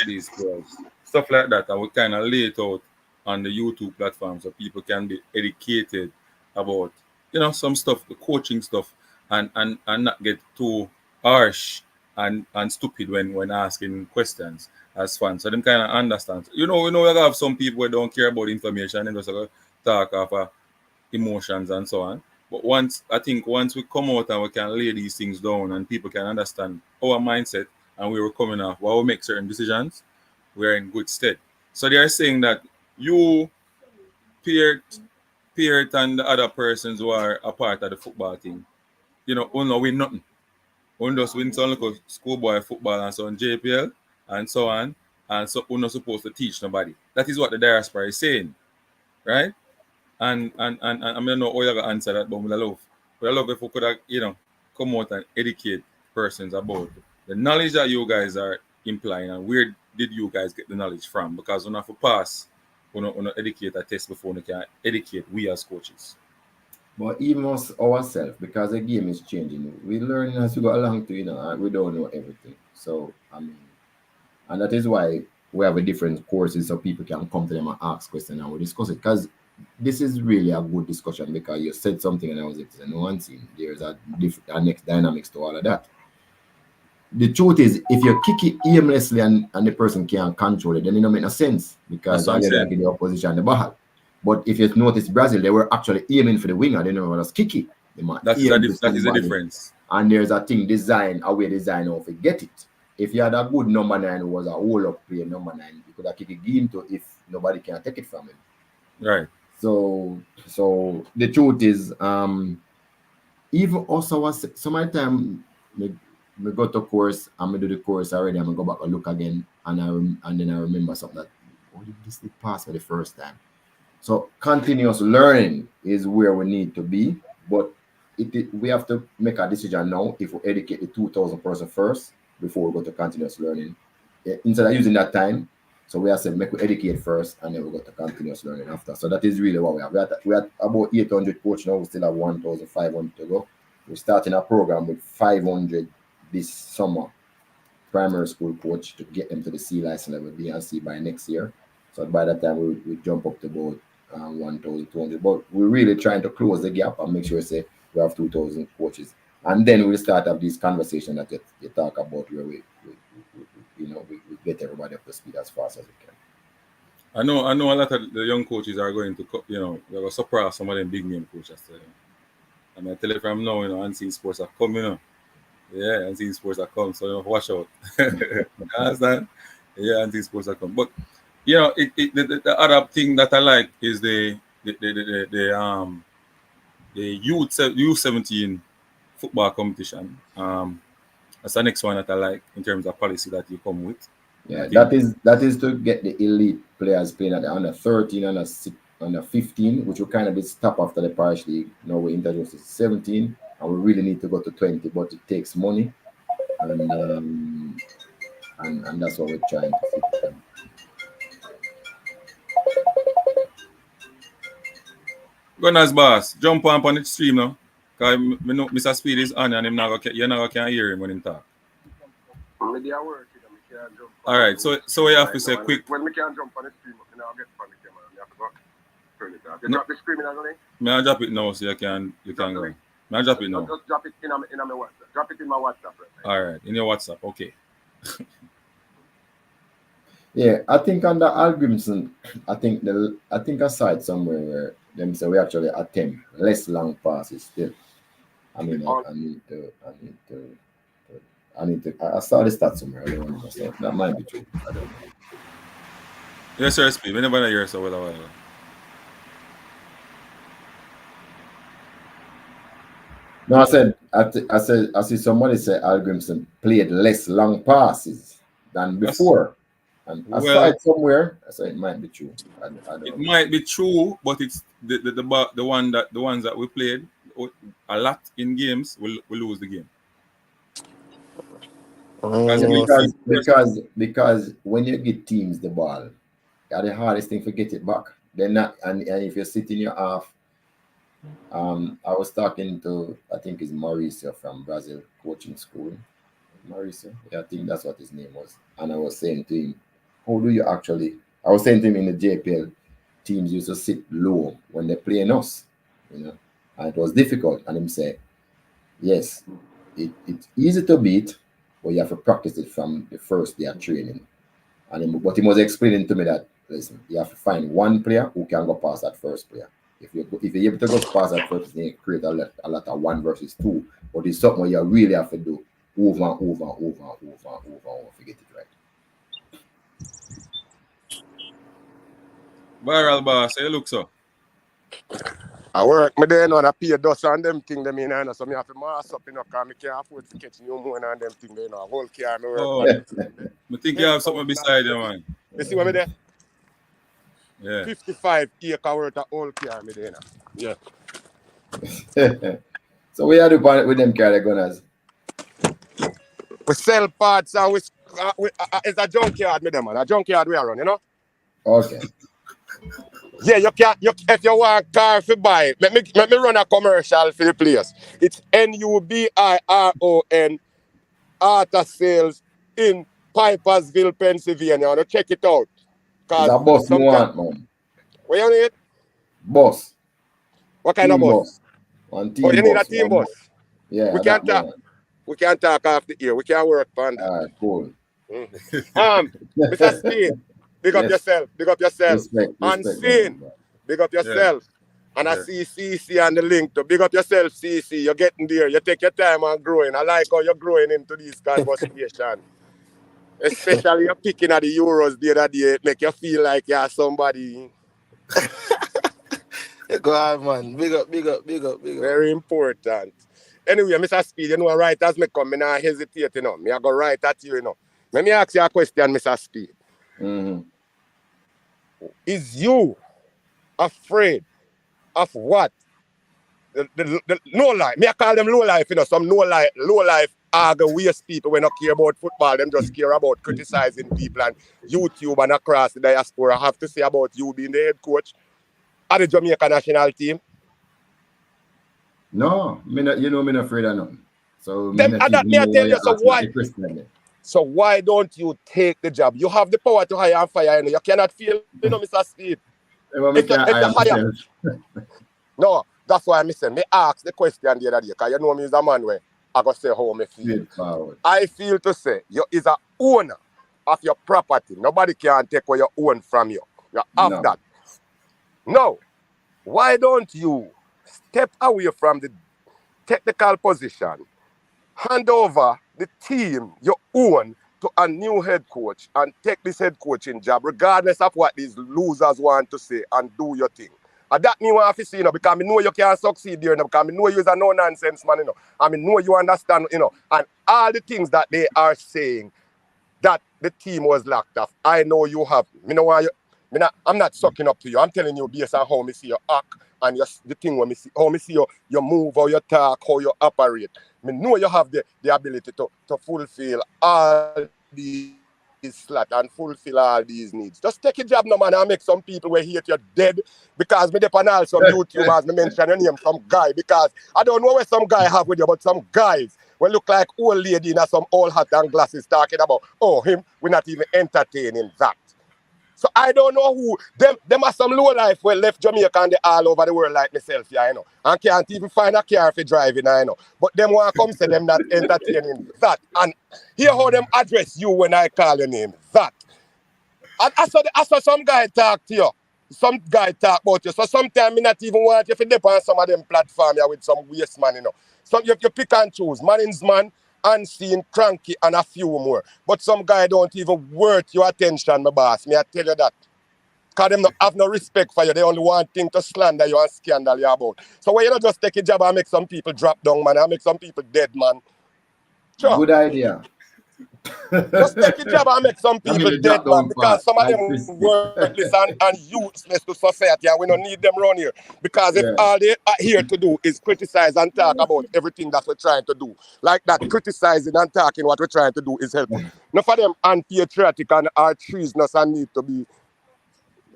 these players, stuff like that, and we kind of lay it out on the YouTube platform so people can be educated about some stuff, the coaching stuff, and not get too harsh and stupid when asking questions as fans, so them kind of understand. We have some people who don't care about information and just talk of emotions and so on. But once we come out and we can lay these things down and people can understand our mindset and we were coming off while we make certain decisions, we're in good stead. So they are saying that you, Peart and the other persons who are a part of the football team, we don't win nothing. We just win some local schoolboy football and so on, JPL and so on. and so we're not supposed to teach nobody. That is what the diaspora is saying, right? And I don't know how you're gonna answer that, but we love if we could have, come out and educate persons about the knowledge that you guys are implying and where did you guys get the knowledge from? Because we have to pass, we not educate a test before we can educate we as coaches. But even us ourselves, because the game is changing, we learn as we go along to, and we don't know everything. So and that is why we have a different courses so people can come to them and ask questions and we discuss it. Because this is really a good discussion because you said something and I was like, no one thing. There's a next dynamics to all of that. The truth is, if you kick it aimlessly and the person can't control it, then it don't make no sense because all you're give the opposition the ball. But if you notice Brazil, they were actually aiming for the winger. They never just kick it. That is a difference. And there's a thing a way design of it. Get it. If you had a good number 9 who was a hold-up player, number 9, you could have kicked a game to if nobody can take it from him. Right. So the truth is, even also sometimes we go to course and we do the course already and we go back and look again and then I remember something that this did pass me the first time. So continuous learning is where we need to be, but we have to make a decision now if we educate the 2,000 person first before we go to continuous learning. Instead of using that time, so we have to make we educate first and then we go to continuous learning after. So that is really what we have. We have about 800 coaches now, we still have 1,500 to go. We're starting a program with 500 this summer, primary school coach to get them to the C license level B and C by next year. So by that time we jump up to about 1,200. But we're really trying to close the gap and make sure we have 2,000 coaches. And then we'll start up this conversation that you talk about where we get everybody up to speed as fast as we can. I know a lot of the young coaches are going to, they're going to surprise some of them big name coaches. And I tell you from now, Unseen Sports are coming. Yeah, Unseen Sports are coming, so watch out. You understand? Yeah, Unseen Sports are coming. But the other thing that I like is the U17 football competition. That's the next one that I like in terms of policy that you come with. Yeah, that is to get the elite players playing at the under 13, under 15, which will kind of stop after the parish league. Now we introduced 17, and we really need to go to 20, but it takes money, and that's what we're trying to see. Gunners boss, jump on the stream now. Because Mr. Speed is on and you're not going to hear him when he talk. All right, so we have to say quick. When we can't jump on the stream, I'll get on the camera. You have to go turn it off. You drop the screen in again? May I drop it now so you can go? May I drop it now? Just drop it in my WhatsApp. Drop it in my WhatsApp. Right? All right, in your WhatsApp, okay. Yeah, I think under Hallgrimsson, I think I saw it somewhere where them say we actually attempt less long passes still. I mean, I saw the stats somewhere. I don't remember. So that might be true. I don't know. Yes, sir, Speed. We never hear so well. No, I see somebody say Hallgrimsson played less long passes than before. And I saw it somewhere. I said it might be true. I don't know. Might be true, but it's the ones that we played a lot in games we lose the game. Because when you give teams the ball, the hardest thing to get it back. They're not, and if you sit in your half, I was talking to, I think it's Mauricio from Brazil coaching school. Mauricio, yeah, I think that's what his name was. And I was saying to him, I was saying to him in the JPL, teams used to sit low when they're playing us, and it was difficult. And him say, yes, it's easy to beat, but you have to practice it from the first day of training. But he was explaining to me that, listen, you have to find one player who can go past that first player. If you're able to go past that first, then you create a lot of 1 versus 2. But it's something you really have to do over and over to get it right. Viral boss, you look so. I work me there, no, and I pay dust and them thing them in, so me have to mass up, because I can't afford to catch new moon and them thing, a whole car me work. Oh, I think you have something beside you, man. You see what me there? Yeah. 55 acre worth of whole car me there. Yeah. So we are doing with them car gunners. We sell parts and it's a junkyard me there, man. A junkyard we are run, Okay. Yeah, you can. If you want a car to buy, let me run a commercial for the place. It's NUBIRON Auto Sales in Pipersville, Pennsylvania. Now check it out. It's a bus you want, man. What you need? Bus. What kind team of bus? One team Oh, you bus. need a team bus? Yeah. We can't talk. We can't talk off the ear. We can't work on that. All right, cool. Mr. Speed, big up yourself. Big up yourself. Respect, Unseen. Big up yourself. Yeah. And I see CC and the link to big up yourself, CC. You're getting there. You take your time and growing. I like how you're growing into this conversation. Especially you're picking at the Euros the other day. It make you feel like you're somebody. Go on, man. Big up. Very important. Anyway, Mr. Speed, you know, right as me come, I not hesitate, Me I go right at you, Let me ask you a question, Mr. Speed. Mm-hmm. Is you afraid of what? The no life. Me I call them low life, some low life argue waste people when not care about football. Them just care about criticizing people and YouTube and across the diaspora. I have to say about you being the head coach of the Jamaican national team. No, me not afraid of nothing. So So why don't you take the job? You have the power to hire and fire. You cannot feel, Mr. Speed. No, that's why I'm saying. Me ask the question the other day, because you know me is a man where I go say how me feel. I feel to say you is a owner of your property. Nobody can take what you own from you. You have that. No. Why don't you step away from the technical position, hand over the team you own to a new head coach and take this head coaching job, regardless of what these losers want to say, and do your thing. And that me want to see, because I know you can't succeed there, because I know you're a no-nonsense man, I know you understand, and all the things that they are saying that the team was locked off. I know you have. I'm not sucking up to you. I'm telling you based on how me see you act and the thing when me see how me see you move, how you talk, how you operate. I know you have the ability to fulfill all these slots and fulfill all these needs. Just take a job, no man, and make some people who hate you dead, because me depend on some YouTubers, me mention your name, some guy, because I don't know where some guy have with you, but some guys will look like old lady in some old hat and glasses talking about, him, we're not even entertaining that. So I don't know who, them are some low life who left Jamaica and they all over the world like myself, and can't even find a car for driving, But them want to come say them not entertaining that. And hear how them address you when I call your name, that. And I saw some guy talk to you. Some guy talk about you. So sometimes I not even want you to dip on some of them platforms with some waste man, So you pick and choose. Manning's man, Unseen, Cranky, and a few more. But some guy don't even worth your attention, my boss. Me I tell you that. Because them not have no respect for you. They only want thing to slander you and scandal you about. So why you not just take a job and make some people drop down, man, and make some people dead, man? Sure. Good idea. Just take a job and make some people dead, man, because some of them worthless and useless to society, and we don't need them around here. Because if all they are here to do is criticize and talk about everything that we're trying to do, like that, criticizing and talking what we're trying to do is helpful. None of them unpatriotic and are treasonous and need to be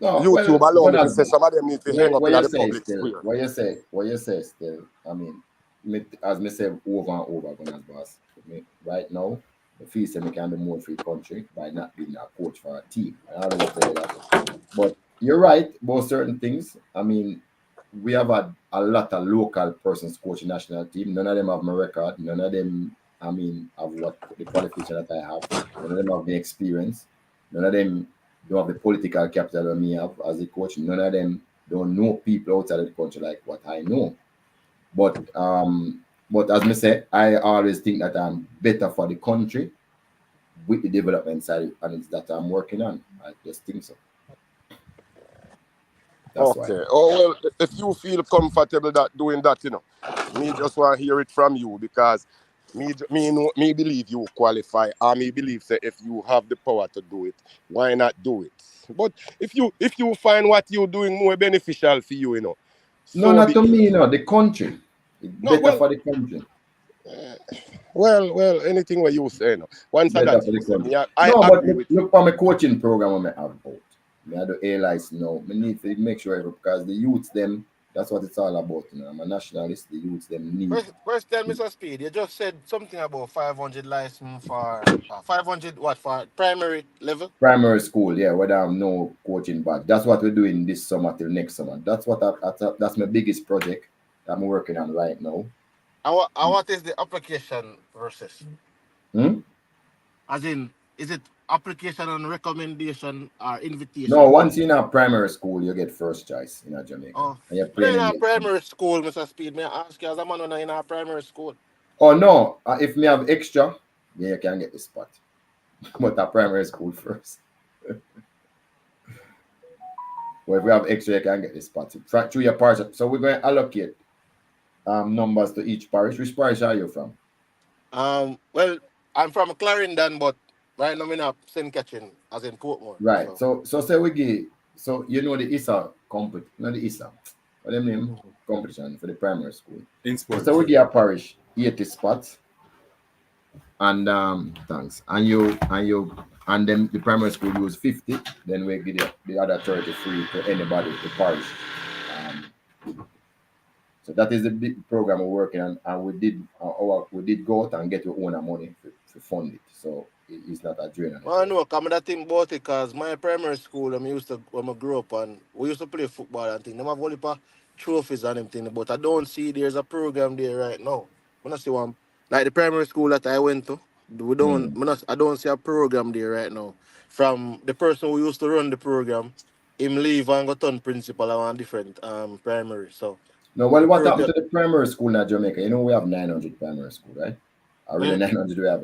YouTube alone. To say some of them need to hang up in the public square. What you say still, as me say over and over, boss, right now, the feel say me can do more for the country by not being a coach for a team. I always say that. But you're right about certain things. We have had a lot of local persons coaching national team. None of them have my record. None of them, have what the qualification that I have. None of them have the experience. None of them don't have the political capital that me have as a coach. None of them don't know people outside of the country like what I know. But as me say, I always think that I'm better for the country with the development side, and it's that I'm working on. I just think so. That's Okay. why. Oh well, if you feel comfortable that doing that, me just want to hear it from you because me believe you qualify. I me believe say if you have the power to do it, why not do it? But if you find what you're doing more beneficial for you, No, so not be to it. me, the country. It's No, better well, for the country. well, anything what you say, Once I Better got for the you say country. me, I No, but agree with you. look for my coaching program I have out. Me I do A license now. Me need to make sure because the youths them, that's what it's all about. I'm a nationalist, the youths them need. Question, Mr. Speed. You just said something about 500 license for 500 what for primary level. Primary school, yeah, whether I'm no coaching badge. That's what we're doing this summer till next summer. That's what that's my biggest project that I'm working on right now. And what is the application process? Hmm? As in, is it application and recommendation or No, invitation? once you're in a primary school, you get first choice in a Jamaica. Oh, And you're when playing in in our the primary school, Mr. Speed, may I ask you as a man when in our primary school? Oh no, if me have extra, then you can get the spot. But a primary school first. But if we have extra, you can get the spot. Through your parish. So we're going to allocate numbers to each parish. Which parish are you from? Well, I'm from Clarendon, but right now I'm in St. Catherine, as in Portmore. Right. So say we give, so you know the ISA not the ISA, what them name competition for the primary school. In So sports. say we give a parish 80 spots, and thanks, and then the primary school use 50, then we give the other 30 free to anybody the parish. So that is the big program we're working on, and we did go out and get your own money to fund it. So it's not a drain on it. Well, I know, I'm not think about it because my primary school, when I grew up, and we used to play football and things. Them have only trophies and them thing, but I don't see there's a program there right now. I don't see one. Like the primary school that I went to, I don't see a program there right now. From the person who used to run the program, him leave and got on principal on different primary. So No, well, the what happened program. to the primary school in Jamaica? You know, we have 900 primary school, right? Or really 900 we have,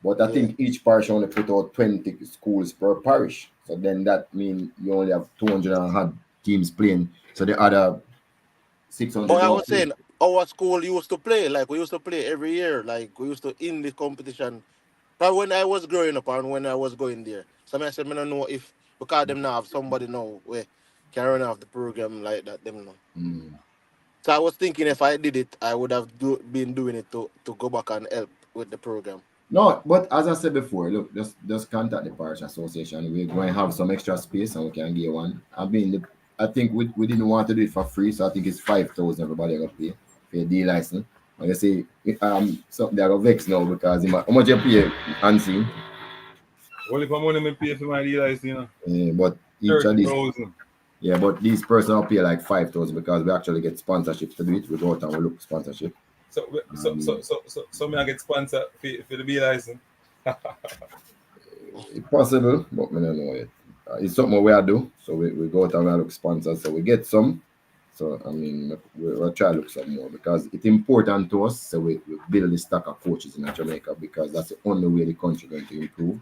But I think each parish only put out 20 schools per parish. So then that means you only have 200 and had teams playing. So the other 600 But I don't was play. saying, our school used to play. Like, we used to play every year. Like, we used to in the competition. But when I was growing up and when I was going there. So I said, I don't know if, because them now have somebody now where can run off the program like that, them now. So I was thinking if I did it, I would have been doing it to go back and help with the program. No, but as I said before, look, just contact the parish association. We're going to have some extra space and we can get one. I mean, I think we didn't want to do it for free, so I think it's 5,000 everybody got to pay for a D license. And you say something that got vex now because how much you pay, Hansi? Only for money me pay for my dealers, But each of these, 30,000. yeah, but these persons will pay like 5,000 because we actually get sponsorship to do it. We go out and we look sponsorship. So me I get sponsored for the B license. It's possible, but I don't know yet. It's something we do. So we go out and we look sponsors. So we get some. So I mean, we'll try to look some more because it's important to us. So we build the stock of coaches in Jamaica because that's the only way the country is going to improve.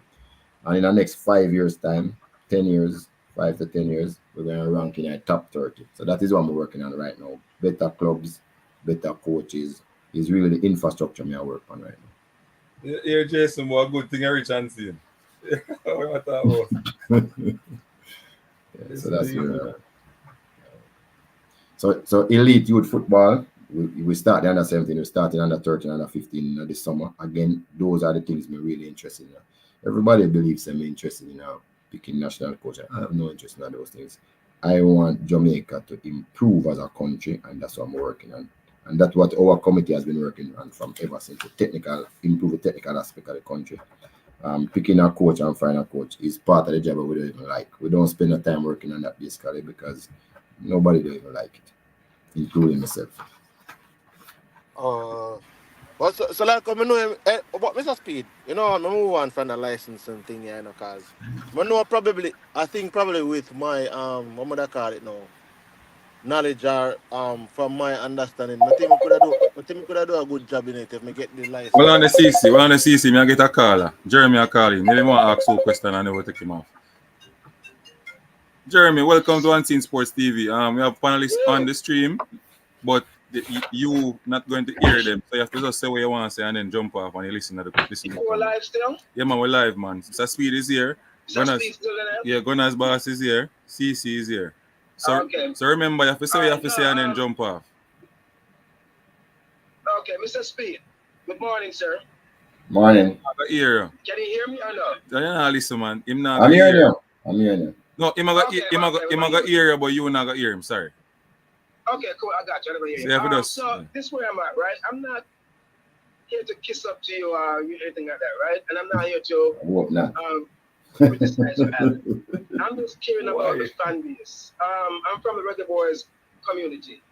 And in the next 5 years' time, 10 years, 5 to 10 years, we're going to rank in the top 30. So that is what we're working on right now. Better clubs, better coaches is really the infrastructure I work on right now. Here, Jason, what a good thing I reach and see. What about? So that's so elite youth football. We start the under 17, we start the under 13, under 15 this summer. Again, those are the things we're really interested in. Everybody believes I'm interested in picking national coach. I have no interest in those things. I want Jamaica to improve as a country, and that's what I'm working on. And that's what our committee has been working on from ever since. Improve the technical aspect of the country. Picking a coach and finding a coach is part of the job we don't even like. We don't spend the time working on that basically because nobody don't even like it, including myself. But so like, I know, but Mr. Speed, I move on from the licensing thing, because I think probably with my, what would I call it now, knowledge or, from my understanding, I think we could do a good job in it if we get the license. Well, on the CC, me I get a caller. Jeremy a call him. Maybe want to ask you a question and never take him off. Jeremy, welcome to Unseen Sports TV. We have panelists on the stream, but you not going to hear them. So you have to just say what you want to say and then jump off and you listen to the We're live still? Yeah, man, we're live, man. Mr. Speed is here. Speed still in there? Yeah, Gunnar's boss is here. CC is here. So, Okay. so remember, you have to say what you have to say and then jump off. Okay, Mr. Speed. Good morning, sir. Morning. I got ear. Can you hear me or no? You not listen, man. Him not I'm hearing ear. you. I'm hearing you. No, him got ear, but you not got ear him. Sorry. Okay, cool. I got you. I never hear So you. you have to just- So this is where I'm at, right? I'm not here to kiss up to you or anything like that, right? And I'm not here to I hope not. criticize you. I'm just caring about the fan base. I'm from the Reggae Boys community.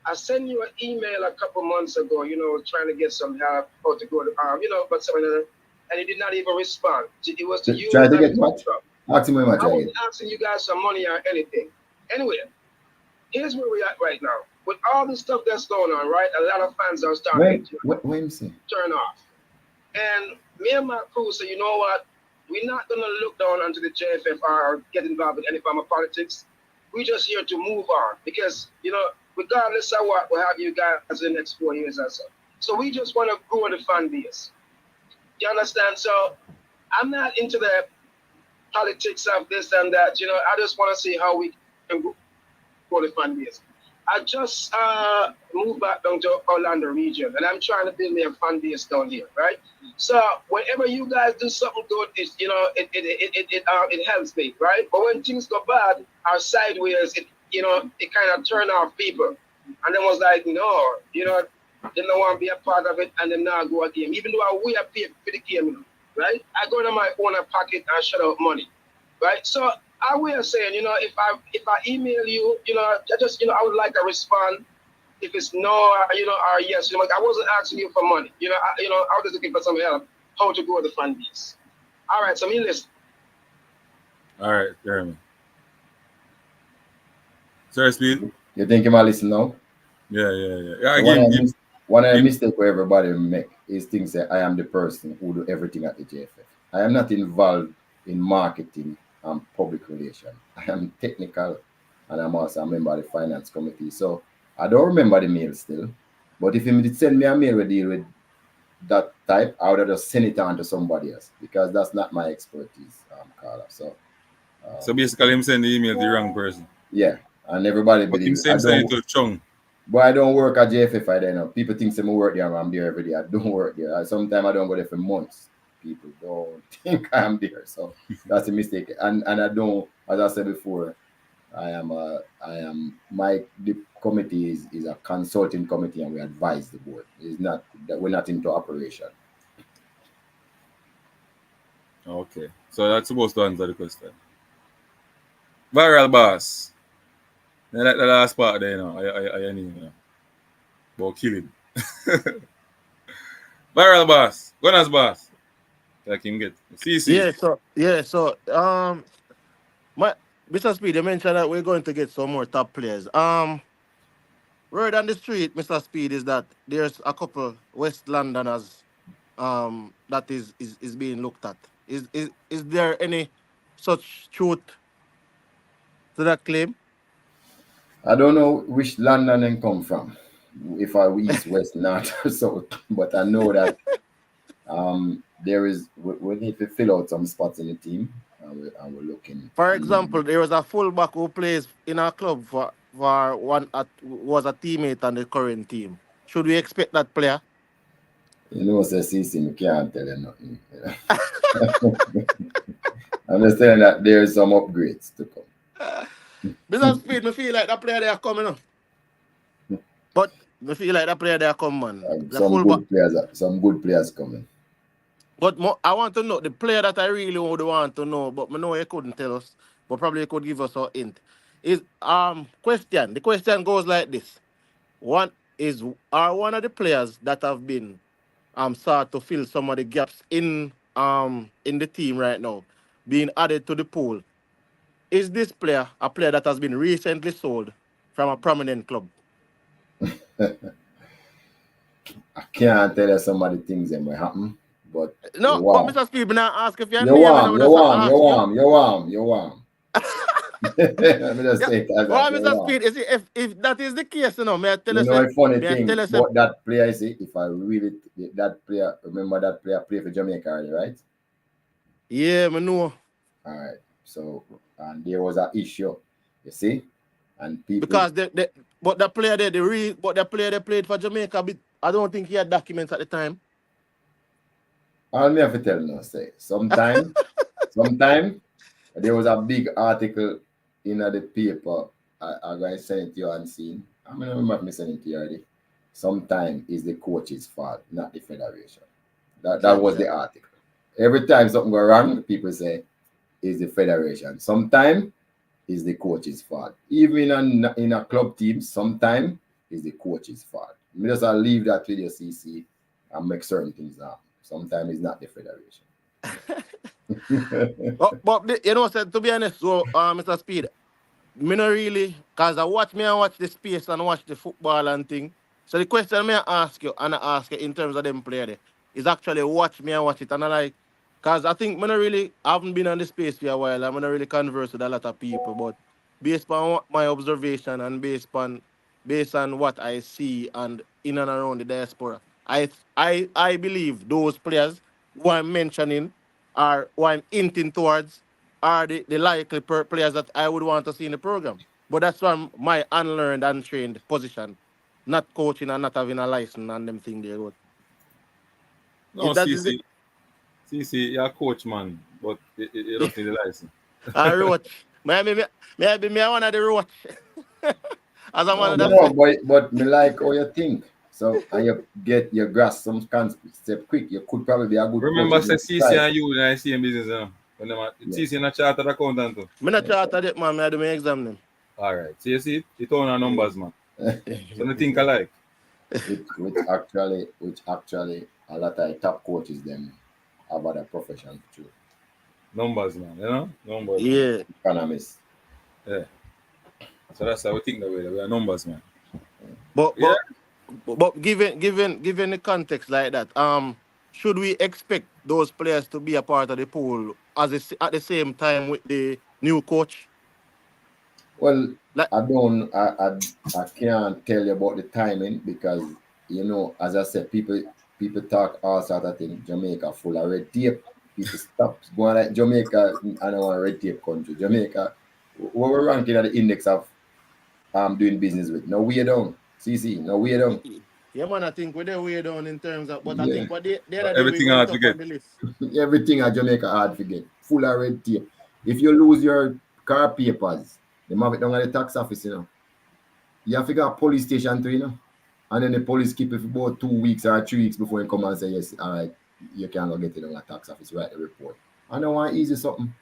I sent you an email a couple months ago, trying to get some help how to go to, but something, and he did not even respond. It was to you. Try to get what? Ask him where much I I wasn't get. asking you guys some money or anything. Anyway, here's where we're at right now. With all the stuff that's going on, right? A lot of fans are starting to turn off. And me and my crew say, you know what? We're not going to look down onto the JFF or get involved with any form of politics. We're just here to move on because, regardless of what, we'll have you guys in the next 4 years or so. So we just want to grow the fan base. You understand? So I'm not into the politics of this and that. I just want to see how we can grow the fan base. I just moved back down to Orlando region, and I'm trying to build me a fan base down here, right? So whenever you guys do something good, it helps me, right? But when things go bad or sideways, it kind of turn off people, and then was like, no, they don't want to be a part of it, and then now go a game, even though we are paid for the game, right? I go to my own pocket and shut out money, right? So I will saying, if I email you, I would like a response. If it's no, or yes, I wasn't asking you for money. I was just looking for some help how to grow the fan base. All right, so me listen. All right, Jeremy. Sorry, Speed. You think you might listen now? Yeah. Again, one of the mistakes where everybody make is things that I am the person who do everything at the JFF. I am not involved in marketing and public relations. I am technical, and I'm also a member of the finance committee. So I don't remember the mail still. But if you did send me a mail with deal with that type, I would have just send it on to somebody else because that's not my expertise, Carla. So basically, him send the email to the wrong person. Yeah, and everybody but believes. Him send it to Chung. But I don't work at JFF. I don't know. People think I work there. I'm there every day. I don't work there. Sometimes I don't go there for months. People don't think I'm there, so that's a mistake. And I don't, as I said before, the committee is a consulting committee, and we advise the board. It's not that we're not into operation. Okay, so that's supposed to answer the question. Viral boss. I like the last part there, I need about killing. Viral boss, Gunnar's boss. I can get CC. So Mr. Speed, you mentioned that we're going to get some more top players. Word on the street, Mr. Speed, is that there's a couple West Londoners that is being looked at. Is there any such truth to that claim? I don't know which London they come from, if I east, west, north, or south, but I know that we need to fill out some spots in the team, and we're looking. For example, there was a fullback who plays in our club for was a teammate on the current team. Should we expect that player? CC, we can't tell you nothing. I'm just saying that there's some upgrades to come. Mr. Speed, I feel like that player they are coming up. But I feel like that player they are coming, man. Some good players coming. But I want to know the player that I really would want to know, but I know you couldn't tell us, but probably you could give us a hint. Is question. The question goes like this: one of the players that have been sought to fill some of the gaps in the team right now being added to the pool. Is this player a player that has been recently sold from a prominent club? I can't tell you some of the things that might happen, but no. But Mr. Speed, now ask if you're warm. Let me just Yeah. say it as Oh, that. Mr. Speed, you see, if that is the case, may I tell You you, know, say, a funny may I tell thing you, say, about that player, see, if I really, that player, remember that player played for Jamaica already, right? yeah, I know. All right. So, and there was an issue, you see? And people, Because but the player there, but the player they played for Jamaica, I don't think he had documents at the time. all me have to tell you, say, sometime there was a big article in the paper. I'm going to send it to you unseen. I'm going to remember me sending it to you already. Sometime is the coach's fault, not the federation. That was the article. Every time something go wrong, people say, is the federation. Sometimes is the coach's fault. Even in a club team, sometimes is the coach's fault. Me just leave that with your CC and make certain things happen. Sometimes it's not the federation. but you know, said to be honest, so Mr. Speed, me not really, cause I watch the space and watch the football and thing. So the question me I ask you and I ask you in terms of them player there is actually watch it and I like, cause I think I haven't been on the space for a while. I'm not really converse with a lot of people, but based on my observation and based on what I see and in and around the diaspora, I believe those players who I'm mentioning are who I'm hinting towards are the likely players that I would want to see in the program. But that's from my unlearned, untrained position, not coaching and not having a license and them thing there. But No, that is it. CC, you're a coach, man, but you don't need a license. I wrote. Maybe I one of the roach. As I'm one No, of them. but me like how you think. So and you grasp some concept quick. You could probably be a good coach Remember, if say you CC try. and you in the same business, you know? When them CC in a chartered accountant too. I'm not chartered yet, man. I do my exam then. All right. So you see, you turn on numbers, man. So you think alike. which actually a lot of top coaches them have other profession too. Numbers, man. You know? Numbers, man. Yeah. Economists. Yeah. So that's how we think that way. We are numbers, man. But Yeah. given the context like that, should we expect those players to be a part of the pool at the same time with the new coach? Well, Like, I can't tell you about the timing because you know, as I said, people talk all sort of things. Jamaica full of red tape. People stop going like Jamaica. I don't want a red tape country. Jamaica, what we're ranking at the index of doing business with. No way down. CC, no way down. yeah, man, I think we're way down in terms of, but I Yeah. think what the other day we Everything went hard to up get. on the list. Everything at Jamaica hard to get. Full of red tape. If you lose your car papers, they have it down at the tax office, you know. You have to go to police station too, you know. And then the police keep it for about 2 weeks or 3 weeks before you come and say, yes, all right, you can go get it on the tax office, write the report. I know why easy something.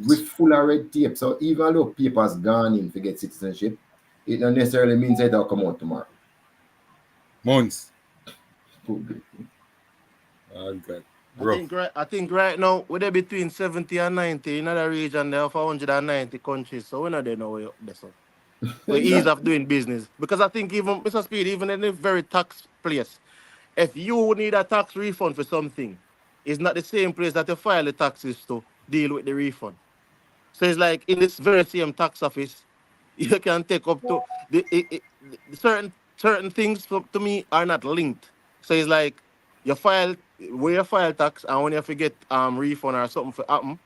With full of red tape. So even though papers gone in to get citizenship, it don't necessarily means that they'll come out tomorrow. Months. Good. Oh, God. I think right now we're between 70 and 90 in other region. There are 190 countries, so we're not there now. We ease of doing business because I think even Mr. Speed, even in a very tax place, if you need a tax refund for something, it's not the same place that you file the taxes to deal with the refund. So it's like in this very same tax office, you can take up to the certain things to me are not linked. So it's like you file where you file tax, and when you forget refund or something for happen,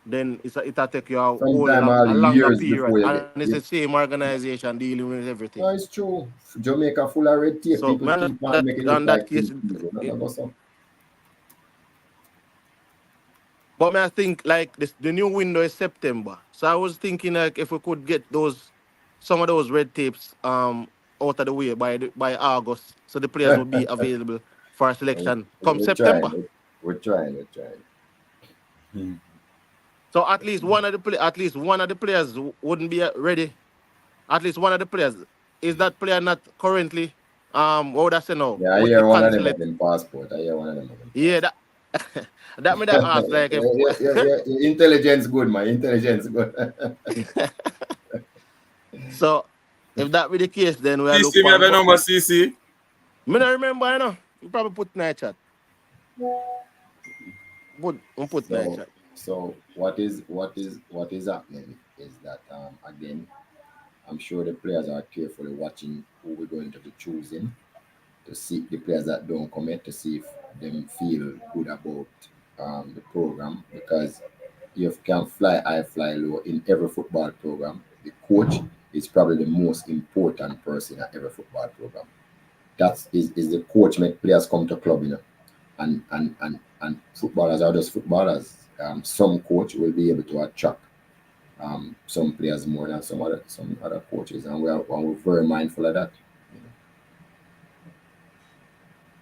then it'll take you Sometime all a longer years period, before you and get it's the same organization dealing with no, everything. it's true. Jamaica full of red tape. So People man, keep on making it look on that like case, things easy. No, no, no, so. but I think like the new window is September. So I was thinking like if we could get some of those red tapes out of the way by August, so the players will be available for a selection come We're trying. September. We're trying. Hmm. So at least one of the players wouldn't be ready. At least one of the players is that player not currently what would I say now Yeah, I with the hear one of them consulate. have been passport. I hear one of them have been Yeah, passport. that that me that ask like if Your intelligence good, man. Intelligence good. so if that be the case, then we'll look CC, me for have him. a But number, CC. me not remember, you know. You probably put night chat. Put night chat. So what is happening is that again, I'm sure the players are carefully watching who we're going to be choosing to see the players that don't commit to see if them feel good about the program, because you can fly high, fly low in every football program. The coach is probably the most important person at every football program. That is the coach make players come to club, and footballers are just footballers. Some coach will be able to attract some players more than some other coaches, and we're very mindful of that.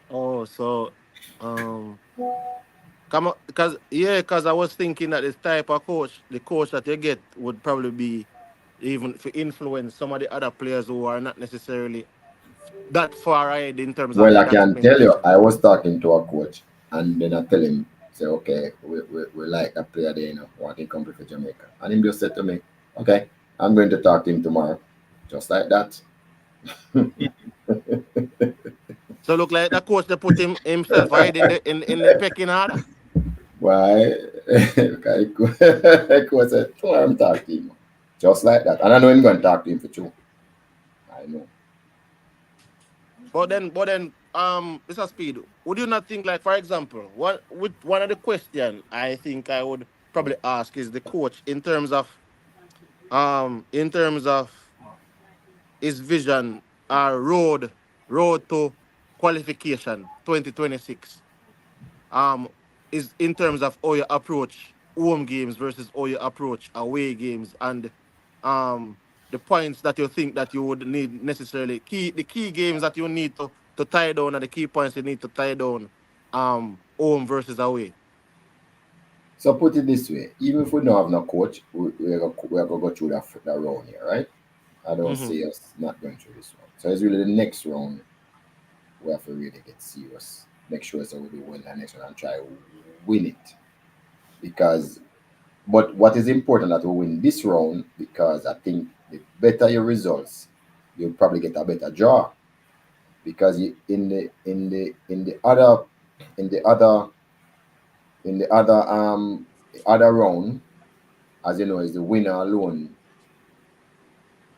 Oh, so come on, because I was thinking that this type of coach, the coach that you get would probably be even to influence some of the other players who are not necessarily that far ahead in terms of Well, I that can tell you, mentorship. I was talking to a coach, and then I tell him, say, okay, we like a player there, want him come play for Jamaica. And him just said to me, okay, I'm going to talk to him tomorrow. Just like that. So look like the coach they put himself ahead in the pecking order. Why? Okay, coach said, tomorrow I'm talking to him. Just like that. And I know I'm going to talk to him for true. I know. But then, Mr. Speed, would you not think, like, for example, one of the question I think I would probably ask is the coach in terms of his vision, road to qualification 2026, is in terms of how you approach home games versus how you approach away games, and the points that you think that you would need necessarily the key games that you need to tie down, and the key points you need to tie down, home versus away. So put it this way, even if we don't have no coach, we're going to go through that round here, right? I don't Mm-hmm. see us not going through this round. So it's really the next round we have to really get serious. Make sure so we win the next round and try to win it. But what is important that we win this round, because I think the better your results, you'll probably get a better draw. Because in the other other round, as you know, is the winner alone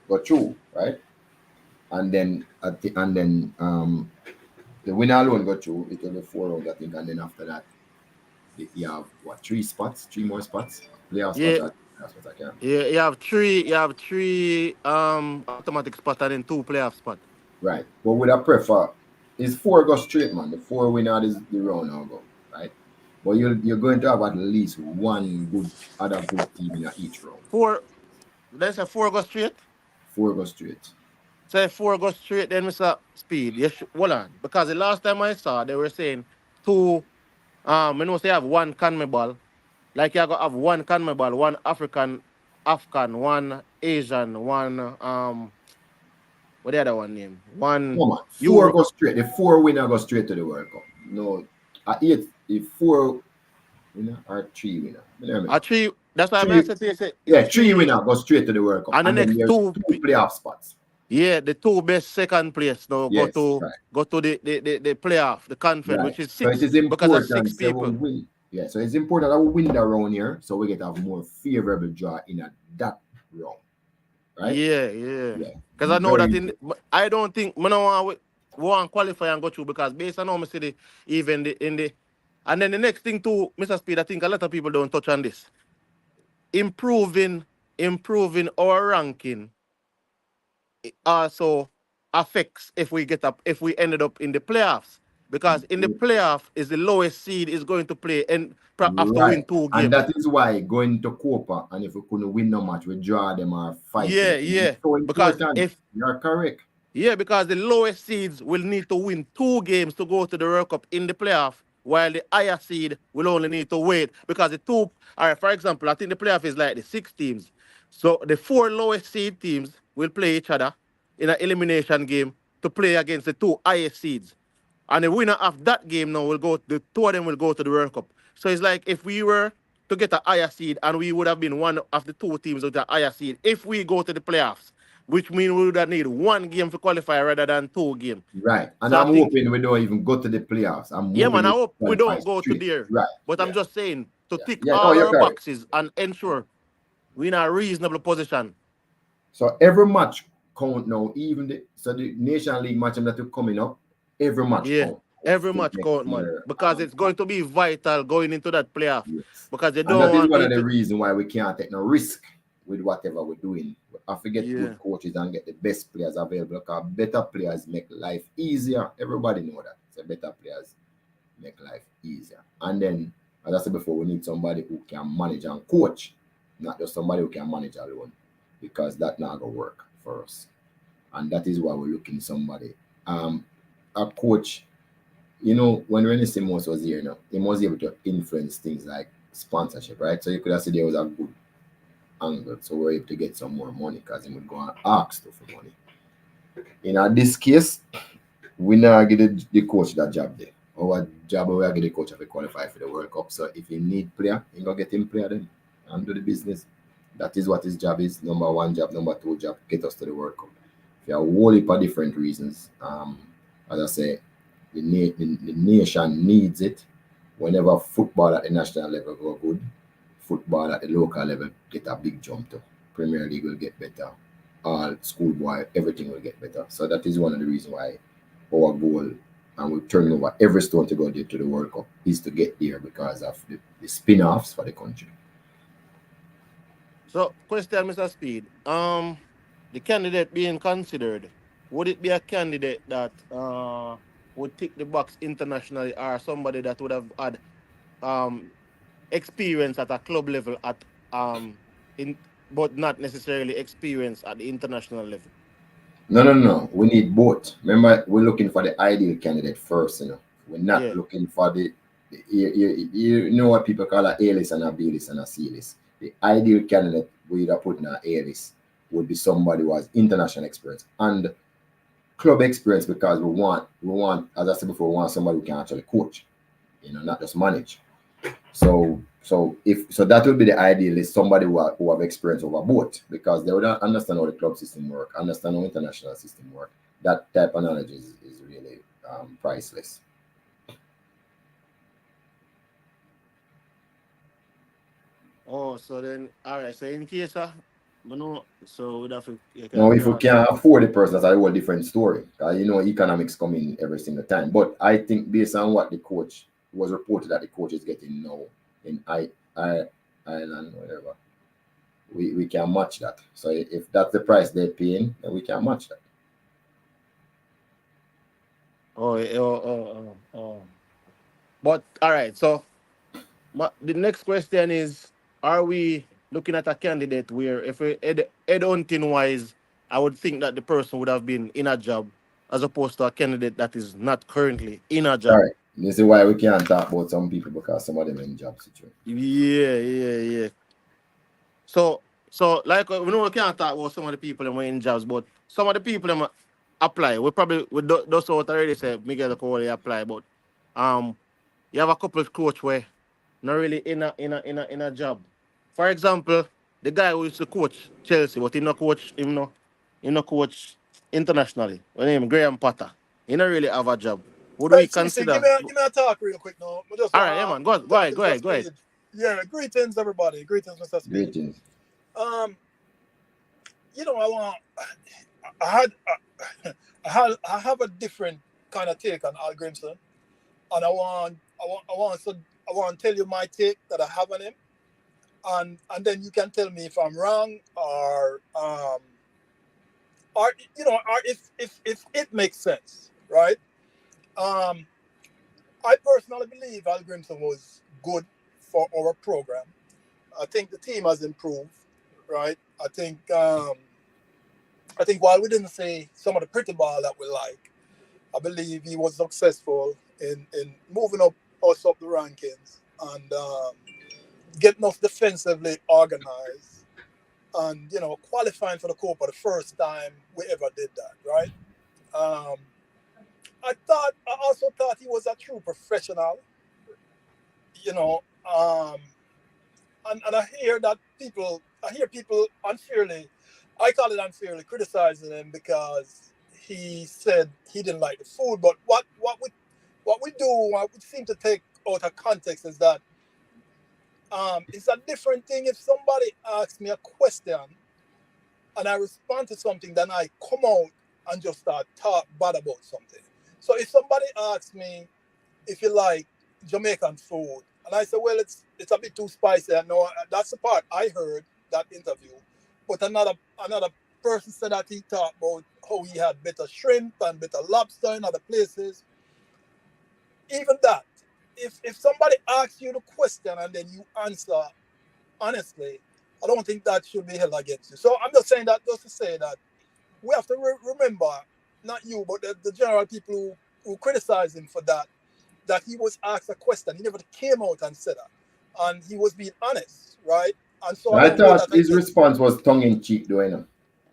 go through, right? And then the winner alone go through. It will be 4 rounds, I think, and then after that, you have what, 3 more spots, playoff spots. Yeah, That's what I can. yeah. You have three automatic spot and then two playoff spot. Right. But would I prefer is 4 go straight, man. The 4 winner is the round now go, right? But you're going to have at least one other good team in each round. Let's say four go straight. 4 go straight. Say four go straight, then Mr. Speed. Hold on. Because the last time I saw, they were saying two. You know, say you have one CONMEBOL. Like you have one CONMEBOL, one Afghan, one Asian, one what the other one name? One No, man. 4 Euro. go straight. The 4 winner go straight to the World Cup. No, I 8 if 4 winner or 3 winner. A three. That's why I Three, said to you, say it's yeah, 3 three, winner go straight to the World Cup, and the and then next there's two. 2 playoff spots. Yeah, the two best second place now Yes, right. go to the playoff, the conference, Right. which is So it 6 is because of 6 important so we people. win. Yeah, so it's important that we win that round here, so we get a more favorable draw in that round. Right? Yeah. Yeah. Because I know Very that important. I don't think I don't want to qualify and go through, because based on how I see and then the next thing too, Mr. Speed, I think a lot of people don't touch on this. Improving our ranking also affects if we ended up in the playoffs, because in the playoff is the lowest seed is going to play and have to win Right. 2 And games. that is why going to Copa, and if we couldn't win no match, we draw them or fight. Yeah. It's so Because important. You're correct. because the lowest seeds will need to win 2 games to go to the World Cup in the playoff, while the higher seed will only need to wait, because all right, for example, I think the playoff is like the 6 teams. So the 4 lowest seed teams will play each other in an elimination game to play against the 2 highest seeds. And the winner of that game now the 2 of them will go to the World Cup. So it's like if we were to get a higher seed, and we would have been one of the 2 teams with the higher seed if we go to the playoffs, which means we would have need 1 game to qualify rather than 2 games. Right. And So I I'm think, hoping we don't even go to the playoffs. I'm yeah, hoping man, I we hope we qualify don't go to straight. there. Right. But Yeah. I'm just saying to tick Yeah. No, all you're our correct. boxes and ensure We're in a reasonable position. So every match count now, even the Nation League match that are coming up, every match Yeah. count. Every To match next count, man. year. Because it's going to be vital going into that playoff. Yes. Because they And don't that is want one to of the reasons why we can't take no risk with whatever we're doing. I forget good coaches and get the best players available, because better players make life easier. Everybody know that. So better players make life easier. And then, as I said before, we need somebody who can manage and coach, not just somebody who can manage alone, because that not gonna work for us. And that is why we're looking somebody. A coach, you know, when Rennie Simons was here now, he was able to influence things like sponsorship, right? So you could have said there was a good angle. So we're able to get some more money because he would go and ask for money. In this case, we now get the coach that job there. Our job, we are get the coach to qualify for the World Cup. So if he need player, he gonna get him player then and do the business. That is what his job is. Number one job, number two job, get us to the World Cup. For a whole heap of different reasons. As I say, the nation needs it. Whenever football at the national level go good, football at the local level get a big jump to. Premier League will get better. All schoolboy, everything will get better. So that is one of the reasons why our goal, and we're turning over every stone to go there to the World Cup, is to get there because of the spin-offs for the country. So, question, Mr. Speed. The candidate being considered, would it be a candidate that would tick the box internationally, or somebody that would have had um experience at a club level at in but not necessarily experience at the international level? No. We need both. Remember, we're looking for the ideal candidate first. We're not Yeah. looking for you know what people call a A-list and a B-list and a C-list. The ideal candidate we'd have put in an A-list would be somebody who has international experience and club experience, because we want, as I said before, we want somebody who can actually coach, not just manage. So that would be the ideal, is somebody who have experience over both, because they would understand how the club system work, understand how international system work. That type of knowledge is really priceless. Oh, so then, all right. So in case so we'd have to. Now, if we can't afford the person, that's a whole different story. Economics come in every single time. But I think based on what the coach was reported that the coach is getting now in Ireland, whatever, we can match that. So if that's the price they're paying, then we can match that. But all right. So the next question is: are we looking at a candidate where, if we head hunting wise, I would think that the person would have been in a job, as opposed to a candidate that is not currently in a All job? right. This is why we can't talk about some people, because some of them are in job situation. Yeah. So like, we know we can't talk about some of the people that were in jobs, but some of the people that apply. We probably those what already said Miguel Cole apply, but um you have a couple of coach where not really in a job. For example, the guy who used to coach Chelsea, but he no coach internationally. His name Graham Potter. He not really have a job. Would Hey, we CC, consider? give me a talk real quick now. I just All right, yeah, want man. Go to ahead, talk to go Mr. ahead, go ahead. Speed. Yeah, greetings everybody. Greetings, Mr. Speed. Greetings. Um, I had I have a different kind of take on Hallgrimsson, and I want to tell you my take that I have on him, and then you can tell me if I'm wrong, or if it makes sense, right? Um, I personally believe Hallgrimsson was good for our program. I think the team has improved, right? I think while we didn't see some of the pretty ball that we like, I believe he was successful in moving us up the rankings, and getting us defensively organized, and qualifying for the Copa the first time we ever did that, right? Um, I also thought he was a true professional, you know. And I hear people unfairly, I call it unfairly, criticizing him because he said he didn't like the food. But what we seem to take out of context is that It's a different thing if somebody asks me a question and I respond to something, then I come out and just start talk bad about something. So if somebody asks me if you like Jamaican food, and I say, well, it's a bit too spicy. I know that's the part I heard that interview. But another person said that he talked about how he had better shrimp and better lobster in other places. Even that, if somebody asks you the question and then you answer honestly, I don't think that should be held against you. So I'm just saying that just to say that we have to remember, not you, but the general people who criticize him for that he was asked a question. He never came out and said that. And he was being honest, right? And so I thought his response was tongue-in-cheek, though, you know.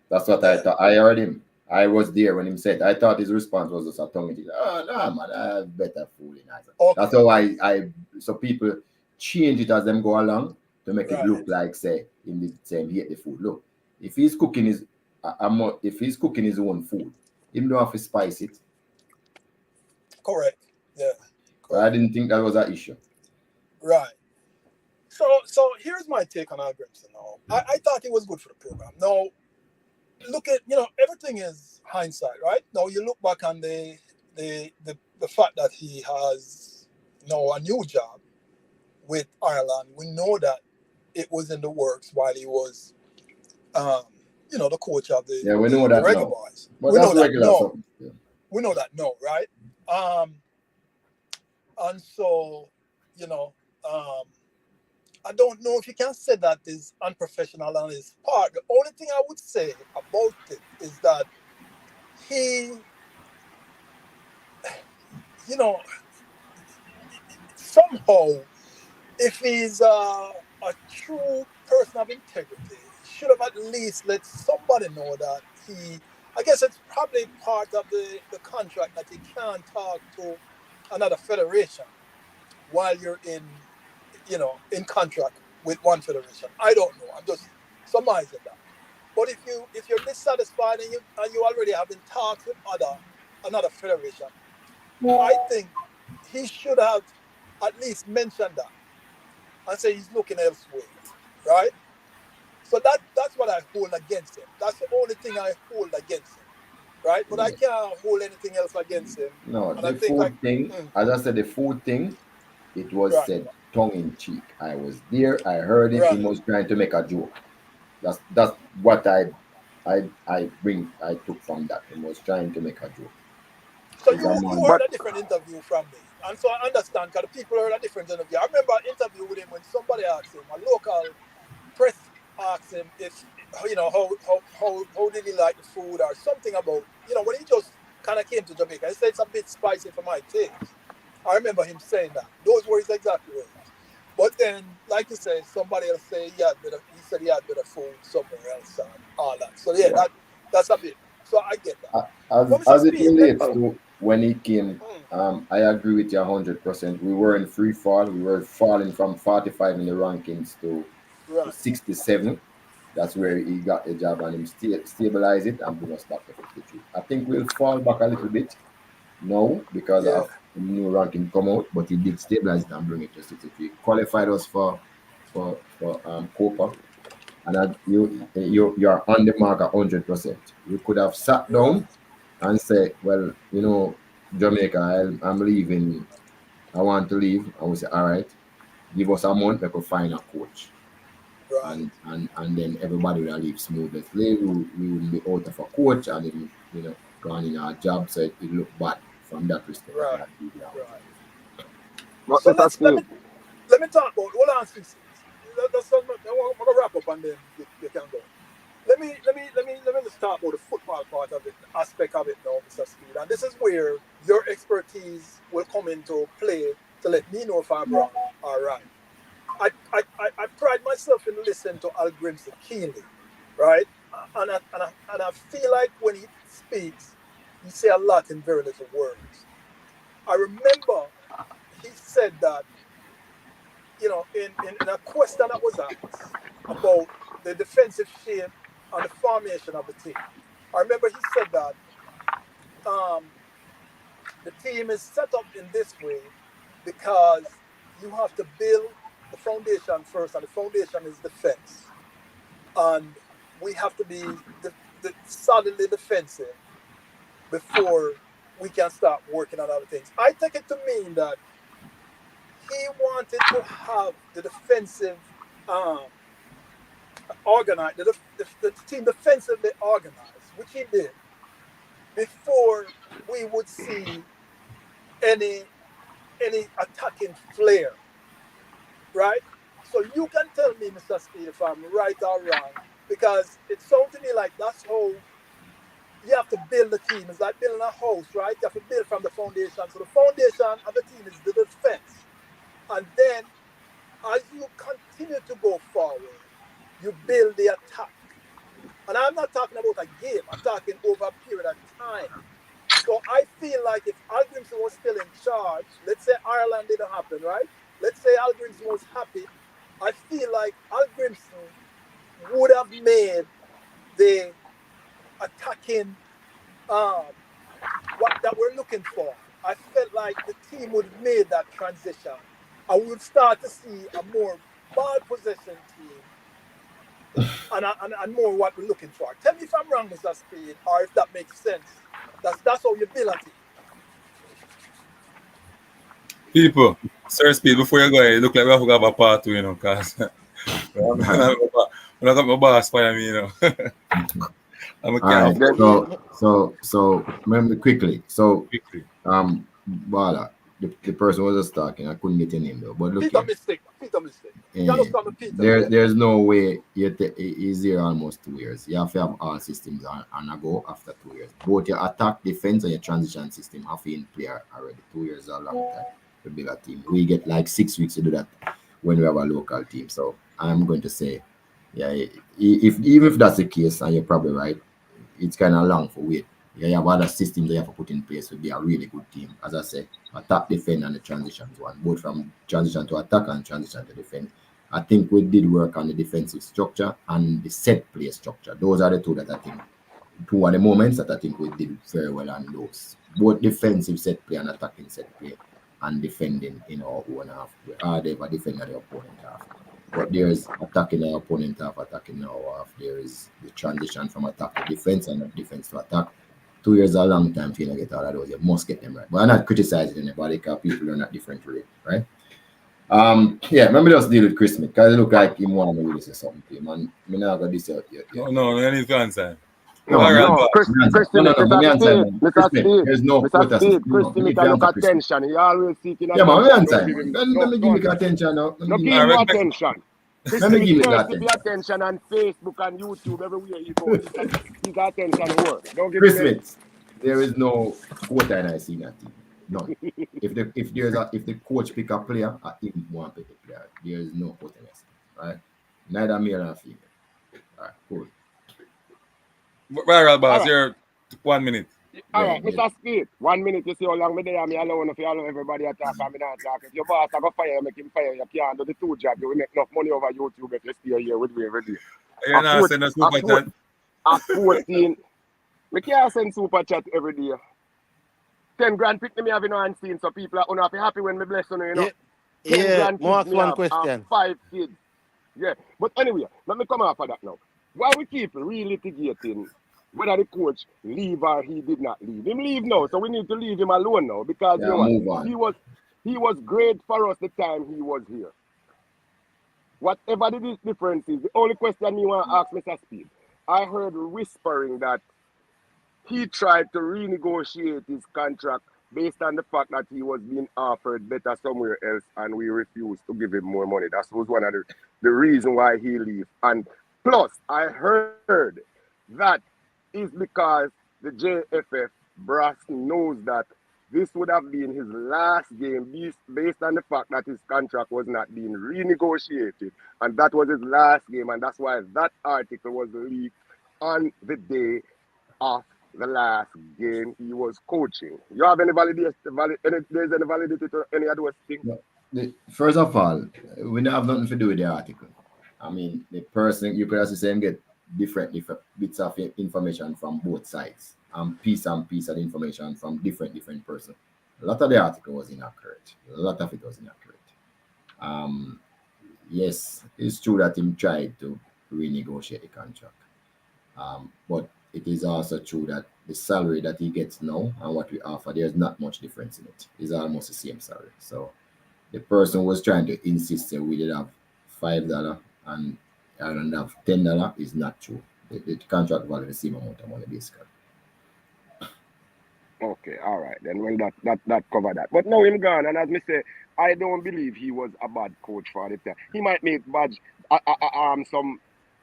That's what I thought. I heard him. I was there when he said. I thought his response was just a tongue-in-cheek. Oh, no, man, I have better food in Isaac. Okay. That's how so people change it as them go along to make it look like, say, in the same, he ate the food. Look, if he's cooking his own food, he don't have to spice it. Correct. Yeah. Correct. I didn't think that was an issue. Right. So here's my take on Hallgrimsson now. I thought it was good for the program. Now, look at, everything is hindsight, right? Now you look back on the fact that he has now a new job with Ireland. We know that it was in the works while he was, the coach of the we know that Reggae now. Boys. But that's regular. We know that no, right? And so, I don't know if you can say that is unprofessional on his part. The only thing I would say about it is that he, somehow, if he's a true person of integrity, he should have at least let somebody know that I guess it's probably part of the contract that he can't talk to another federation while you're in contract with one federation. I don't know. I'm just surmising that. But if you're dissatisfied and you already have been talks with another federation, I think he should have at least mentioned that and say he's looking elsewhere, right? So that's what I hold against him. That's the only thing I hold against him, right? But I can't hold anything else against him. No, the food thing, as I said, the food thing, it was said tongue-in-cheek. I was there, I heard it, he was trying to make a joke. That's what I took from that. He was trying to make a joke. So you heard a different interview from me. And so I understand because the people heard a different interview. I remember an interview with him when somebody asked him, a local press asked him if, how did he like the food or something about, when he just kind of came to Jamaica. He said it's a bit spicy for my taste. I remember him saying that. Those were his exact words. But then, like you say, somebody else say he said he had better food somewhere else and all that. So that's a bit. So I get that. As it relates to when he came, I agree with you 100%. We were in free fall. We were falling from 45 in the rankings to 67. That's where he got the job and him stabilize it and bring us back to 53. I think we'll fall back a little bit now because of the new ranking come out, but he did stabilize it and bring it to 63. Qualified us for Copa, and you're on the mark 100%. You could have sat down and said, well, Jamaica, I'm leaving. I want to leave. And we say, all right, give us a month, we could find a coach. And then everybody will leave smoothly. We will be out of a coach and then, gone in our job, so it look bad from that respect. So let me talk about. Hold on, Steve. I'm gonna wrap up and then you can go. Let me just talk about the football part of it, the aspect of it now, Mr. Speed. And this is where your expertise will come into play to let me know if I'm wrong. All right. I pride myself in listening to Grimson keenly, right? And I feel like when he speaks, he say a lot in very little words. I remember he said that, in a question that was asked about the defensive shape and the formation of the team. I remember he said that the team is set up in this way because you have to build the foundation first, and the foundation is defense. And we have to be solidly defensive before we can start working on other things. I take it to mean that he wanted to have the defensive organized, the team defensively organized, which he did, before we would see any attacking flair, right? So you can tell me, Mr. Speed, if I'm right or wrong, because it sounds to me like that's how you have to build a team. It's like building a house, right? You have to build from the foundation. So the foundation of the team is the defense. And then as you continue to go forward, you build the attack. And I'm not talking about a game. I'm talking over a period of time. So I feel like if Hallgrimsson was still in charge, let's say Ireland didn't happen, right? Let's say Hallgrimsson was happy. I feel like Hallgrimsson would have made the attacking what that we're looking for. I felt like the team would have made that transition. And we would start to see a more ball possession team and more what we're looking for. Tell me if I'm wrong, Mr. Speed, or if that makes sense. That's how you build a team. People, Sir Speed, before you go, it look like we have to have a part two, you know, because I'm not got my boss fire me, you know. I'm a All right, so remember quickly. So Bala, the person was just talking. I couldn't get your name though. But look, Peter mistake. There's no way is there almost 2 years. You have to have all systems on a go after 2 years. Both your attack, defense, and your transition system have in play already. 2 years is a long time to build a team. We get like 6 weeks to do that when we have a local team. So I'm going to say, yeah, even if that's the case, and you're probably right, it's kind of long for wait. You have other systems that you have to put in place to be a really good team. As I say, attack, defend, and the transitions one, both from transition to attack and transition to defend. I think we did work on the defensive structure and the set play structure. Those are the two that I think, two are the moments that I think we did very well on those. Both defensive set play and attacking set play and defending in our own half. We hardly ever defend the opponent half. But there's attacking our opponent half, attacking our half. There is the transition from attack to defense and defense to attack. 2 years is a long time to get all of those. You must get them right. But I'm not criticizing anybody because people learn at different rate, right? Yeah, let me just deal with Christmas because it look like him want to really say something to him. And I'm not going to this out yet. No, I need to answer. Mr. Speed, there's no Christy, make a look attention. He always seeking attention. Yeah, man, we answer. Let me give you attention now. Give him attention. Let me give you attention on Facebook and YouTube everywhere you go. He's attention work. Don't give Christmas. There is no quota and I see that team. None. if the coach pick a player, I even want to pick a player. There is no quota, right? Neither male nor female. All right, cool. Right, boss, you're 1 minute. All right, Mr. Speed, 1 minute. You see how long me there, me alone. If you allow everybody attack, I'm not talking. If your boss I go fire, make him fire. You can't do the two jobs. You will make enough money over YouTube if you stay here with me every day. You're not sending a super chat. At 14, we can't send super chat every day. 10 grand pick me having on scene, so people are unhappy happy when me bless you, you know. Yeah, Mark, one question. 5 kids. Yeah, but anyway, let me come off of that now. Why we keep relitigating whether the coach leave or he did not leave? Him leave now, so we need to leave him alone now because you know what? He was great for us the time he was here. Whatever the difference is, the only question me want to ask Mr. Speed, I heard whispering that he tried to renegotiate his contract based on the fact that he was being offered better somewhere else and we refused to give him more money. That was one of the reasons why he left. And plus, I heard that is because the JFF brass knows that this would have been his last game based on the fact that his contract was not being renegotiated. And that was his last game. And that's why that article was leaked on the day of the last game he was coaching. You have any validity? There's any validity to any of those things? No. First of all, we don't have nothing to do with the article. I mean, the person, you could also say get different bits of information from both sides and piece of information from different persons. A lot of the article was inaccurate. A lot of it was inaccurate. yes, it's true that him tried to renegotiate the contract. But it is also true that the salary that he gets now and what we offer, there's not much difference in it. It's almost the same salary. So the person was trying to insist that we did have $5 and I don't have $10 is not true. The contract value the same amount of money basically. Okay, all right. Then well that cover that. But now him gone, and as me say, I don't believe he was a bad coach for the time. He might make bad some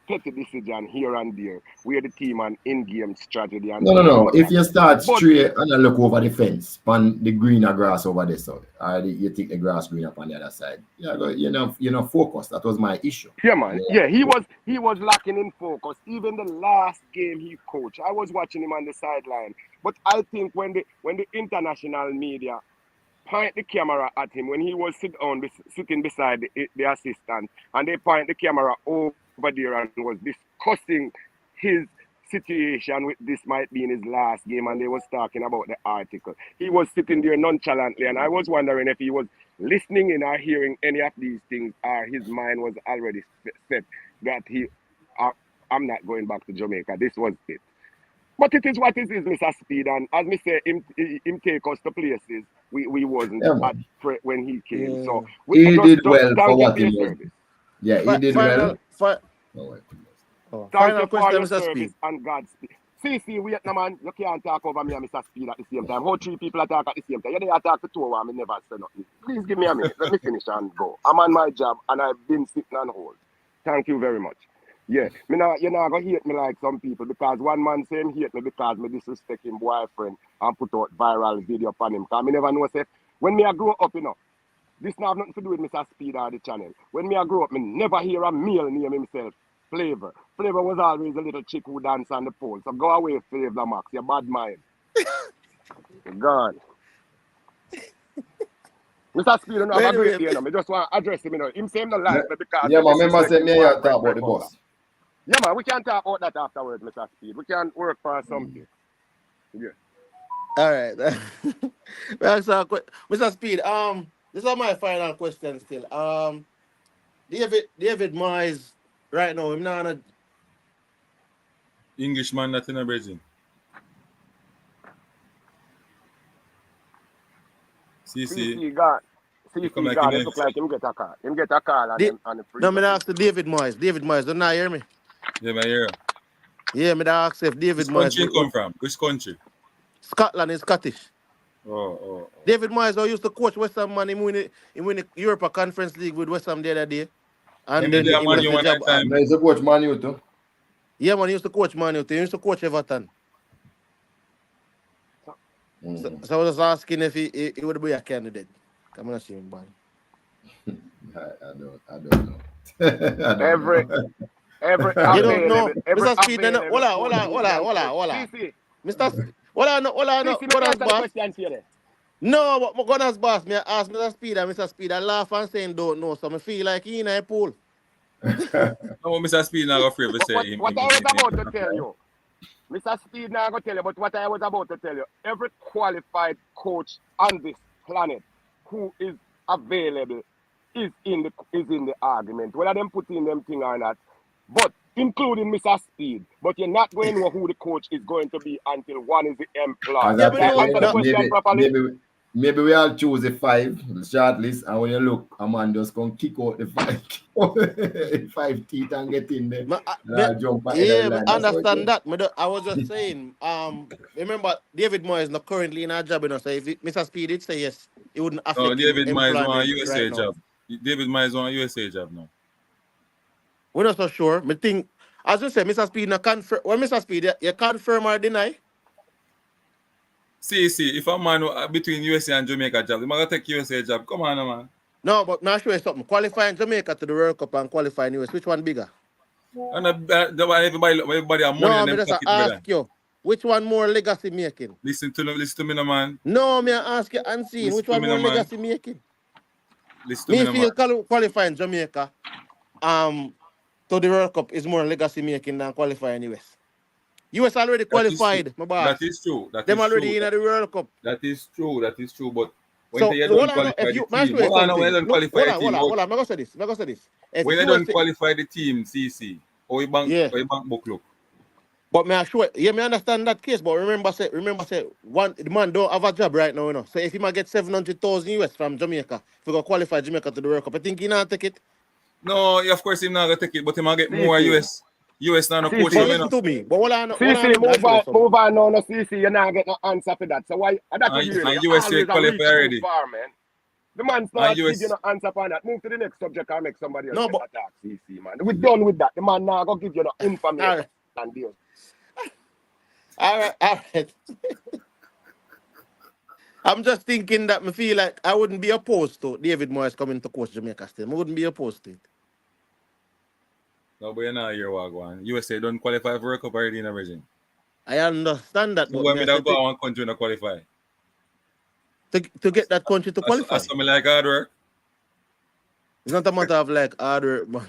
petty decision here and there where the team and in-game strategy and No. If you start but, straight and you look over the fence, pan the greener grass over there, so you think the grass green up on the other side. You know, focus. That was my issue. yeah, man. Yeah, he was lacking in focus. Even the last game he coached, I was watching him on the sideline. But I think when the international media point the camera at him when he was sitting beside the assistant, and they point the camera over there and was discussing his situation with this might be in his last game, and they was talking about the article. He was sitting there nonchalantly, and I was wondering if he was listening in or hearing any of these things, or his mind was already set that I'm not going back to Jamaica. This was it. But it is what it is, Mr. Speed, and as me say, him take us to places we wasn't at when he came. Yeah. So he did well for what he was. Yeah, he did well. Thank you for your service and Godspeed. See, wait, no man, you can't talk over me and Mr. Speed at the same time. How 3 people attack at the same time? You didn't attack the 2 of them, I never say nothing. Please give me a minute. Let me finish and go. I'm on my job and I've been sitting on hold. Thank you very much. Yeah, you're not going to hate me like some people because one man saying hate me because me disrespect him boyfriend and put out viral video upon him. Because me never know say, when me I grow up, this now have nothing to do with Mr. Speed or the channel. When me I grow up, me never hear a male name himself. Flavor. Flavor was always a little chick who dance on the pole. So go away, Flavor Max. You're bad mind. You're gone. Mr. Speed, don't have a great day, I just want to address him, Him saying the life because... Yeah, man, remember saying me talk about the boss. Yeah, man, we can talk about that afterwards, Mr. Speed. We can work for something. Yeah. All right. Mr. Speed, this is my final question still. David Moyes, right now, I'm not a Englishman that's in a Brazil. CC got. CC got. It look like him get a call. Him get a call and the free. No, me ask the David Moyes. David Moyes, don't you hear me? Yeah, I hear. Yeah, me ask if David Moyes. Which country come from? Which country? Scotland is Scottish. Oh. David Moyes used to coach West Ham, man. He win the Europa Conference League with West Ham the other day. And then he left the job. He used to coach Man U too. Yeah, man, he used to coach Man U too. He used to coach Everton. So I was just asking if he would be a candidate. Come on, see him, man. I don't know. Every you don't know. Mr. Speed, hold on. Mr. Hold on. No, but my goodness, boss, me ask Mr. Speed and Mr. Speed, I laugh and saying don't know, so I feel like he in a pool. No, Mr. Speed not afraid to say him. What I was about to tell you, Mr. Speed not going to tell you, but what I was about to tell you, every qualified coach on this planet who is available is in the argument, whether them put in them thing or not, but including Mr. Speed. But you're not going to know who the coach is going to be until one is the employee. Maybe we all choose the 5 short list, and when you look, a man just come kick out the 5 teeth and get in there. I understand that. I was just saying, remember, David Moyes is not currently in our job, so if Mr. Speed did say yes, it wouldn't affect him. David Moyes on a USA job. David Moyes on a USA job now. We're not so sure. I think, as you say, Mr. Speed, Mr. Speed, you confirm or deny? See, if a man between USA and Jamaica job, you might take USA job. Come on, man. No, but now show you something. Qualifying Jamaica to the World Cup and qualifying US, which one bigger? And everybody are money. No, I just ask you, which one more legacy making? Listen to me, no man. No, me ask you and see which one more legacy making. Listen to me, feel qualifying Jamaica to the World Cup is more legacy making than qualifying US. US already qualified, my boss. That is true. Them already in the World Cup. That is true. But When So you don't hold on, qualify if the you man, team. show you Hold on, when something. you don't Look, qualify the team. hold on. I'm gonna say this. If When you don't USA, qualify the team, CC, or you bank book look. but may I show it? Yeah, me understand that case. But remember, say one the man don't have a job right now, you know. So if he might get 700,000 US from Jamaica, if he go qualify Jamaica to the World Cup, I think he not take it. No, of course he's not gonna take it, but he might get more CC. US. US not no coach, But CC. you know. listen to me. But hold on, CC, me I show you something. move on now, no CC, you're not getting no answer for that. So why that is really And you USA always a qualify reach too already. far, man. The man's And not give you US no answer for that. Move to the next subject and make somebody else No, get but attack, CC, man. We're done with that. The man now gonna give you no all information right, and deal. all right. I'm just thinking that me feel like I wouldn't be opposed to David Moyes coming to coach Jamaica still. I wouldn't be opposed to it. no, but you're not here, Wagwan. USA don't qualify for World Cup already in the region. I understand that, So but why me me I not said go one country not qualify? to get that country to That's qualify. something like hard work. It's not a matter of like harder, but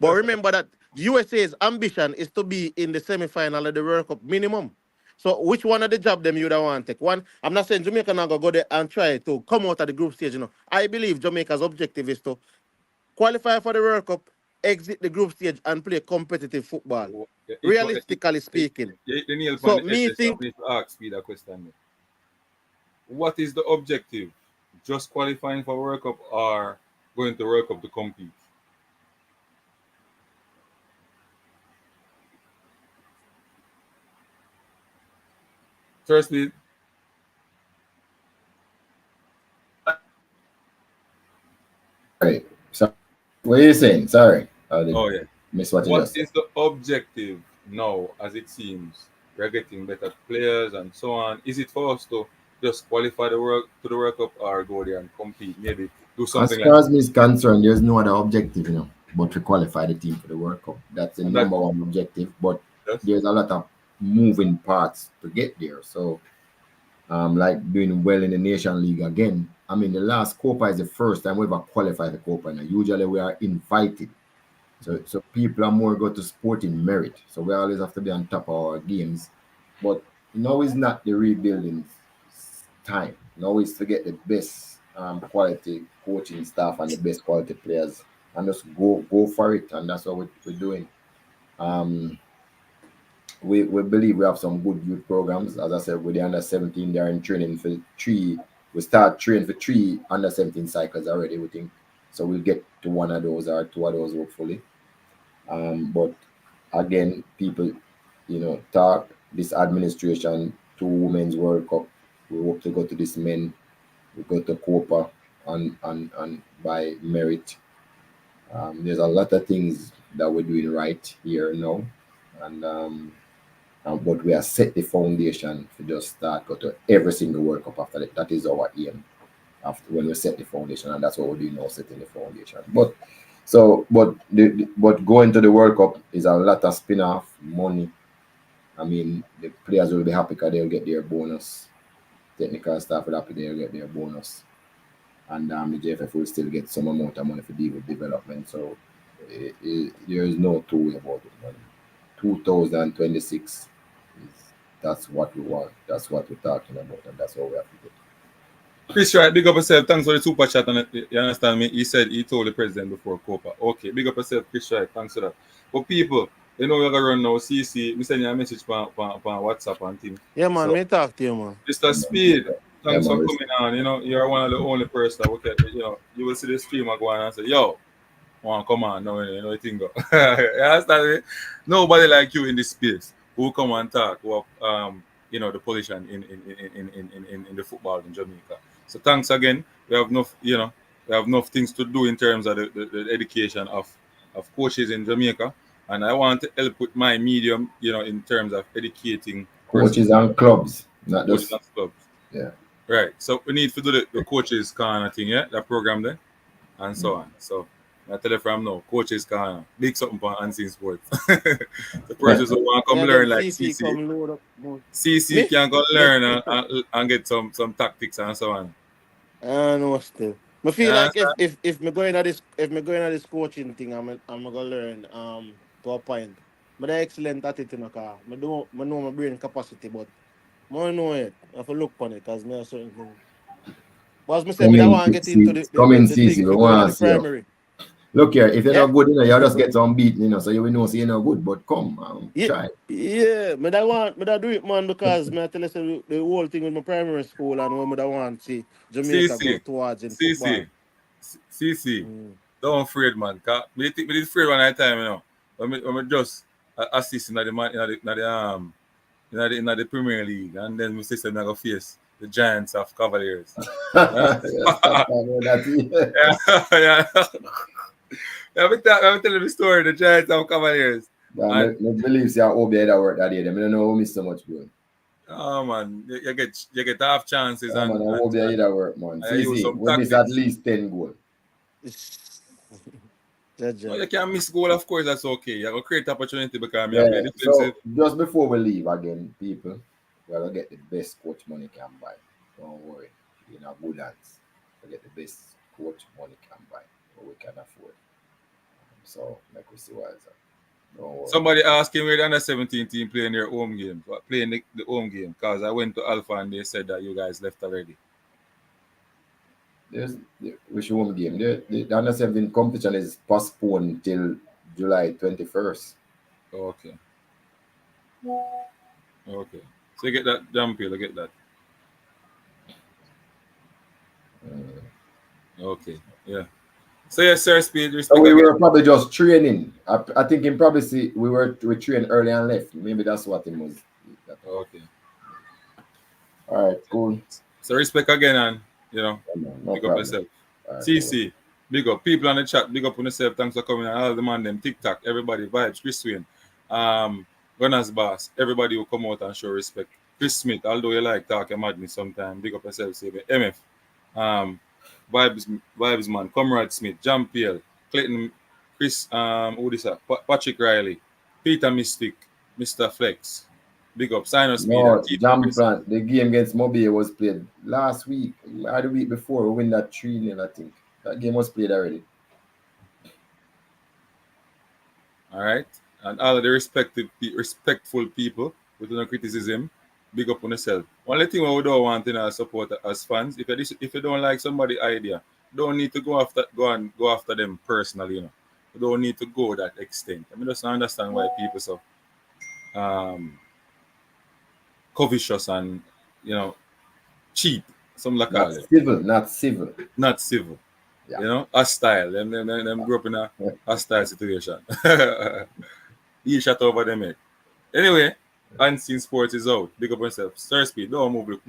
but remember that USA's ambition is to be in the semi-final of the World Cup minimum. So which one of the job them you would want to take? One, I'm not saying Jamaica not gonna go there and try to come out of the group stage. You know, I believe Jamaica's objective is to qualify for the World Cup, exit the group stage, and play competitive football. Realistically speaking. The nail So upon the head, me so I think need to ask Speed a question. What is the objective? Just qualifying for World Cup or going to World Cup to compete? Firstly, Right. So, what are you saying? Sorry. I did oh yeah. miss what you What just said. is the objective now as it seems? We're getting better players and so on. Is it for us to just qualify to the World Cup or go there and compete? Maybe do As something like far as me is concerned, there's no other objective, but to qualify the team for the World Cup. That's the and that number one objective. But yes. there's a lot of moving parts to get there. So, like doing well in the Nation League again. I mean, the last Copa is the first time we ever qualified the Copa. Now, usually we are invited. So people are more go to sporting merit. So we always have to be on top of our games. But it's not the rebuilding time. It's to get the best quality coaching staff and the best quality players and just go for it. And that's what we're doing. We believe we have some good youth programs. As I said, with the under 17, they are in training for 3. We start training for 3 under 17 cycles already, we think. So we'll get to one of those or 2 of those hopefully. But again, people, talk this administration to Women's World Cup. We hope to go to this men. We go to Copa and by merit. There's a lot of things that we're doing right here now, but we have set the foundation to just start go to every single World Cup after that. That is our aim after when we set the foundation, and that's what we're doing now, setting the foundation. But going to the World Cup is a lot of spin-off money. I mean, the players will be happy because they'll get their bonus. Technical staff will happy they'll get their bonus, and the JFF will still get some amount of money for deal with development. So there is no two way about it, man. 2026 that's what we want. That's what we're talking about, and that's what we have to do. Chris Wright, big up yourself. Thanks for the super chat. And you understand me? He told the president before Copa. Okay, big up yourself, Chris Wright. Thanks for that. But people, we're gonna run now. CC, me send you a message on WhatsApp and thing. yeah, man, me talk to you, man. Mr. Speed, thanks for man. coming on. You're one of the only person that we can, you will see the streamer go on and say, yo, come on, no, you think go. You understand me? Nobody like you in this space who come and talk about the position in the football in Jamaica. So thanks again. We have enough things to do in terms of the education of coaches in Jamaica. And I want to help with my medium, in terms of educating coaches and clubs, not coaches just and clubs. yeah. Right. So we need to do the coaches kind of thing, yeah, that program there, and so on. So I tell you from now, coaches can big something for Unseen Sports. The persons who want to come Yeah, learn then like CC CC. come load up more. CC Me? can go learn and get some tactics and so on. I know still. I You feel like understand? if me going at this coaching thing, I'm gonna learn to a point. But I'm excellent at it, cause I know my brain capacity, but I don't know it. I have to look on it, cause there are certain things. Was me say me that want to get into Coming the thing season, we for going want at to the see you. primary. Look here, if you're Yeah. not good, you just get unbeaten, so you will know you're not good. But come, try. Yeah, me that do it, man, because me I tell you say, the whole thing with my primary school and when me that want to see Jamaica go towards in football. CC. Don't afraid, man. Cause me afraid one at a time, When me just assist in the Premier League, and then my sister I go face the Giants of Cavaliers. Yeah. I'm telling the story, the Giants of Cavaliers. I believe you OB that work that day. I don't know who missed so much, bro. Oh man, you get half chances man, I hope you that work, man. See, we miss at least 10 goals. No, you can miss goal, of course, that's okay. You have a great opportunity because I play defensive. So just before we leave again, people, we're gonna get the best coach money can buy. Don't worry. You're in a good hands. We get the best coach money can buy, what we can afford. So make we see what is that. Don't worry. Somebody asking where the under 17 team playing their home game, playing the home game, because I went to Alpha and they said that you guys left already. There's which home game? The under 17 competition is postponed till July 21st. Okay. Okay. So you get that jump here, I get that. Okay. Yeah. So yes, sir, Speed. So we were probably just training. I think in probably see we trained early and left. Maybe that's what it was. Okay. All right, cool. So respect again, and no big up yourself. Right, CC, cool. Big up people on the chat. Big up on yourself. Thanks for coming. And all the man them TikTok. Everybody vibes. Chris Swain, Gunners Boss. Everybody will come out and show respect. Chris Smith. Although you like talking madness sometimes, big up yourself. Say MF. Vibes man. Comrade Smith. John Peel. Clayton. Chris. Who this? Patrick Riley. Peter Mystic. Mr. Flex. Big up, Sinus no, Jam Plant. The game against Mobile was played last week or the week before. We win that 3-0, I think. That game was played already. All right. And all of the respectful people with no criticism, big up on yourself. Only thing we don't want in our support as fans, if you don't like somebody's idea, don't need to go after them personally, You don't need to go that extent. I mean, just understand why people so covetous and cheap. Some like not civil. Yeah. Hostile. Them grew up in a hostile situation. You shut over them head. Anyway, Unseen Sports is out. Big up yourself. Sir Speed, don't move.